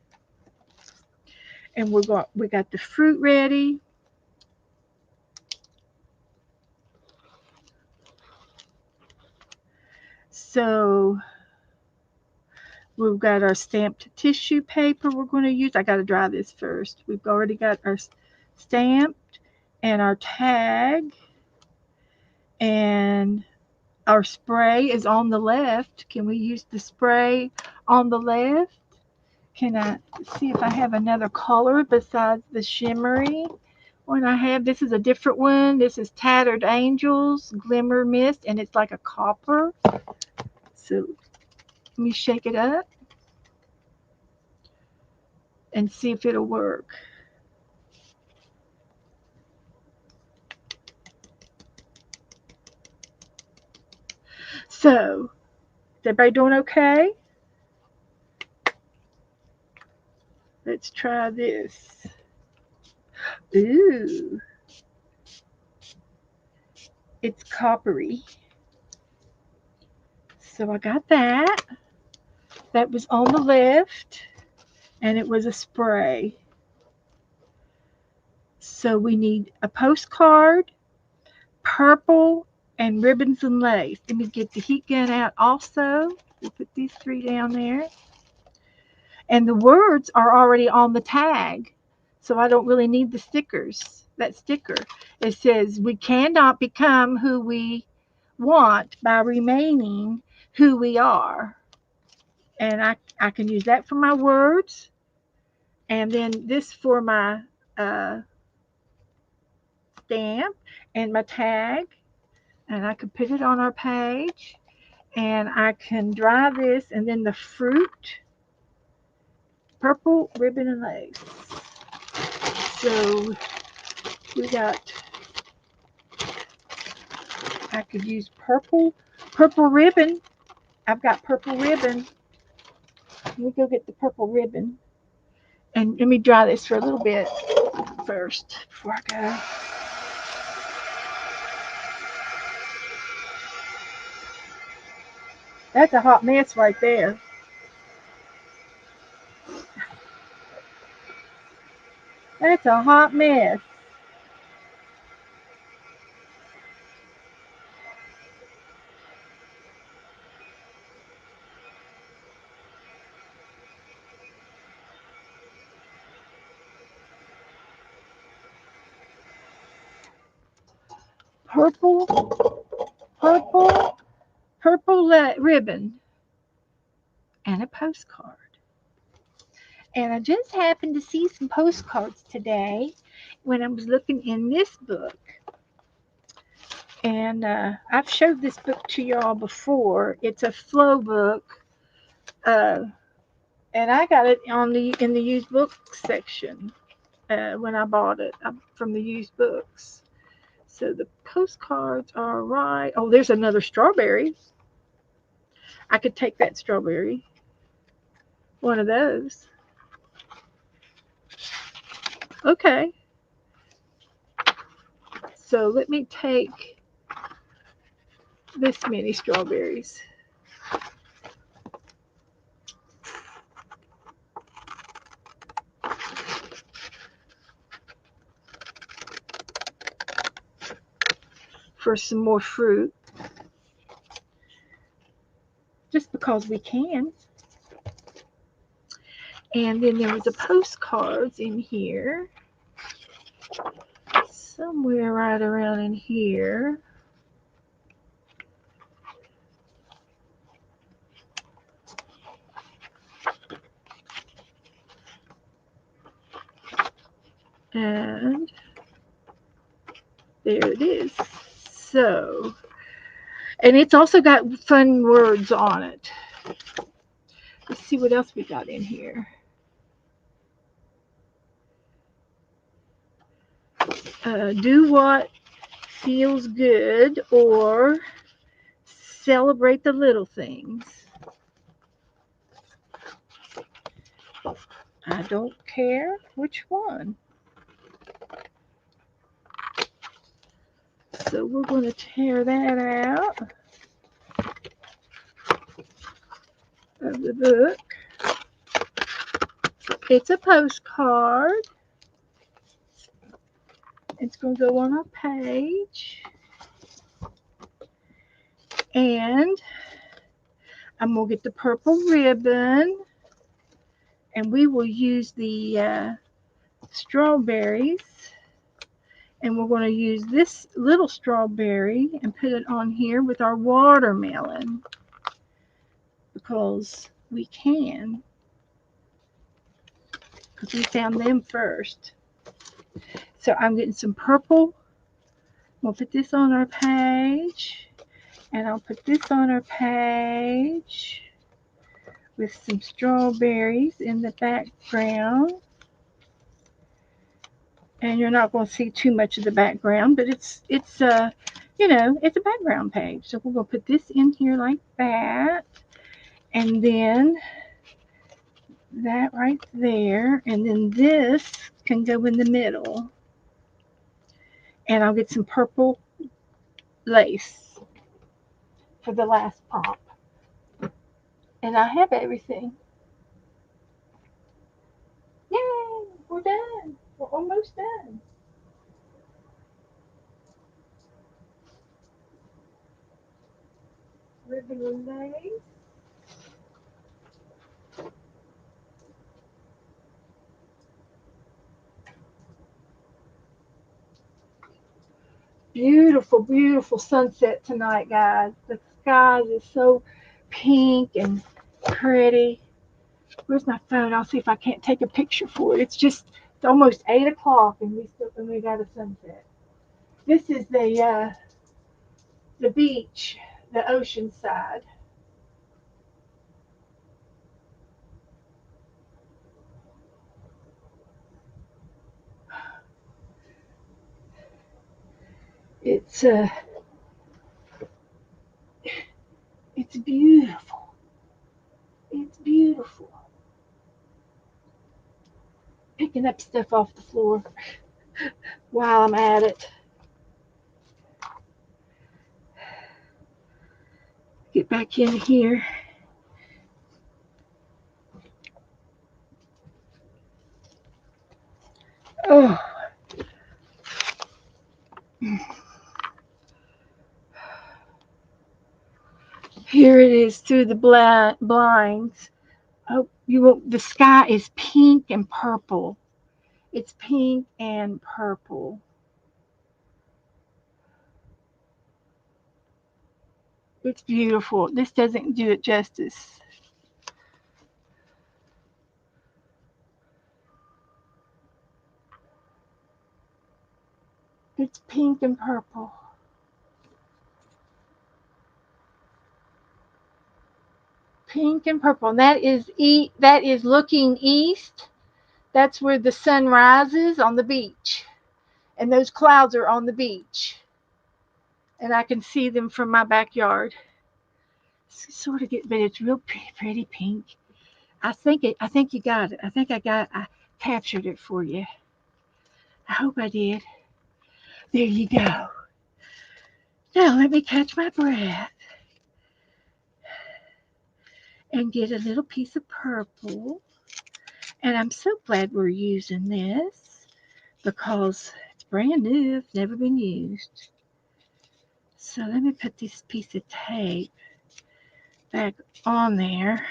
And we got the fruit ready. So we've got our stamped tissue paper we're going to use. I got to dry this first. We've already got our stamped and our tag, and our spray is on the left. Can we use the spray on the left? Can I see if I have another color besides the shimmery one I have? This is a different one. This is Tattered Angels Glimmer Mist, and it's like a copper. So let me shake it up and see if it'll work. So, is everybody doing okay? Let's try this. Ooh, it's coppery. So I got that. That was on the left, and it was a spray. So we need a postcard, purple, and ribbons and lace. Let me get the heat gun out also. We'll put these three down there. And the words are already on the tag, so I don't really need the stickers. That sticker. It says, we cannot become who we want by remaining who we are. And I can use that for my words. And then this for my stamp and my tag. And I can put it on our page. And I can dry this, and then the fruit, purple, ribbon, and lace. So we got, I could use purple ribbon. I've got purple ribbon. Let me go get the purple ribbon. And let me dry this for a little bit first before I go. That's a hot mess right there. That's a hot mess. purple, purple, ribbon, and a postcard. And I just happened to see some postcards today when I was looking in this book. And I've showed this book to y'all before. It's a flow book. Uh, and I got it in the used book section when I bought it from the used books. So the postcards are right. Oh, there's another strawberry. I could take that strawberry. One of those. Okay. So let me take this many strawberries. For some more fruit. Just because we can. And then there was a postcards in here. Somewhere right around in here. And there it is. So, and it's also got fun words on it. Let's see what else we got in here. Do what feels good or celebrate the little things. I don't care which one. So we're going to tear that out of the book. It's a postcard. It's going to go on our page. And I'm going to get the purple ribbon. And we will use the strawberries. And we're going to use this little strawberry and put it on here with our watermelon. Because we can. Because we found them first. So I'm getting some purple. We'll put this on our page. And I'll put this on our page with some strawberries in the background. And you're not going to see too much of the background, but it's it's a background page. So we're going to put this in here like that. And then that right there. And then this can go in the middle. And I'll get some purple lace for the last prop. And I have everything. Yay! We're done. We're almost done. Ribbon lace. Beautiful, beautiful sunset tonight, guys. The skies is so pink and pretty. Where's my phone? I'll see if I can't take a picture for it. It's almost 8 o'clock and we got a sunset. This is the beach, the ocean side. It's it's beautiful. It's beautiful. Picking up stuff off the floor while I'm at it. Get back in here. Oh, here it is through the blinds. Oh, the sky is pink and purple. It's pink and purple. It's beautiful. This doesn't do it justice. It's pink and purple. Pink and purple. And that is looking east. That's where the sun rises on the beach. And those clouds are on the beach. And I can see them from my backyard. Sort of get, but it's real pretty pink. I think you got it. I captured it for you. I hope I did. There you go. Now let me catch my breath and get a little piece of purple. And I'm so glad we're using this because it's brand new, it's never been used. So let me put this piece of tape back on there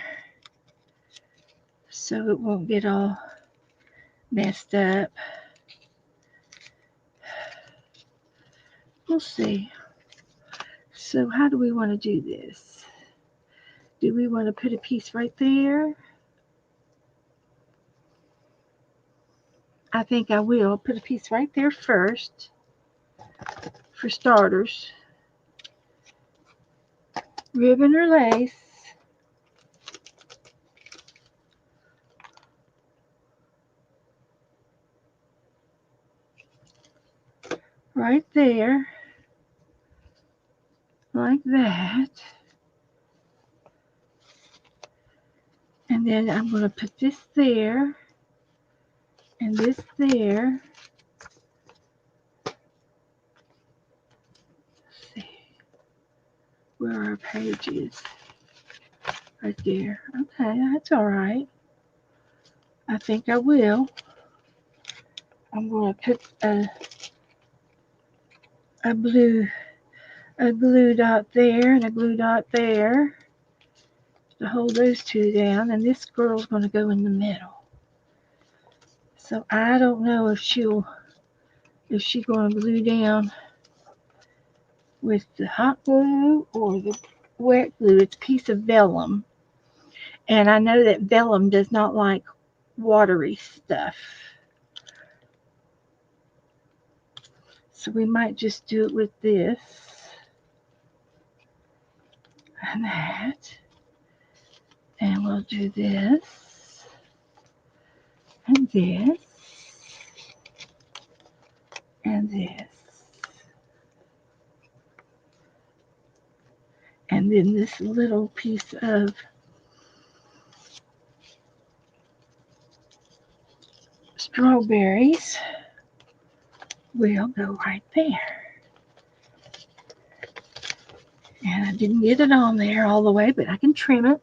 so it won't get all messed up. We'll see. So how do we want to do this? Do we want to put a piece right there? I think I will put a piece right there first for starters. Ribbon or lace. Right there. Like that. And then I'm going to put this there and this there. Let's see. Where are our pages? Right there. Okay, that's all right. I think I will. I'm going to put a blue dot there and a blue dot there to hold those two down, and this girl's going to go in the middle. So I don't know if she's going to glue down with the hot glue or the wet glue. It's a piece of vellum, and I know that vellum does not like watery stuff. So we might just do it with this and that. And we'll do this and this and this. And then this little piece of strawberries will go right there. And I didn't get it on there all the way, but I can trim it.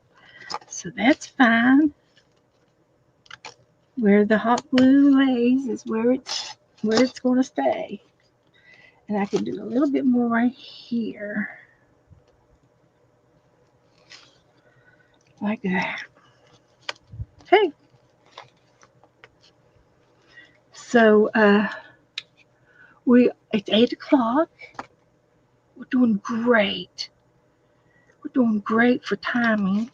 So that's fine. Where the hot glue lays is where it's going to stay. And I can do a little bit more right here. Like that. Okay. So it's 8 o'clock. We're doing great. We're doing great for timing.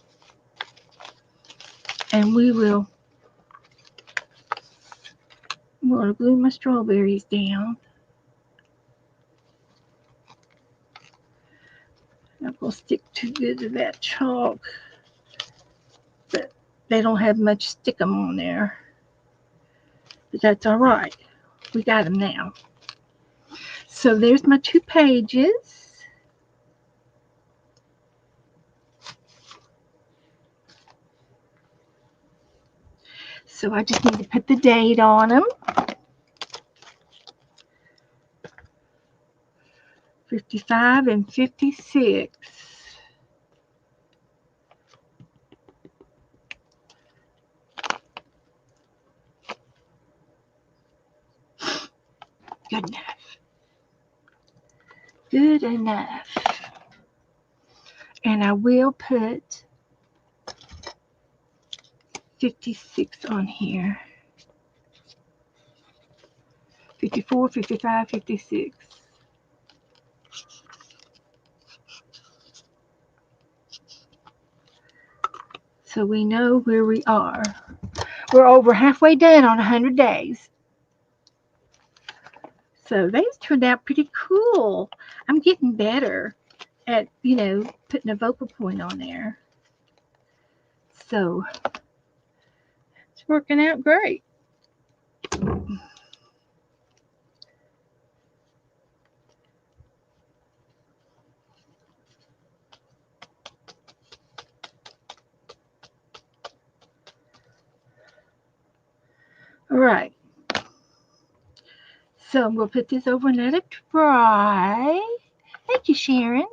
And I'm going to glue my strawberries down. I'm going to stick too good to that chalk. But they don't have much stick 'em on there. But that's all right. We got them now. So there's my 2 pages. So I just need to put the date on them. 55 and 56. Good enough. Good enough. And I will put 56 on here. 54, 55, 56. so we know where we are. We're over halfway done on 100 days. So these turned out pretty cool. I'm getting better at, putting a vocal point on there. So it's working out great. All right. So I'm going to put this over and let it dry. Thank you, Sharon.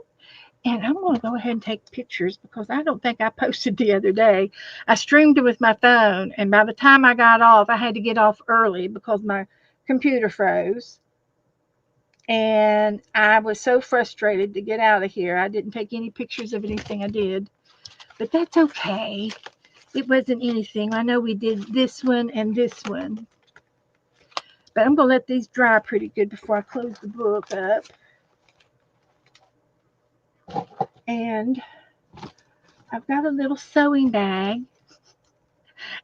And I'm going to go ahead and take pictures because I don't think I posted the other day. I streamed it with my phone, and by the time I got off, I had to get off early because my computer froze. And I was so frustrated to get out of here. I didn't take any pictures of anything I did, but that's okay. It wasn't anything. I know we did this one and this one. But I'm going to let these dry pretty good before I close the book up. And I've got a little sewing bag.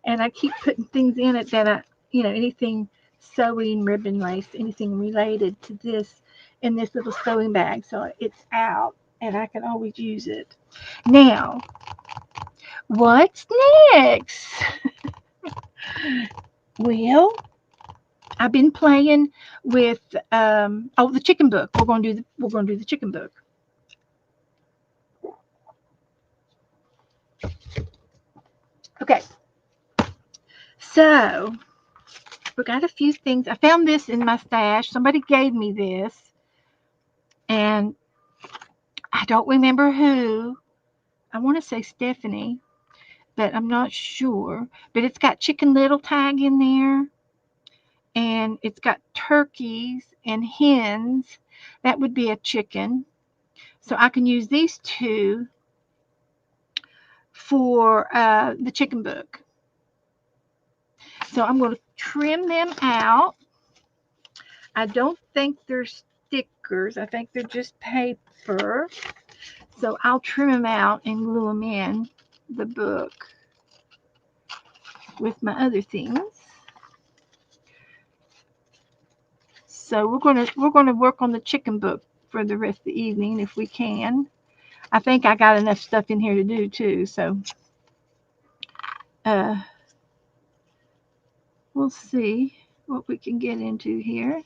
And I keep putting things in it that anything sewing, ribbon, lace, anything related to this in this little sewing bag. So it's out and I can always use it. Now, what's next? Well, I've been playing with the chicken book. We're going to do the chicken book. Okay. So, we got a few things. I found this in my stash. Somebody gave me this. And I don't remember who. I want to say Stephanie, but I'm not sure. But it's got Chicken Little tag in there. And it's got turkeys and hens. That would be a chicken. So I can use these two for the chicken book. So I'm going to trim them out. I don't think they're stickers. I think they're just paper. So I'll trim them out and glue them in the book with my other things. So we're gonna work on the chicken book for the rest of the evening if we can. I think I got enough stuff in here to do too. So we'll see what we can get into here.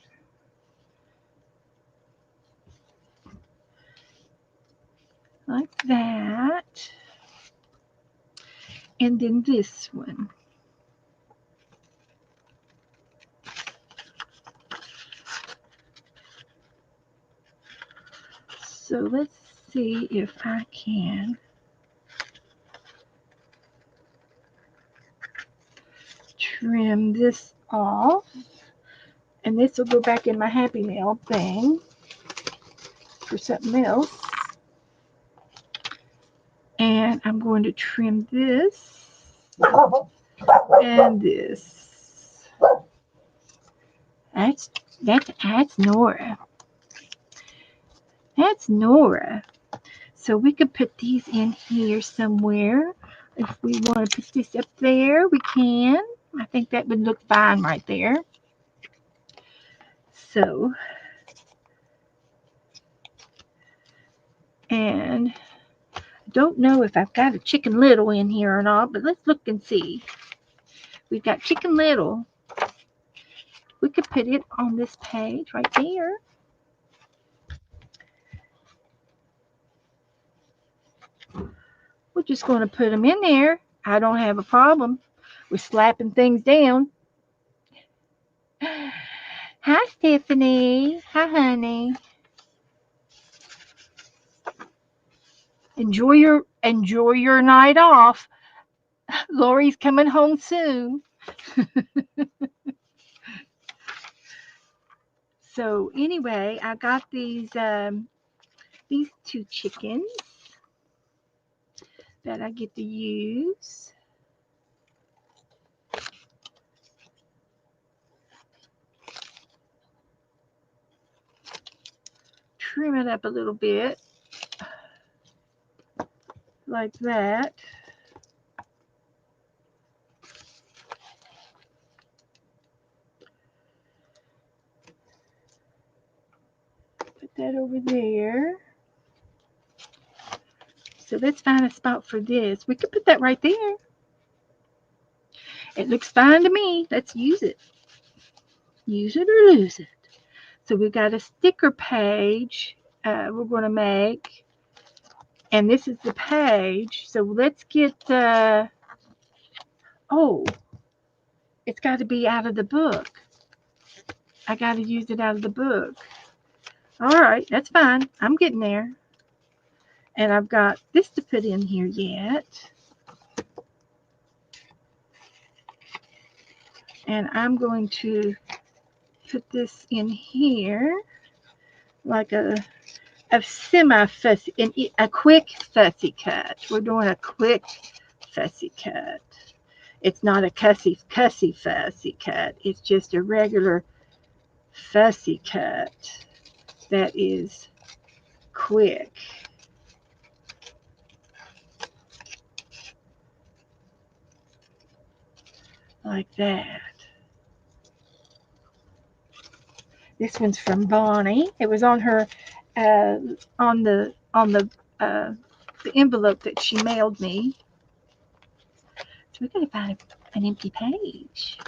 Like that. And then this one. So let's see if I can trim this off. And this will go back in my happy mail thing for something else. And I'm going to trim this and this. That's Nora. That's Nora. So we could put these in here somewhere. If we want to put this up there, we can. I think that would look fine right there. So, and I don't know if I've got a Chicken Little in here or not, but let's look and see. We've got Chicken Little. We could put it on this page right there. We're just going to put them in there. I don't have a problem with slapping things down. Hi, Stephanie. Hi, honey. Enjoy your night off. Lori's coming home soon. So anyway, I got these two chickens that I get to use. Trim it up a little bit like that. that over there. So let's find a spot for this. We could put that right there. It looks fine to me. Let's use it. Use it or lose it. So we've got a sticker page we're going to make. And this is the page. So let's get the... Oh, it's got to be out of the book. I got to use it out of the book. All right, that's fine. I'm getting there. And I've got this to put in here yet. And I'm going to put this in here like a semi-fussy, a quick fussy cut. We're doing a quick fussy cut. It's not a cussy fussy cut. It's just a regular fussy cut that is quick. Like that. This one's from Bonnie. It was on her, on the envelope that she mailed me. So we're gonna find an empty page.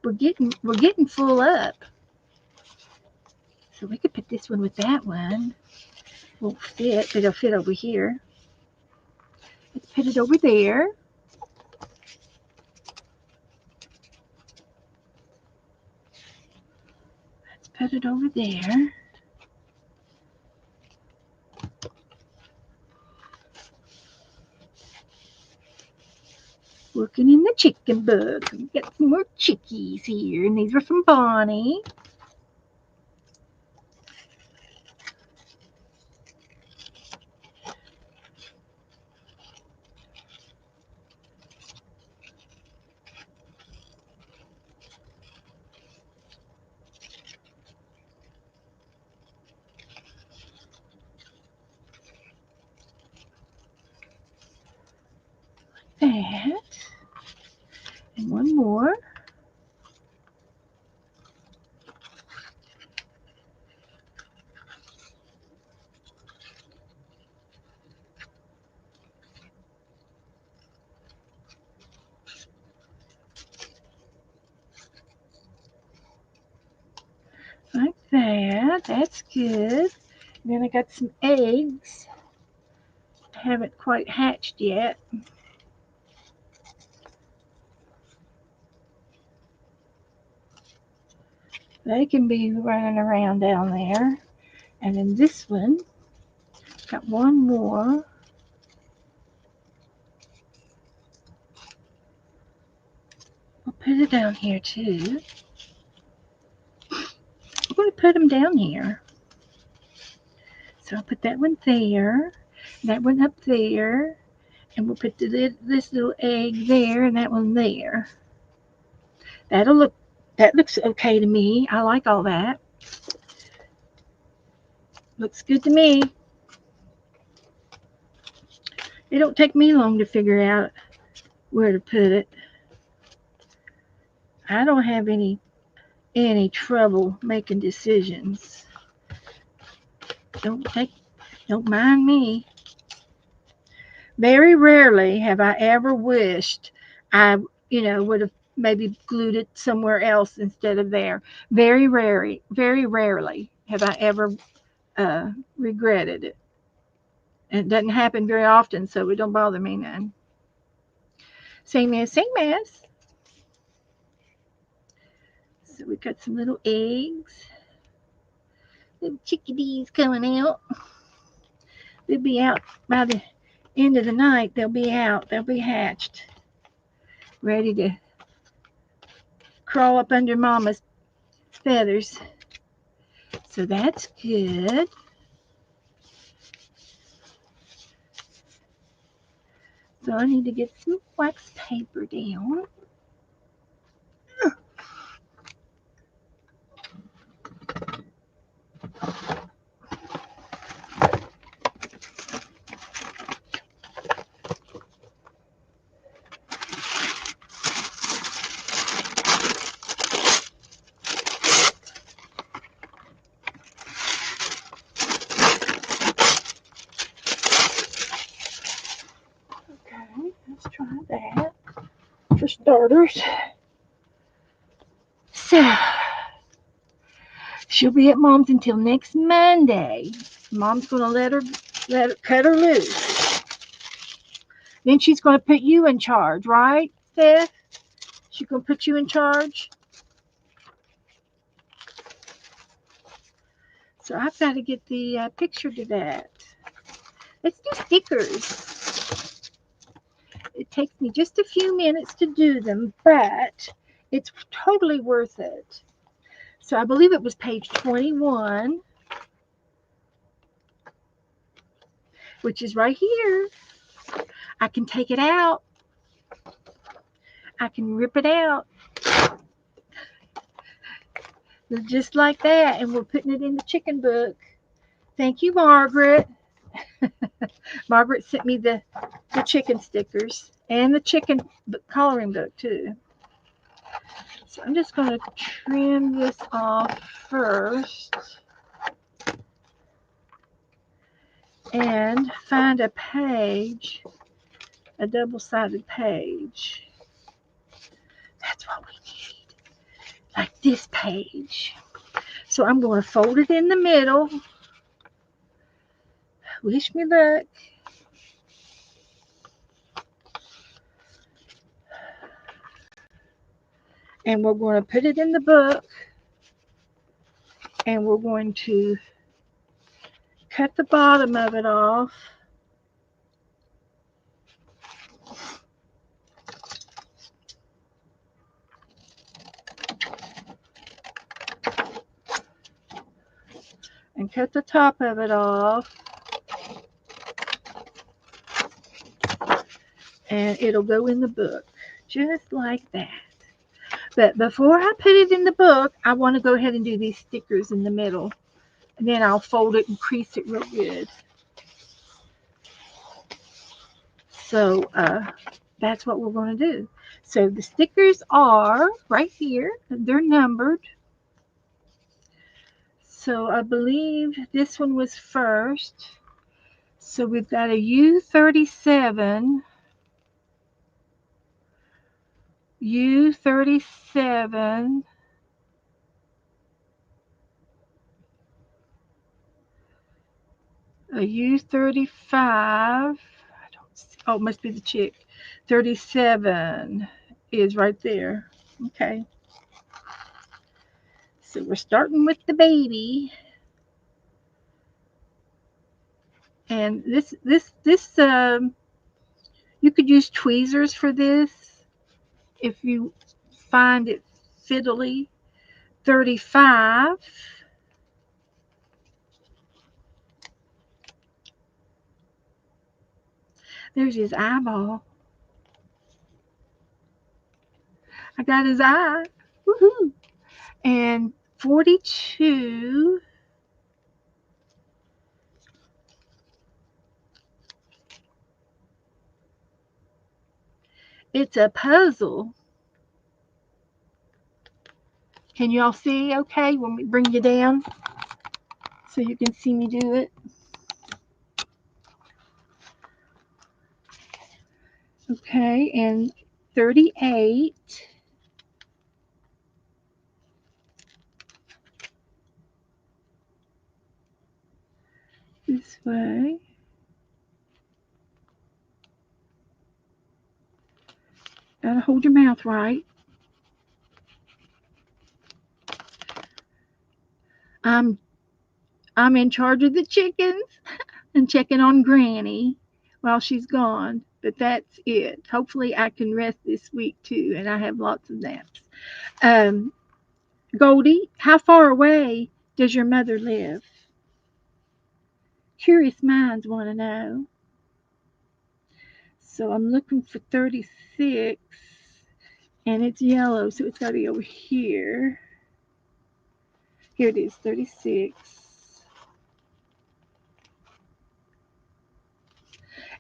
We're getting full up. So we could put this one with that one. Won't fit, but it'll fit over here. Let's put it over there. Let's put it over there. Working in the chicken book. We got some more chickies here, and these are from Bonnie. That. And one more. Like that. That's good. And then I got some eggs. I haven't quite hatched yet. They can be running around down there. And then this one, got one more. I'll put it down here too. I'm going to put them down here. So I'll put that one there, that one up there, and we'll put this little egg there and that one there. That looks okay to me. I like all that. Looks good to me. It don't take me long to figure out where to put it. I don't have any trouble making decisions. Don't mind me. Very rarely have I ever wished I, would have maybe glued it somewhere else instead of there. Very rarely have I ever regretted it. It doesn't happen very often, so it don't bother me none. Same as. So we got some little eggs. Little chickadees coming out. They'll be out by the end of the night. They'll be out. They'll be hatched. Ready to crawl up under Mama's feathers. So that's good. So I need to get some wax paper down. try that for starters. So, she'll be at Mom's until next Monday. Mom's going to let her cut her loose. Then she's going to put you in charge, right, Steph? She's going to put you in charge. So I've got to get the picture to that. Let's do stickers. It takes me just a few minutes to do them, but it's totally worth it. So I believe it was page 21, which is right here. I can take it out. I can rip it out. Just like that, and we're putting it in the chicken book. Thank you, Margaret. Margaret sent me the chicken stickers and the chicken coloring book too. So I'm just going to trim this off first and find a page, a double-sided page. That's what we need, like this page. So I'm going to fold it in the middle. Wish me luck. And we're going to put it in the book, and we're going to cut the bottom of it off. And cut the top of it off. And it'll go in the book, just like that. But before I put it in the book, I want to go ahead and do these stickers in the middle. And then I'll fold it and crease it real good. So that's what we're going to do. So the stickers are right here. They're numbered. So I believe this one was first. So we've got a U37, U37, a U35. I don't see. Oh, it must be the chick. 37 is right there. Okay. So we're starting with the baby. And this you could use tweezers for this if you find it fiddly. 35. There's his eyeball. I got his eye. Woohoo! And 42. It's a puzzle. Can you all see okay when we bring you down so you can see me do it? Okay, and 38. This way. Gotta hold your mouth right. I'm in charge of the chickens and checking on Granny while she's gone. But that's it. Hopefully I can rest this week too, and I have lots of naps. Goldie, how far away does your mother live? Curious minds want to know. So I'm looking for 36, and it's yellow, so it's got to be over here. Here it is, 36.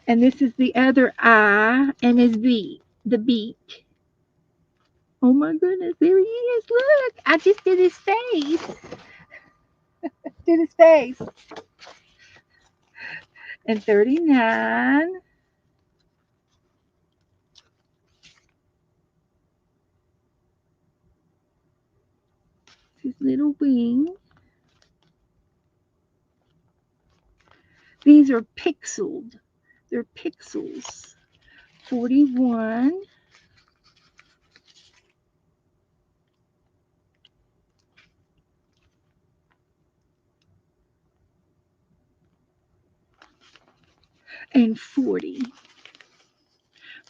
And this is the other eye and his beak, the beak. Oh my goodness, there he is. Look, I just did his face. Did his face. And 39. his little wing. These are pixeled. They're pixels. 41. And 40.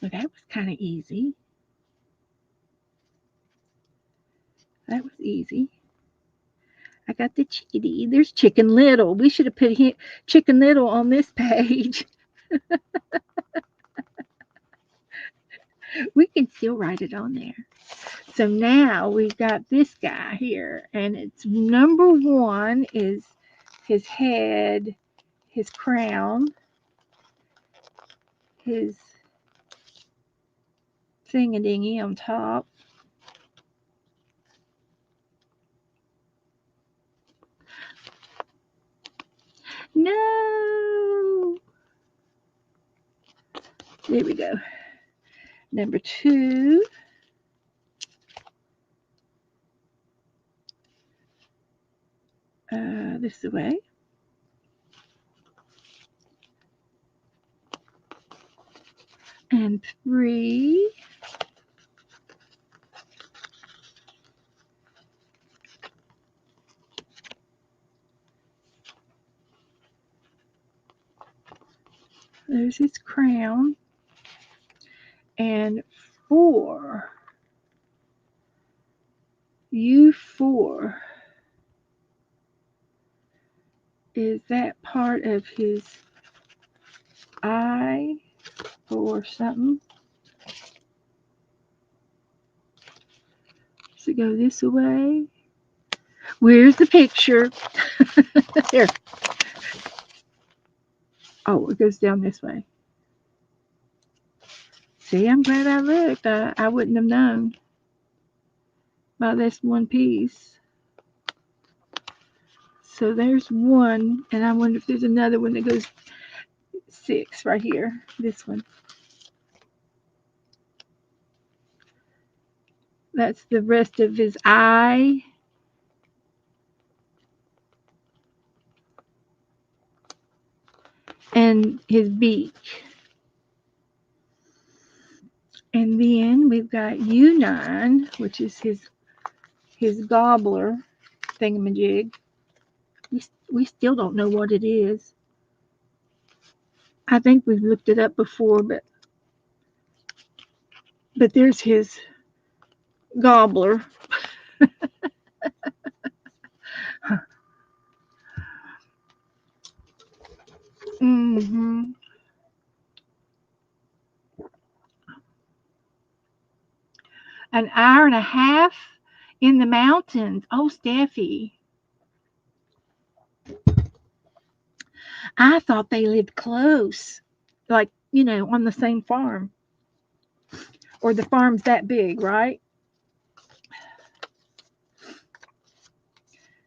Well, that was kind of easy. That was easy. I got the chickadee. There's Chicken Little. We should have put Chicken Little on this page. We can still write it on there. So now we've got this guy here, and it's number 1 is his head, his crown, his thingadingy on top. No! There we go. Number 2. This way. And 3. There's his crown. And 4. U4 is that part of his eye or something? Does it go this way? Where's the picture? There. Oh, it goes down this way. See, I'm glad I looked. I wouldn't have known by this one piece. So there's 1, and I wonder if there's another one that goes 6 right here. This one. That's the rest of his eye. And his beak. And then we've got U9, which is his gobbler thingamajig. We still don't know what it is. I think we've looked it up before, but there's his gobbler. Mm-hmm. An hour and a half in the mountains. Oh, Steffi. I thought they lived close, like, on the same farm. Or the farm's that big, right?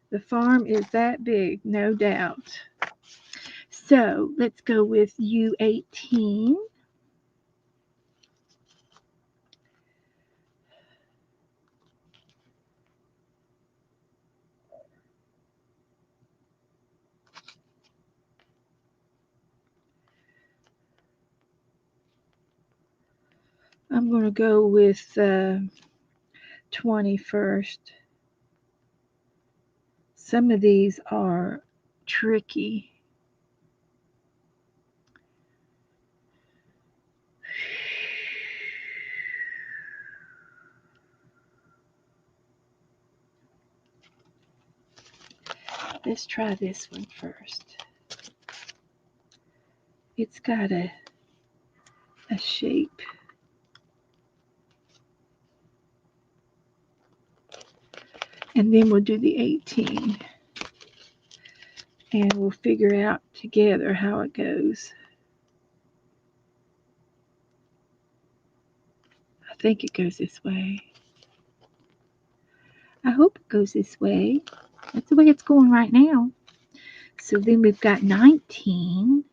The farm is that big, no doubt. So let's go with U18. I'm going to go with 21st. Some of these are tricky. Let's try this one first. It's got a shape. And then we'll do the 18. And we'll figure out together how it goes. I think it goes this way. I hope it goes this way. That's the way it's going right now. So then we've got 19.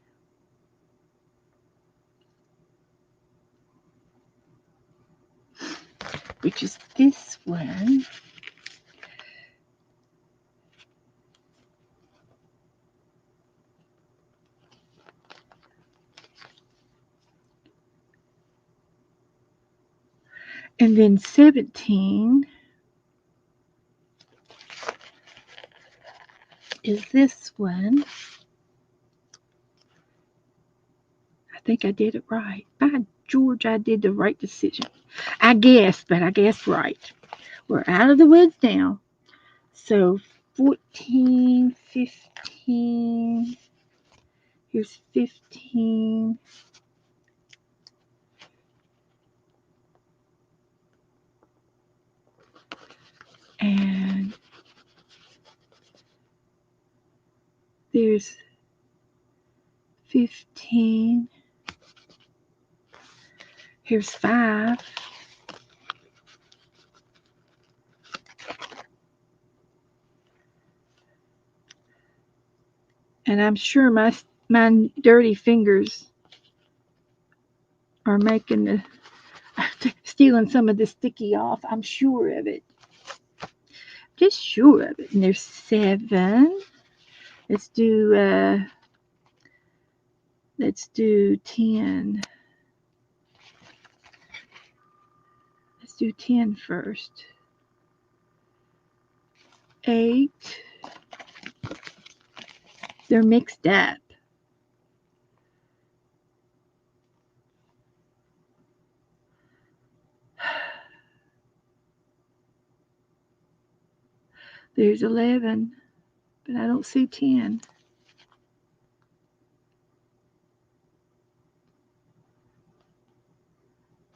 Which is this one. And then 17 is this one. I think I did it right. By George, I did the right decision. I guessed, but I guessed right. We're out of the woods now. So 14, 15. Here's 15. And there's 15. Here's 5. And I'm sure my dirty fingers are making the stealing some of the sticky off. I'm sure of it. Just sure of it. And there's 7. Let's do 10. Let's do 10 first. 8. They're mixed up. There's 11, but I don't see 10.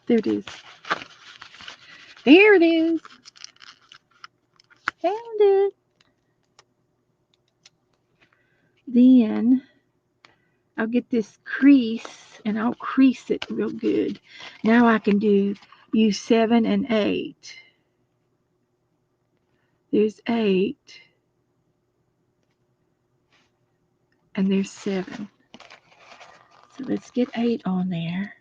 There it is. There it is. Found it. Then I'll get this crease and I'll crease it real good. Now I can use 7 and 8. There's 8. And there's 7. So let's get 8 on there.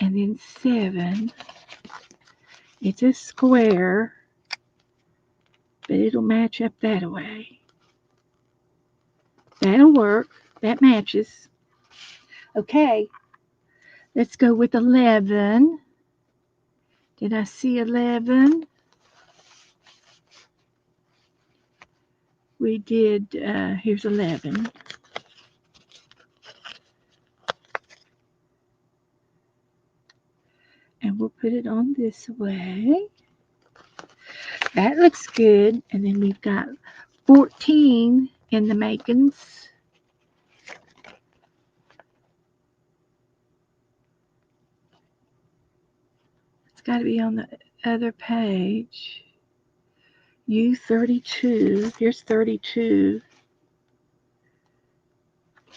And then 7. It's a square, but it'll match up that way. That'll work. That matches. Okay, let's go with 11. Did I see 11? We did, here's 11. And we'll put it on this way. That looks good. And then we've got 14 in the makings. It's got to be on the other page. U32. Here's 32.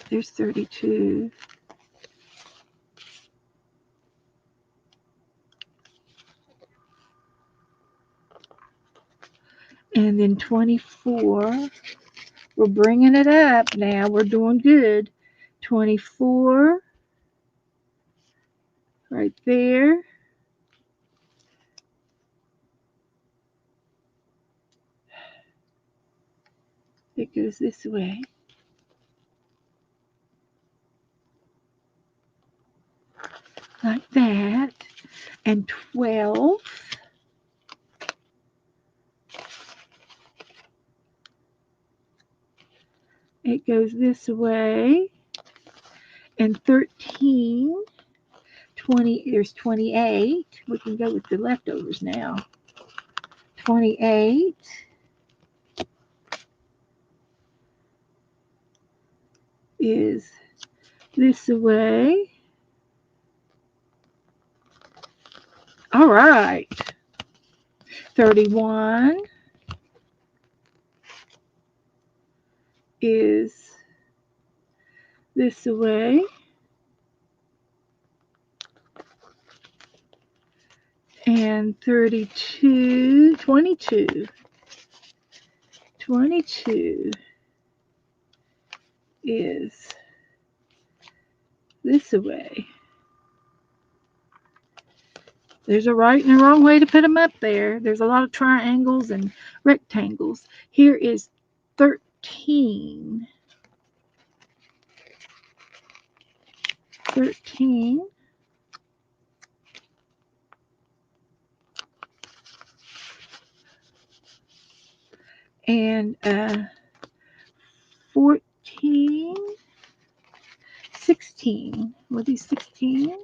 There's 32. And then 24. We're bringing it up now. We're doing good. 24. Right there. It goes this way. Like that. And 12. It goes this way. And 13. 20. There's 28. We can go with the leftovers now. 28 is this way. All right. 31 is this way. And 22 is this way. There's a right and a wrong way to put them up there. There's a lot of triangles and rectangles. Here is 13. 13. And 14, 16. Will be 16.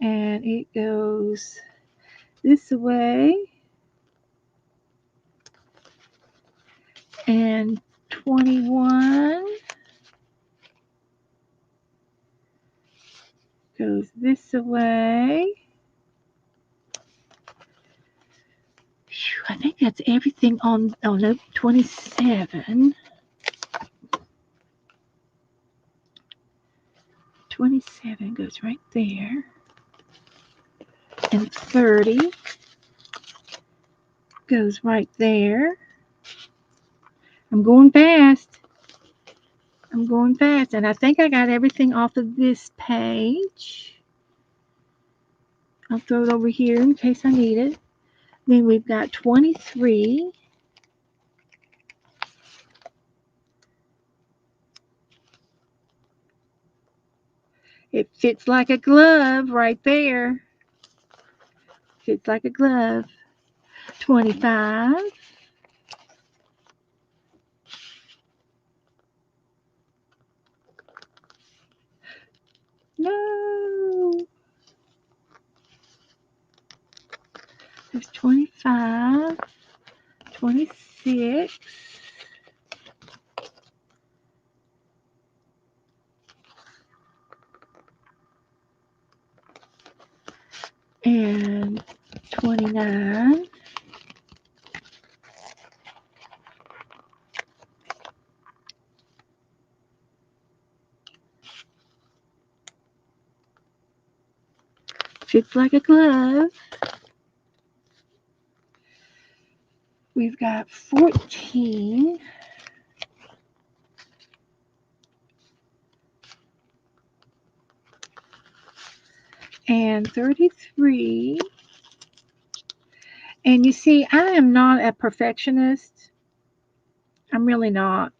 And it goes this way. And 21 goes this way. I think that's everything on, oh no, 27. 27 goes right there. And 30 goes right there. I'm going fast. I'm going fast. And I think I got everything off of this page. I'll throw it over here in case I need it. Then we've got 23. It fits like a glove right there. Fits like a glove. 25. No. There's 25. 26. And 29. Fits like a glove. We've got 14. And 33. And you see, I am not a perfectionist. I'm really not.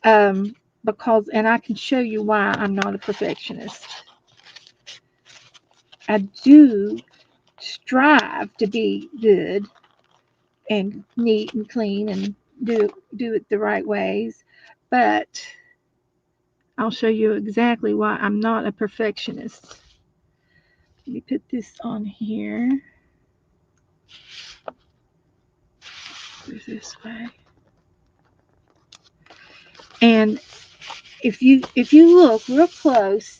Because, and I can show you why I'm not a perfectionist. I do strive to be good and neat and clean and do it the right ways, but I'll show you exactly why I'm not a perfectionist. Let me put this on here. Goes this way. And if you look real close,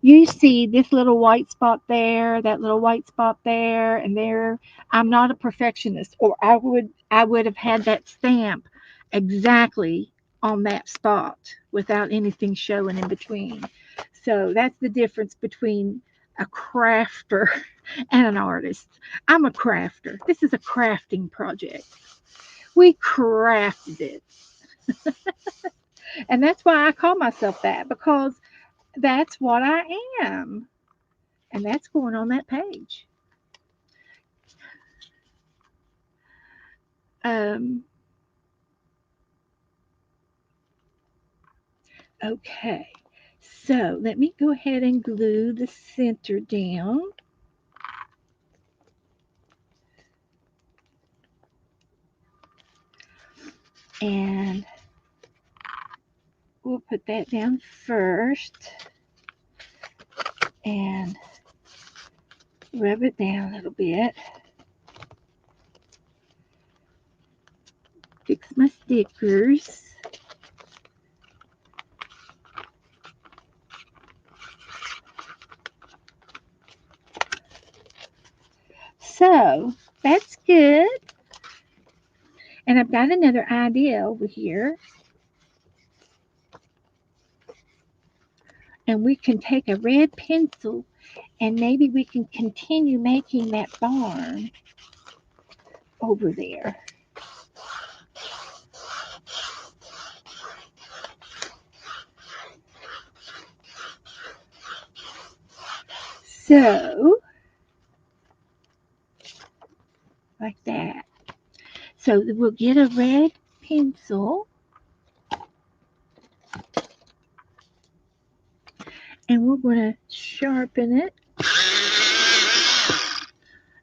you see this little white spot there, that little white spot there, and there. I'm not a perfectionist, or I would have had that stamp exactly on that spot without anything showing in between. So that's the difference between a crafter and an artist. I'm a crafter. This is a crafting project. We crafted it. And that's why I call myself that, because that's what I am. And that's going on that page. Um, okay, so let me go ahead and glue the center down. And we'll put that down first. And rub it down a little bit. Fix my stickers. So that's good. And I've got another idea over here. And we can take a red pencil and maybe we can continue making that barn over there. So, like that. So we'll get a red pencil we're going to sharpen it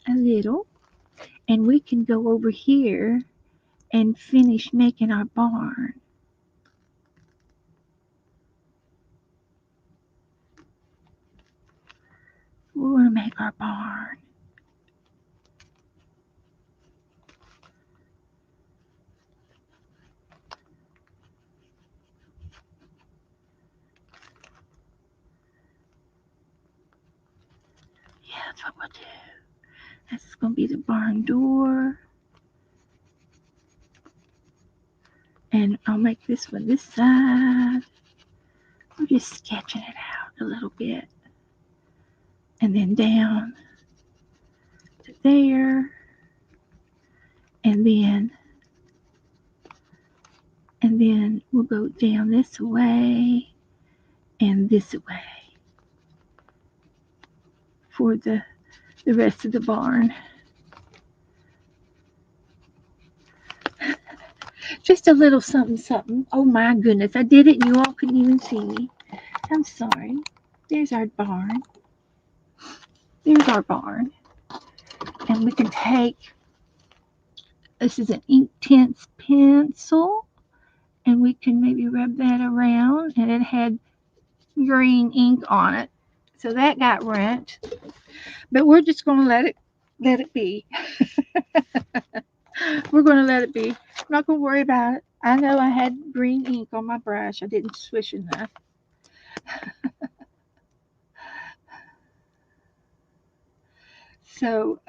a little, and we can go over here and finish making our barn. We're going to make our barn. Yeah, that's what we'll do. That's going to be the barn door. And I'll make this one this side. We're just sketching it out a little bit. And then down to there. And then we'll go down this way and this way for the rest of the barn. Just a little something, something. Oh my goodness, I did it and you all couldn't even see me. I'm sorry. There's our barn. There's our barn. And we can take, this is an Inktense pencil, and we can maybe rub that around, and it had green ink on it. So that got rent. But we're just going to let it be. We're going to let it be. I'm not going to worry about it. I know I had green ink on my brush. I didn't swish enough. So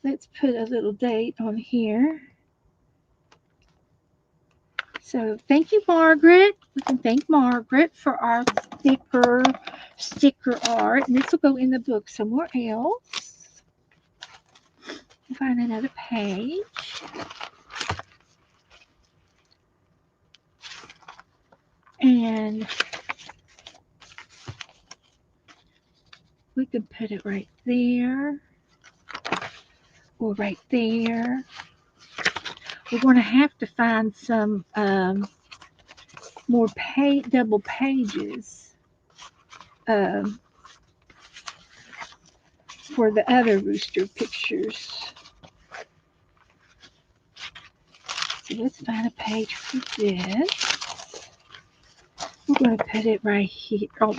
let's put a little date on here. So thank you, Margaret. We can thank Margaret for our sticker art. And this will go in the book somewhere else. Find another page. And we can put it right there or right there. We're going to have to find some more double pages for the other rooster pictures. So let's find a page for this. We're going to put it right here. Oh,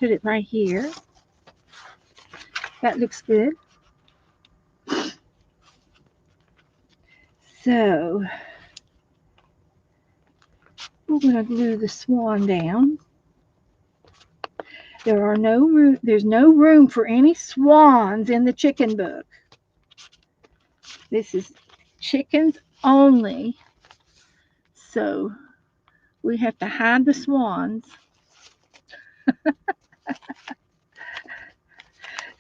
put it right here. That looks good. So we're going to glue the swan down. There's no room for any swans in the chicken book. This is chickens only. So we have to hide the swans.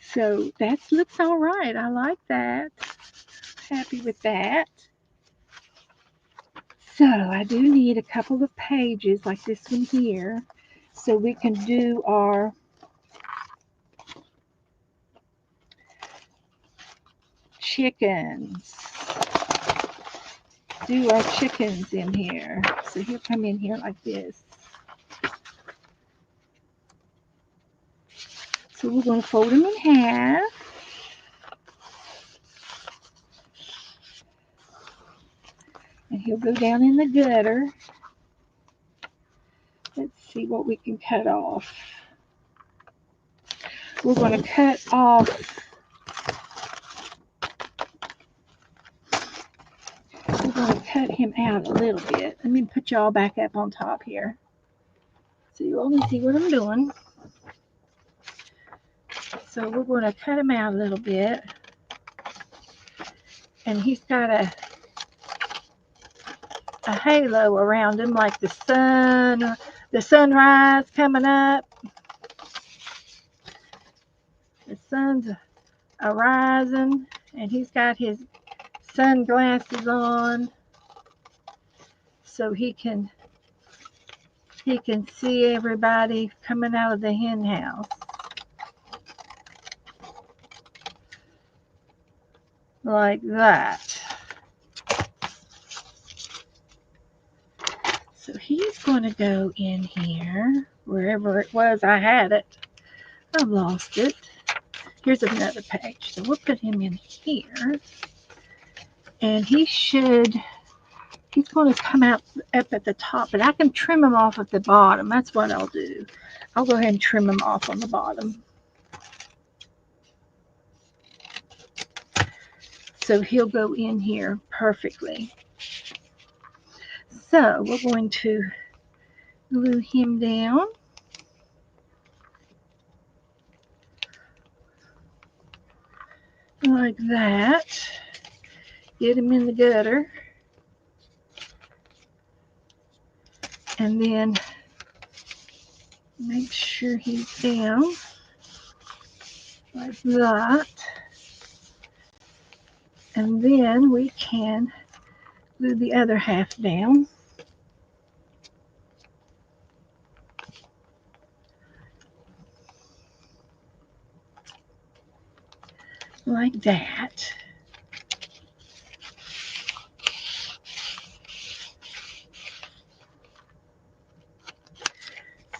So that looks all right. I like that. Happy with that. So I do need a couple of pages like this one here so we can do our chickens. Do our chickens in here. So he'll come in here like this. So we're going to fold them in half. And he'll go down in the gutter. Let's see what we can cut off. We're going to cut off. We're going to cut him out a little bit. Let me put y'all back up on top here so you all can see what I'm doing. So we're going to cut him out a little bit. And he's got a halo around him like the sunrise coming up. The sun's arising, and he's got his sunglasses on so he can see everybody coming out of the hen house. Like that. So he's going to go in here, wherever it was I had it. I've lost it. Here's another page. So we'll put him in here. And he's going to come out up at the top, but I can trim him off at the bottom. That's what I'll do. I'll go ahead and trim him off on the bottom. So he'll go in here perfectly. So we're going to glue him down. Like that. Get him in the gutter. And then make sure he's down. Like that. And then we can glue the other half down. Like that.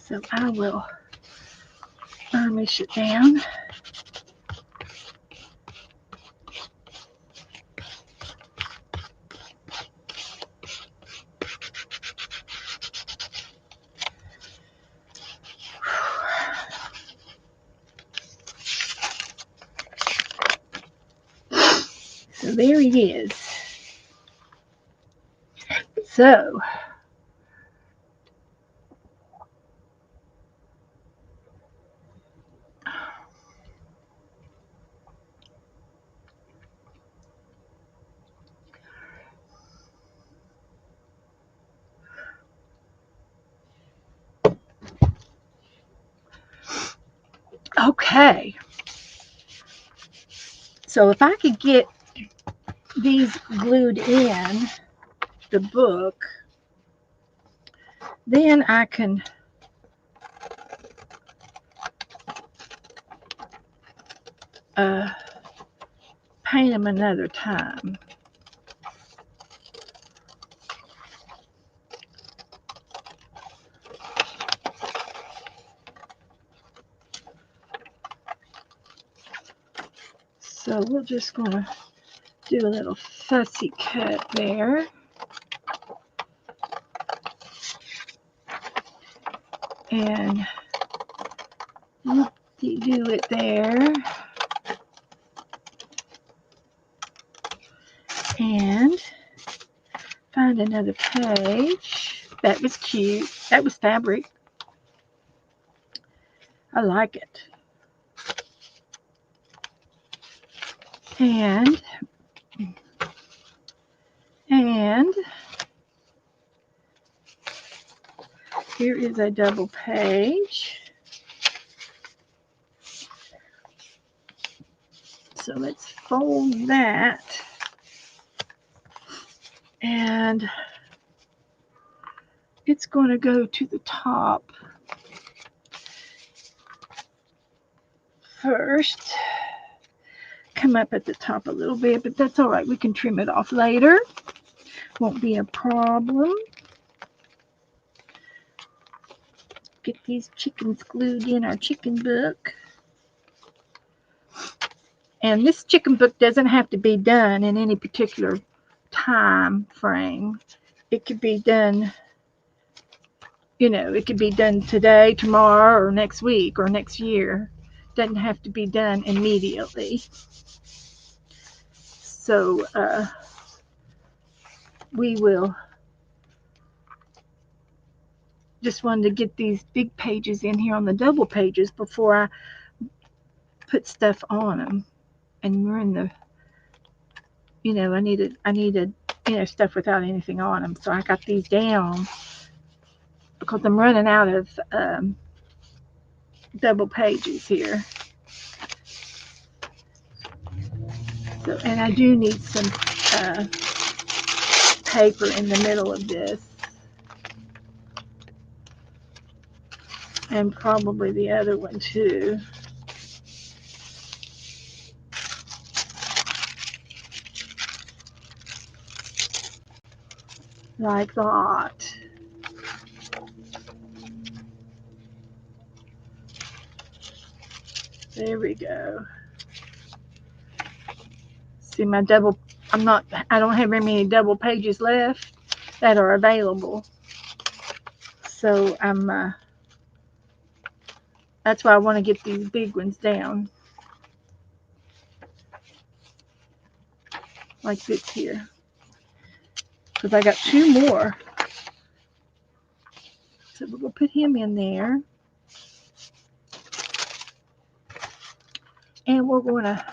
So I will varnish it down. So there he is. So okay. So if I could get these glued in the book, then I can paint them another time. So we're just going to do a little fussy cut there. And do it there. And find another page. That was cute. That was fabric. I like it. And here is a double page. So let's fold that. And it's going to go to the top first. Come up at the top a little bit, but that's all right. We can trim it off later. Won't be a problem. Get these chickens glued in our chicken book. And this chicken book doesn't have to be done in any particular time frame. It could be done, it could be done today, tomorrow, or next week, or next year. It doesn't have to be done immediately. So we will just wanted to get these big pages in here on the double pages before I put stuff on them. And we're in the, I needed, stuff without anything on them. So I got these down because I'm running out of double pages here. So, and I do need some paper in the middle of this. And probably the other one too. Like that. There we go. See my double, I don't have very many double pages left that are available. So that's why I want to get these big ones down. Like this here. Because I got 2 more. So we're going to put him in there. And we're going to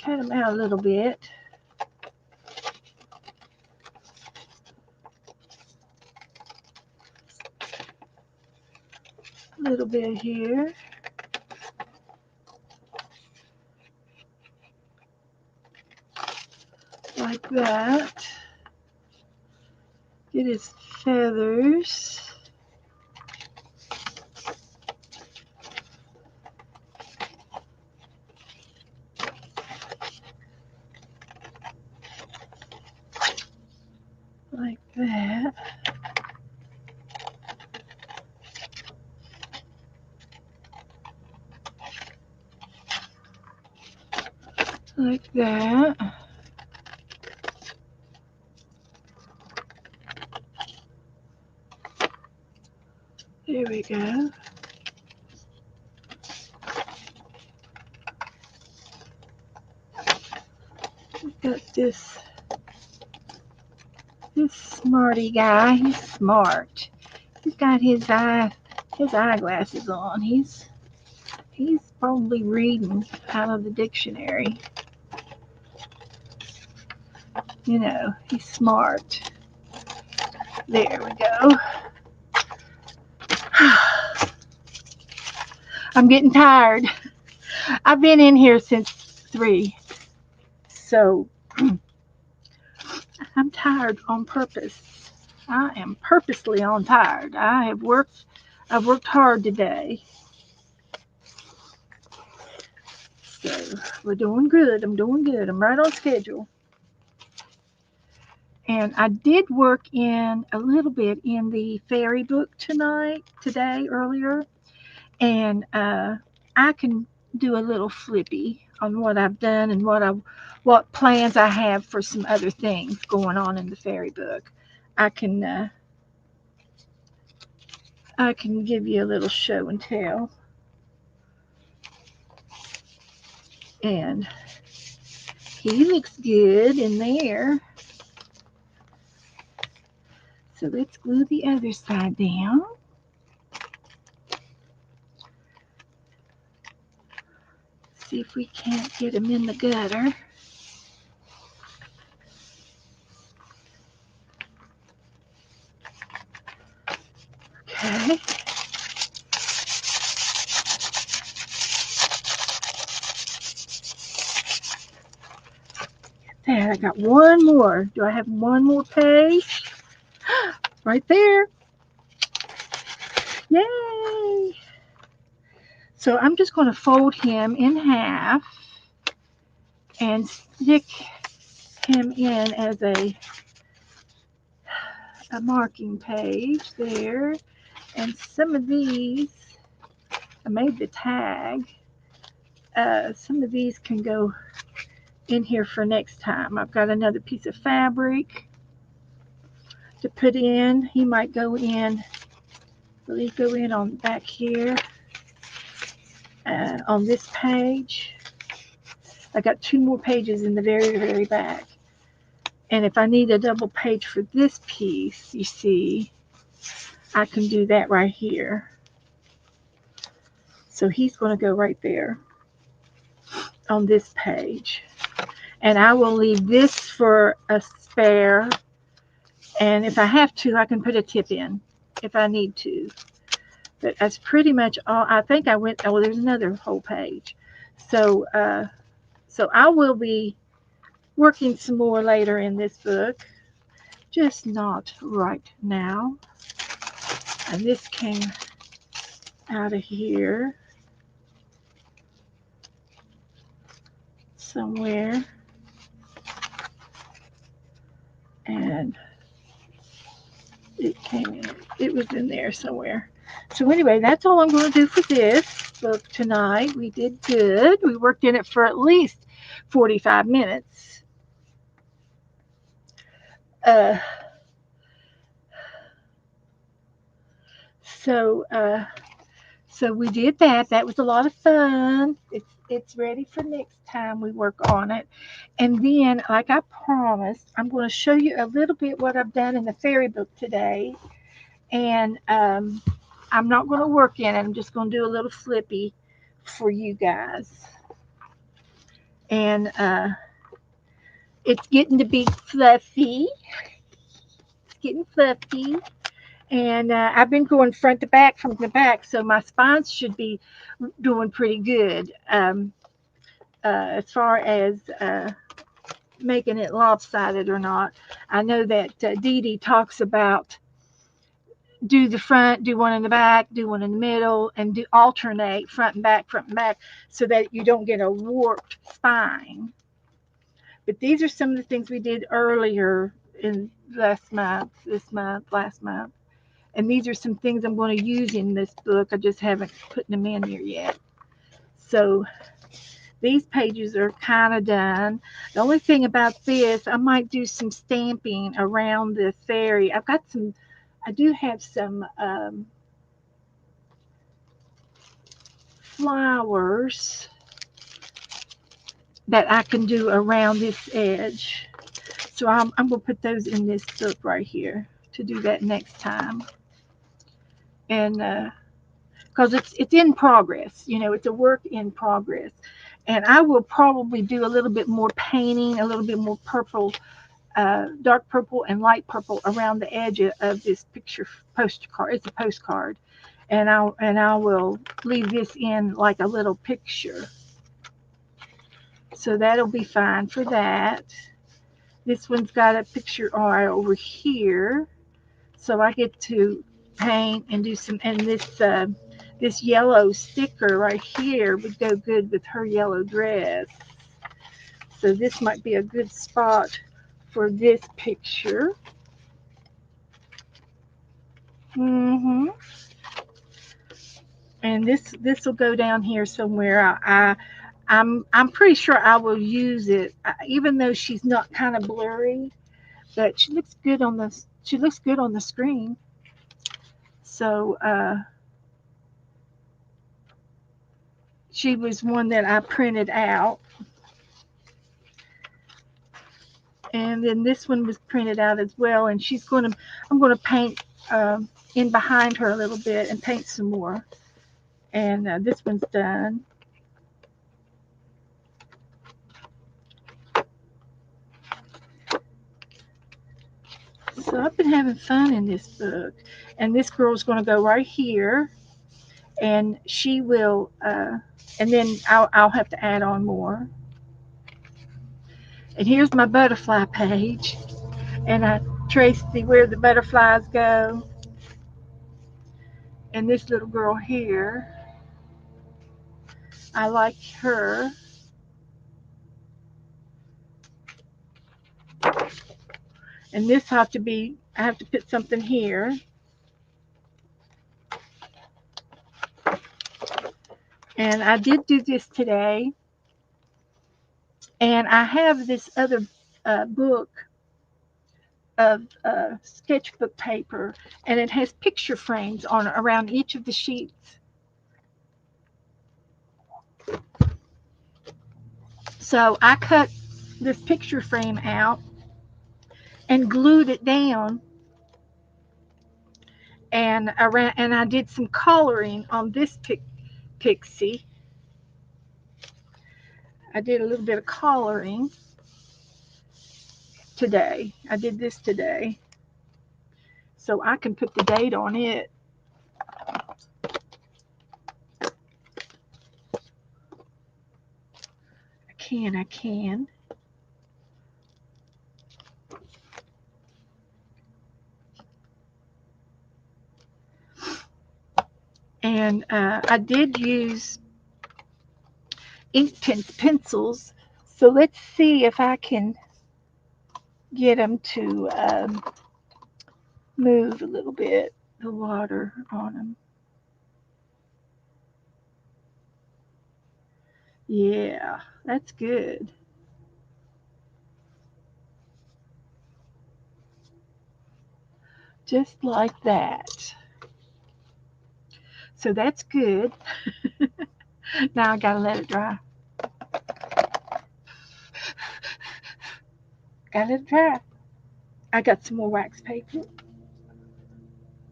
cut him out a little bit. A little bit here. Like that. Get his feathers. Like that. Like that. There we go. We've got this smarty guy. He's smart. He's got his eyeglasses on. He's probably reading out of the dictionary. You know, he's smart. There we go. I'm getting tired. I've been in here since 3. So I'm tired on purpose. I am purposely on tired. I've worked hard today. So we're doing good. I'm doing good. I'm right on schedule. And I did work in a little bit in the fairy book today, earlier. And I can do a little flippy on what I've done and what plans I have for some other things going on in the fairy book. I can give you a little show and tell. And he looks good in there. So let's glue the other side down. See if we can't get him in the gutter. Okay. There, I got one more. Do I have one more page? Right there. Yay! So I'm just going to fold him in half and stick him in as a marking page there. And some of these, I made the tag. Some of these can go in here for next time. I've got another piece of fabric to put in. He might go in. Will he go in on back here on this page? I got 2 more pages in the very, very back. And if I need a double page for this piece, you see, I can do that right here. So he's going to go right there on this page. And I will leave this for a spare. And if I have to, I can put a tip in if I need to. But that's pretty much all. I think I went, oh, there's another whole page. So I will be working some more later in this book, just not right now. And this came out of here somewhere. And it was in there somewhere. So anyway, that's all I'm going to do for this book tonight. We did good. We worked in it for at least 45 minutes. Uh, so so we did that. That was a lot of fun. It's ready for next time we work on it. And then, like I promised, I'm going to show you a little bit what I've done in the fairy book today. And I'm not going to work in it. I'm just going to do a little flippy for you guys. And it's getting to be fluffy. It's getting fluffy. And I've been going front to back from the back, so my spines should be doing pretty good as far as making it lopsided or not. I know that Dee Dee talks about do the front, do one in the back, do one in the middle, and do alternate front and back, so that you don't get a warped spine. But these are some of the things we did earlier in last month, this month, last month. And these are some things I'm going to use in this book. I just haven't put them in here yet. So these pages are kind of done. The only thing about this, I might do some stamping around the fairy. I do have some flowers that I can do around this edge. So I'm going to put those in this book right here to do that next time. And because it's in progress, it's a work in progress. And I will probably do a little bit more painting, a little bit more purple, dark purple and light purple around the edge of this picture postcard. It's a postcard, and I will leave this in like a little picture. So that'll be fine for that. This one's got a picture right over here, so I get to paint and do some. And this yellow sticker right here would go good with her yellow dress. So this might be a good spot for this picture. hmm And this will go down here somewhere. I'm pretty sure I will use it, even though she's not kind of blurry, but she looks good on the screen. So she was one that I printed out, and then this one was printed out as well. And I'm gonna paint in behind her a little bit and paint some more. And this one's done. So I've been having fun in this book. And this girl's going to go right here, and she will, and then I'll have to add on more. And here's my butterfly page, and I traced where the butterflies go. And this little girl here, I like her. And this I have to put something here. And I did do this today. And I have this other book of sketchbook paper, and it has picture frames on around each of the sheets. So I cut this picture frame out and glued it down, and I did some coloring on this pixie. I did a little bit of coloring today. I did this today, so I can put the date on it. I can. And I did use ink pencils. So let's see if I can get them to move a little bit, the water on them. Yeah, that's good. Just like that. So that's good. Now I gotta let it dry. Gotta let it dry. I got some more wax paper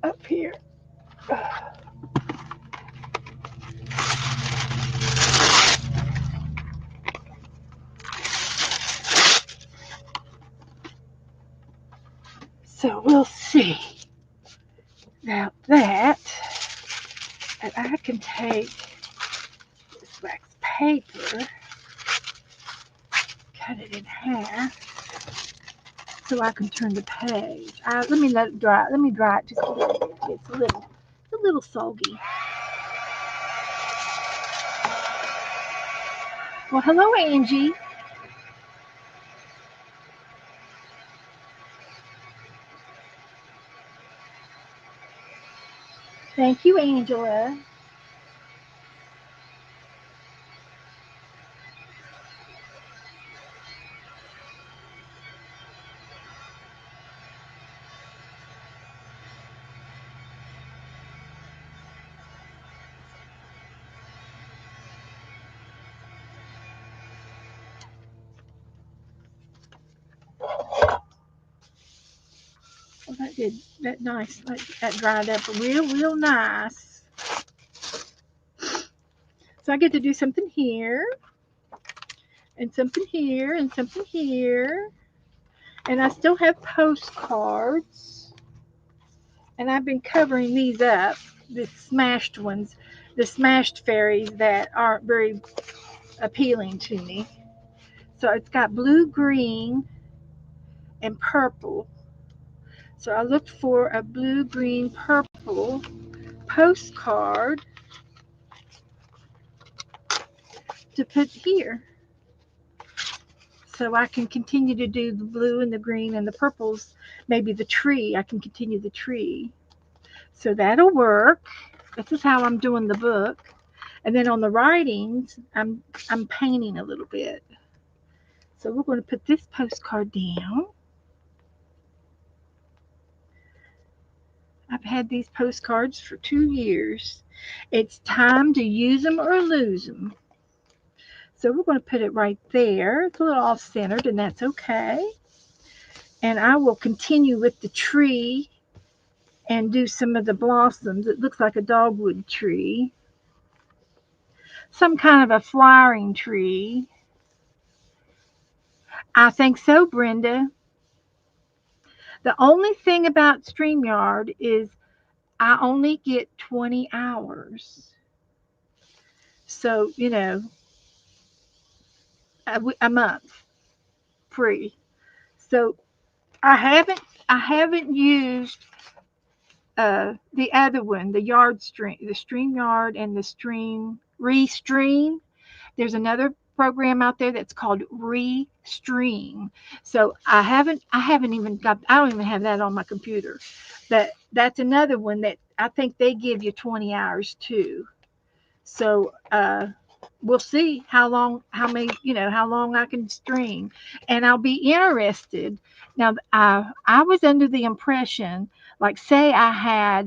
up here. So we'll see about that. And I can take this wax paper, cut it in half, so I can turn the page. Let me let it dry. Let me dry it just a little bit. It's a little soggy. Well, hello, Angie. Thank you, Angela. Well, that did that nice. That dried up real nice. So I get to do something here, and something here, and something here. And I still have postcards. And I've been covering these up, the smashed ones, the smashed fairies that aren't very appealing to me. So it's got blue, green, and purple. So I looked for a blue, green, purple postcard to put here. So I can continue to do the blue and the green and the purples, maybe the tree. I can continue the tree. So that'll work. This is how I'm doing the book. And then on the writings, I'm painting a little bit. So we're going to put this postcard down. I've had these postcards for 2 years. It's time to use them or lose them. So we're going to put it right there. It's a little off centered, and that's okay. And I will continue with the tree and do some of the blossoms. It looks like a dogwood tree, some kind of a flowering tree. I think so, Brenda. The only thing about StreamYard is I only get 20 hours. So, a month free. So I haven't I haven't used the other one, the yard stream, the stream yard and the stream restream. There's another program out there that's called restream. So I haven't even got, I don't even have that on my computer. That's another one that I think they give you 20 hours too. So we'll see how long I can stream, and I'll be interested. Now, I was under the impression, like, say I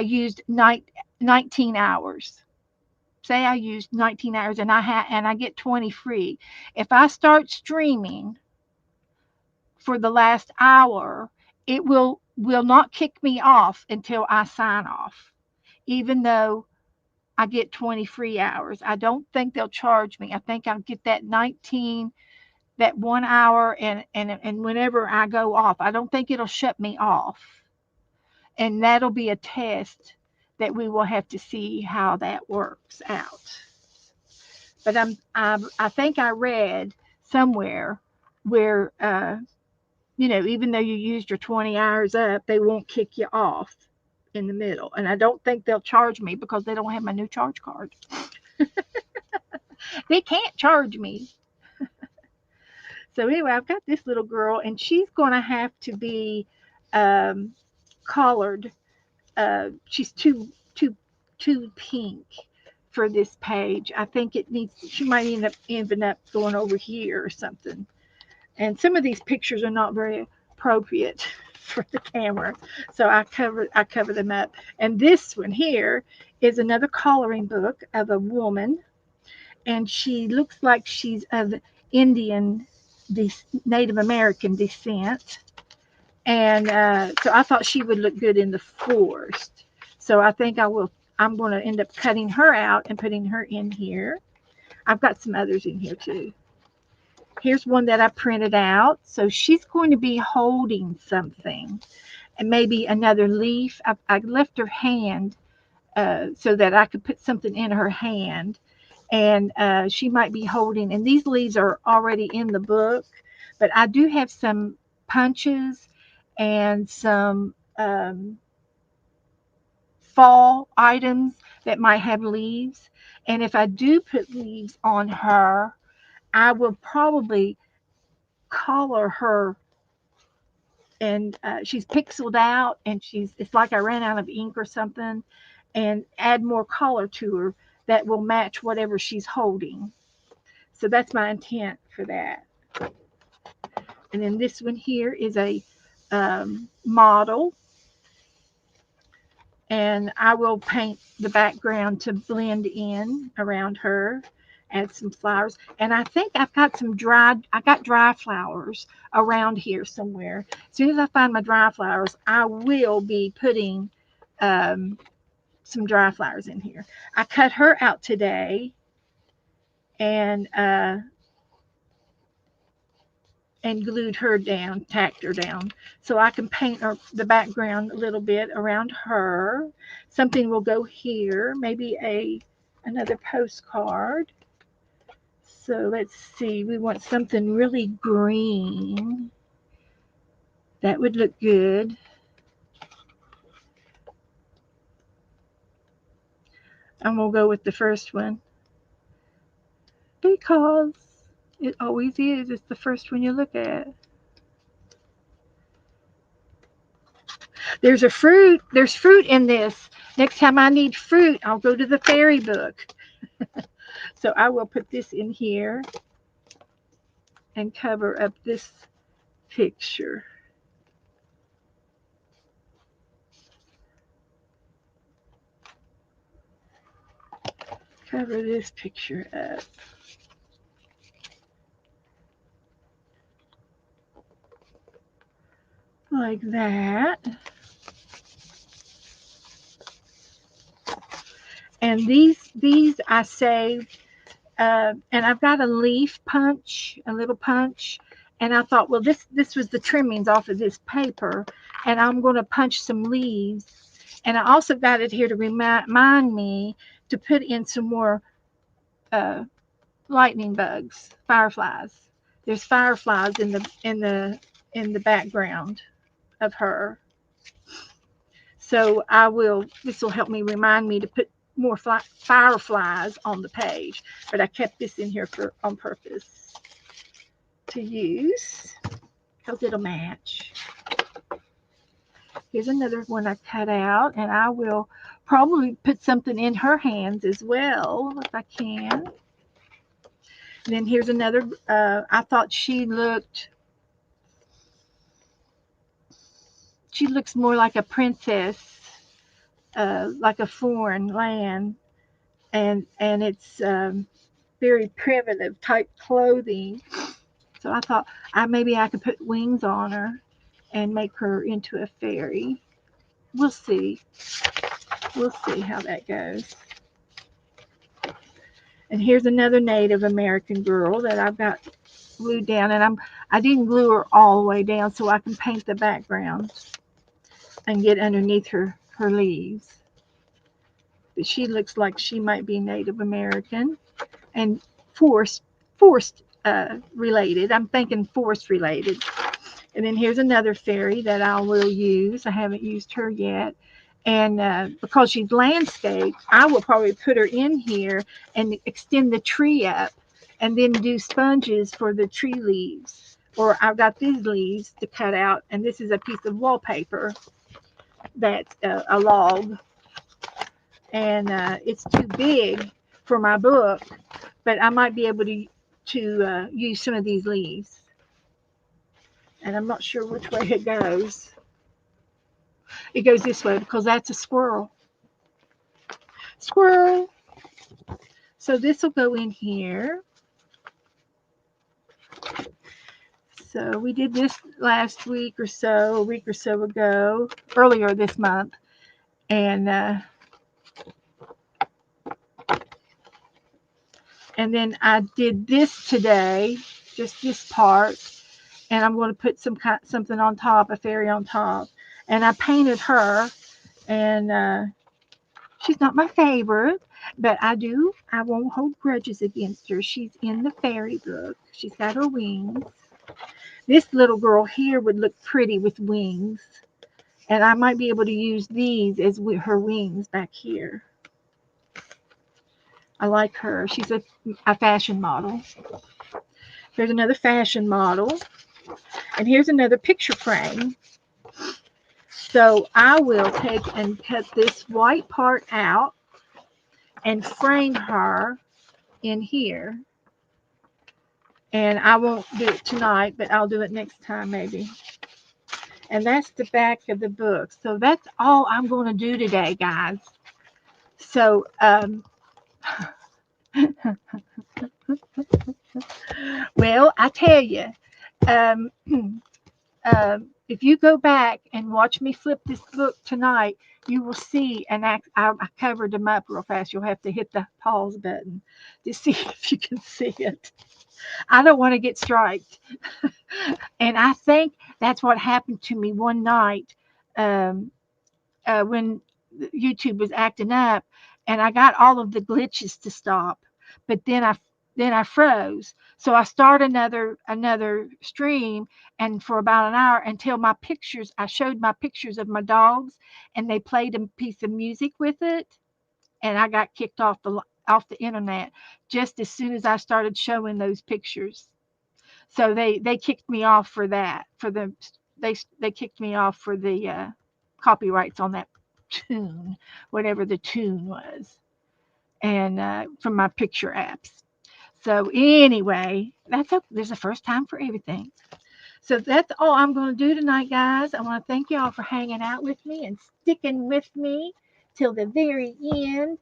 used 19 hours. Say I used 19 hours, and I get 20 free. If I start streaming for the last hour, it will not kick me off until I sign off, even though I get 20 free hours. I don't think they'll charge me. I think I'll get that 19, that 1 hour, and whenever I go off, I don't think it'll shut me off. And that'll be a test that we will have to see how that works out. But I think I read somewhere where even though you used your 20 hours up, they won't kick you off in the middle. And I don't think they'll charge me because they don't have my new charge card. They can't charge me. So anyway, I've got this little girl, and she's going to have to be um, collared. She's too pink for this page. I think it needs, she might end up going over here or something. And some of these pictures are not very appropriate for the camera. So I cover them up. And this one here is another coloring book of a woman, and she looks like she's of Indian, Native American descent. And so I thought she would look good in the forest. So I think I'm going to end up cutting her out and putting her in here. I've got some others in here too. Here's one that I printed out. So she's going to be holding something, and maybe another leaf. I left her hand so that I could put something in her hand. And she might be holding, and these leaves are already in the book, but I do have some punches and some fall items that might have leaves. And if I do put leaves on her, I will probably color her. And she's pixeled out, and it's like I ran out of ink or something, and add more color to her that will match whatever she's holding. So that's my intent for that. And then this one here is a model, and I will paint the background to blend in around her, add some flowers. And I think I got dry flowers around here somewhere. As soon as I find my dry flowers, I will be putting some dry flowers in here. I cut her out today, and glued her down, tacked her down, so I can paint the background a little bit around her. Something will go here, maybe another postcard. So let's see, we want something really green. That would look good. And we'll go with the first one because it always is. It's the first one you look at. There's fruit in this. Next time I need fruit, I'll go to the fairy book. So I will put this in here and cover up this picture. Cover this picture up. Like that. And these I saved, and I've got a leaf punch, a little punch, and I thought, well, this was the trimmings off of this paper, and I'm going to punch some leaves. And I also got it here to remind me to put in some more lightning bugs, fireflies. There's fireflies in the background of her. So this will help me remind me to put more fireflies on the page. But I kept this in here on purpose to use because it'll match. Here's another one I cut out, and I will probably put something in her hands as well if I can. And then here's another. I thought she looks more like a princess, like a foreign land, and it's very primitive type clothing. So I thought maybe I could put wings on her and make her into a fairy. We'll see. We'll see how that goes. And here's another Native American girl that I've got glued down, and I didn't glue her all the way down so I can paint the background and get underneath her leaves. But she looks like she might be Native American and forest related. I'm thinking forest related. And then here's another fairy that I will use. I haven't used her yet. And because she's landscape, I will probably put her in here and extend the tree up and then do sponges for the tree leaves. Or I've got these leaves to cut out, and this is a piece of wallpaper that's a log. And it's too big for my book, but I might be able to use some of these leaves. And I'm not sure which way it goes. It goes this way because that's a squirrel. Squirrel. So this will go in here. So we did this last week or so, a week or so ago, earlier this month. And then I did this today, just this part, and I'm going to put something on top, a fairy on top. And I painted her, and she's not my favorite, but I won't hold grudges against her. She's in the fairy book. She's got her wings. This little girl here would look pretty with wings, and I might be able to use these as her wings back here. I like her. She's a fashion model. Here's another fashion model. And here's another picture frame. So I will take and cut this white part out and frame her in here. And I won't do it tonight, but I'll do it next time maybe. And that's the back of the book. So that's all I'm going to do today, guys. So, well, I tell you, um, if you go back and watch me flip this book tonight, you will see, and I covered them up real fast. You'll have to hit the pause button to see if you can see it. I don't want to get striked. And I think that's what happened to me one night when YouTube was acting up, and I got all of the glitches to stop, but then I froze. So I start another stream, and for about an hour until I showed my pictures of my dogs, and they played a piece of music with it, and I got kicked off the internet just as soon as I started showing those pictures. So they kicked me off for that. They kicked me off for the copyrights on that tune, whatever the tune was, and from my picture apps. So anyway, there's a first time for everything. So that's all I'm going to do tonight, guys. I want to thank y'all for hanging out with me and sticking with me till the very end.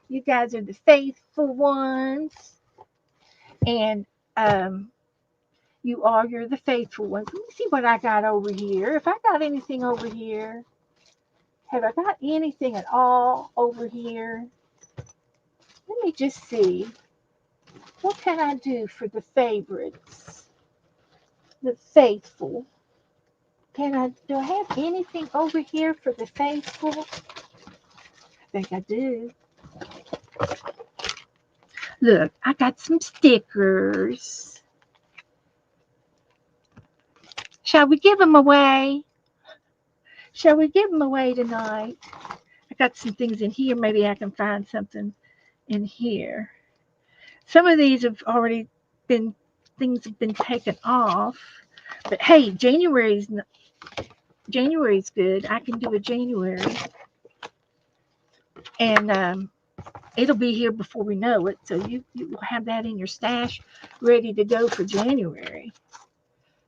You guys are the faithful ones, and you're the faithful ones. Let me see what I got over here. If I got anything over here, have I got anything at all over here? Let me just see. What can I do for the favorites? The faithful. Do I have anything over here for the faithful? I think I do. Look, I got some stickers. Shall we give them away? Shall we give them away tonight? I got some things in here. Maybe I can find something in here. Some of these have already been, things have been taken off. But hey, January's good. I can do a January. And it'll be here before we know it. So you will have that in your stash ready to go for January.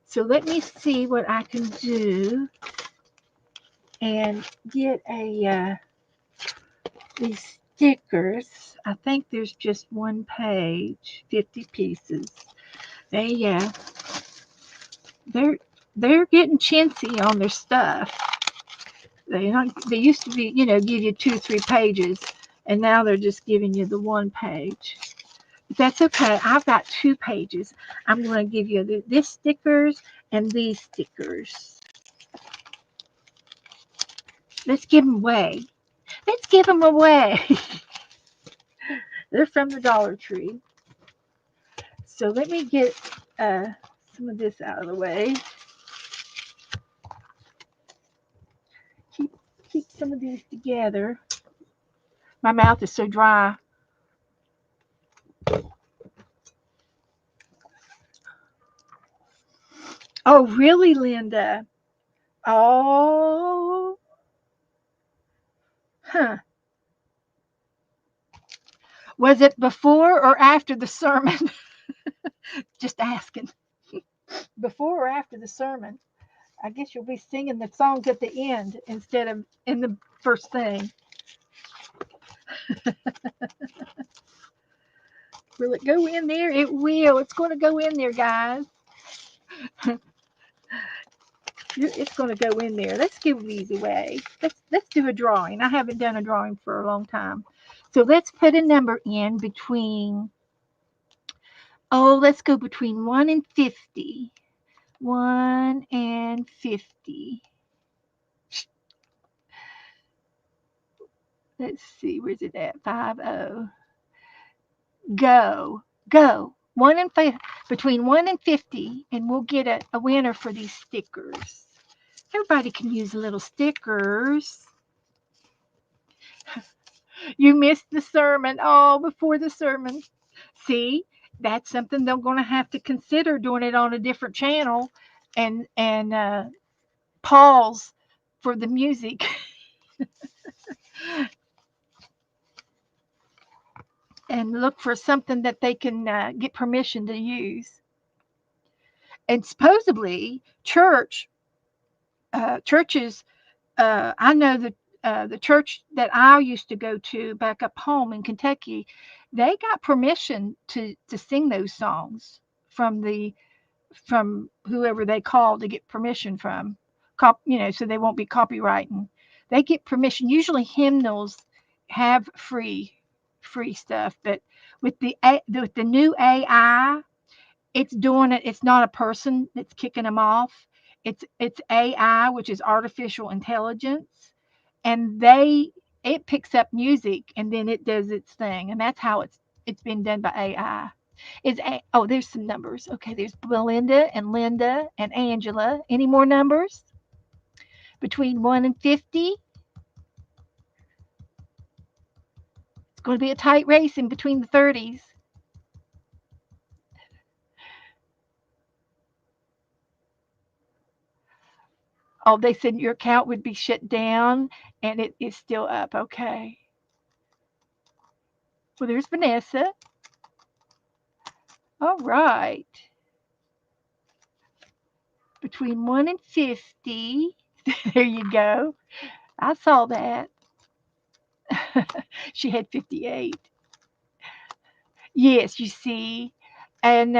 So let me see what I can do and get these stickers. I think there's just one page, 50 pieces. They're they're getting chintzy on their stuff. They used to be, give you 2 or 3 pages, and now they're just giving you the one page. But that's okay. I've got 2 pages. I'm going to give you this stickers and these stickers. Let's give them away. Let's give them away. They're from the Dollar Tree. So let me get some of this out of the way. Keep some of these together. My mouth is so dry. Oh, really, Linda? Oh, huh. Was it before or after the sermon? Just asking. Before or after the sermon? I guess you'll be singing the songs at the end instead of in the first thing. Will it go in there? It will. It's going to go in there, guys. It's going to go in there. Let's give these away. Let's do a drawing. I haven't done a drawing for a long time. So let's put a number in between. Oh, let's go between 1 and 50. 1 and 50. Let's see. Where's it at? 50. Go. Go. 1 and 5, between 1 and 50, and we'll get a winner for these stickers. Everybody can use little stickers. You missed the sermon. Oh, before the sermon. See, that's something they're going to have to consider doing it on a different channel and pause for the music and look for something that they can get permission to use. And supposedly, churches, I know that the church that I used to go to back up home in Kentucky, they got permission to sing those songs from from whoever they call to get permission from, so they won't be copywriting. They get permission. Usually hymnals have free stuff, but with the new AI, it's doing it. It's not a person that's kicking them off. It's AI, which is artificial intelligence, and it picks up music and then it does its thing, and that's how it's been done by AI. Oh, there's some numbers. Okay, there's Belinda and Linda and Angela. Any more numbers? Between 1 and 50? It's going to be a tight race in between the 30s. Oh, they said your account would be shut down and it is still up. Okay. Well, there's Vanessa. All right. Between 1 and 50. There you go. I saw that. She had 58. Yes, you see. And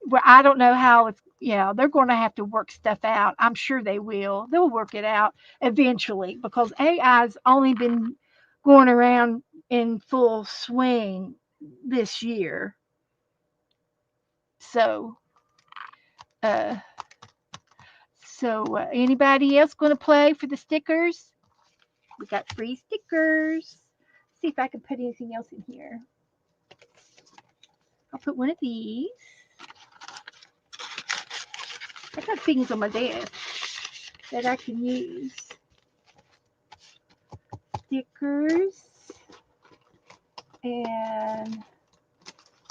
well, I don't know how it's, they're going to have to work stuff out. I'm sure they will. They'll work it out eventually because AI's only been going around in full swing this year. So, uh, anybody else going to play for the stickers? We got free stickers. See if I can put anything else in here. I'll put one of these. I got things on my desk that I can use. Stickers. And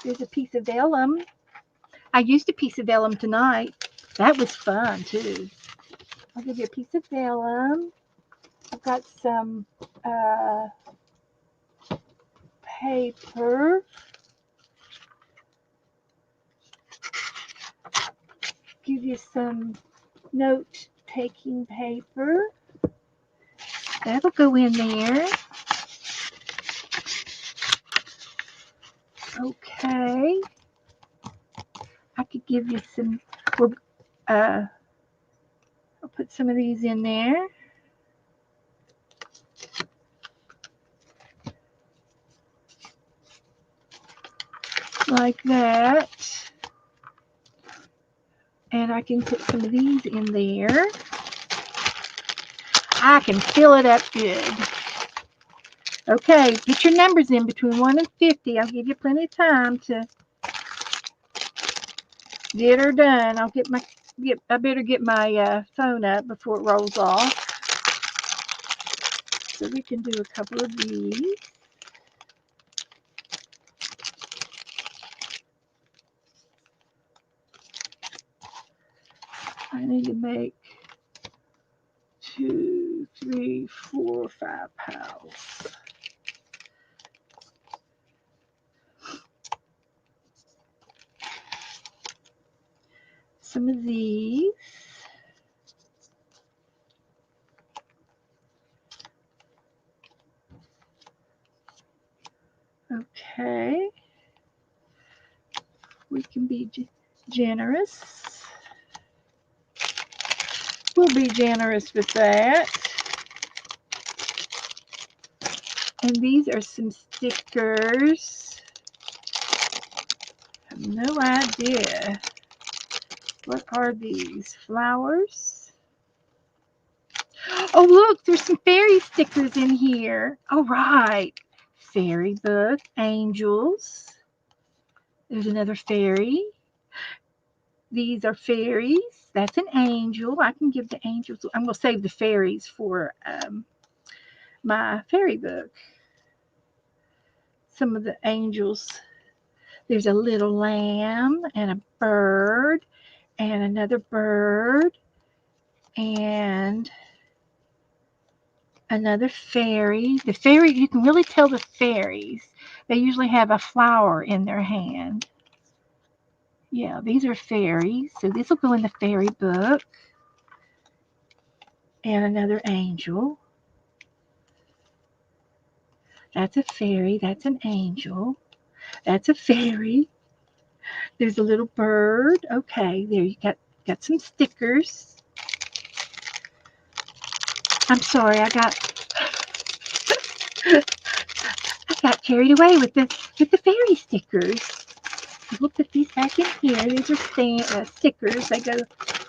there's a piece of vellum. I used a piece of vellum tonight. That was fun too. I'll give you a piece of vellum. I've got some paper. Give you some note-taking paper. That'll go in there. Okay. I could give you some. I'll put some of these in there. Like that. And I can put some of these in there. I can fill it up good. Okay, get your numbers in between 1 and 50. I'll give you plenty of time to get her done. I better get my phone up before it rolls off. So we can do a couple of these. I need to make 2, 3, 4, 5 piles. some of these. Okay. We can be generous. We'll be generous with that. And these are some stickers. I have no idea. What are these? Flowers? Oh, look, there's some fairy stickers in here. All right. Fairy book, angels. There's another fairy. These are fairies. That's an angel. I can give the angels. I'm going to save the fairies for my fairy book. Some of the angels. There's a little lamb and a bird and another bird and another fairy. The fairy, you can really tell the fairies. They usually have a flower in their hand. Yeah, these are fairies. So this will go in the fairy book. And another angel. That's a fairy. That's an angel. That's a fairy. There's a little bird. Okay, there you got some stickers. I'm sorry, I got carried away with the fairy stickers. We'll put these back in here. These are stickers.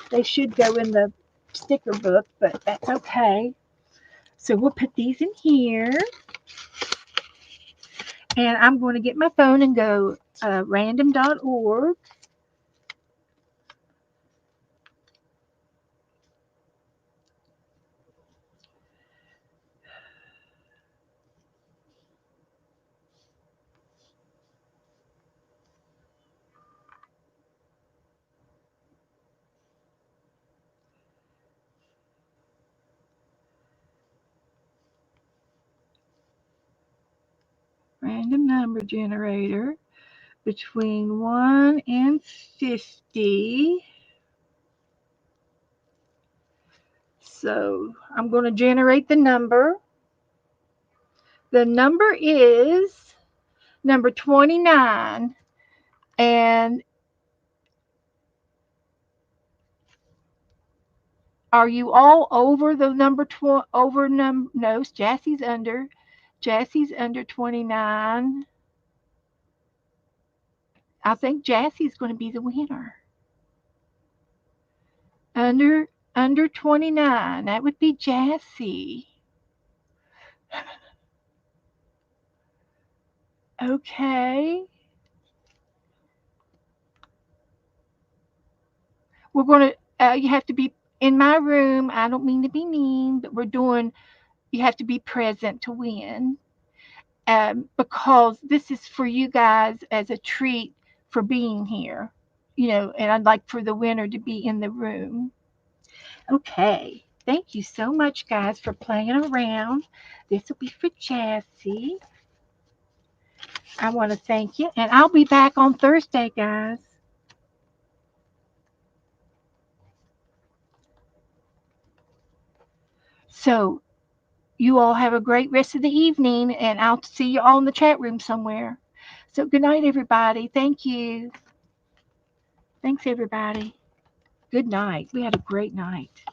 They should go in the sticker book, but that's okay. So we'll put these in here. And I'm going to get my phone and go random.org. Random number generator between 1 and 50. So I'm going to generate the number. The number is number 29. And are you all over the number no, Jassie's under. Jassie's under 29. I think Jassie's going to be the winner. Under under 29. That would be Jassie. Okay. We're going to you have to be in my room. I don't mean to be mean, but you have to be present to win. Because this is for you guys as a treat for being here, and I'd like for the winner to be in the room. Okay. Thank you so much, guys, for playing around. This will be for Jassie. I want to thank you, and I'll be back on Thursday, guys. So, you all have a great rest of the evening, and I'll see you all in the chat room somewhere. So, good night, everybody. Thank you. Thanks, everybody. Good night. We had a great night.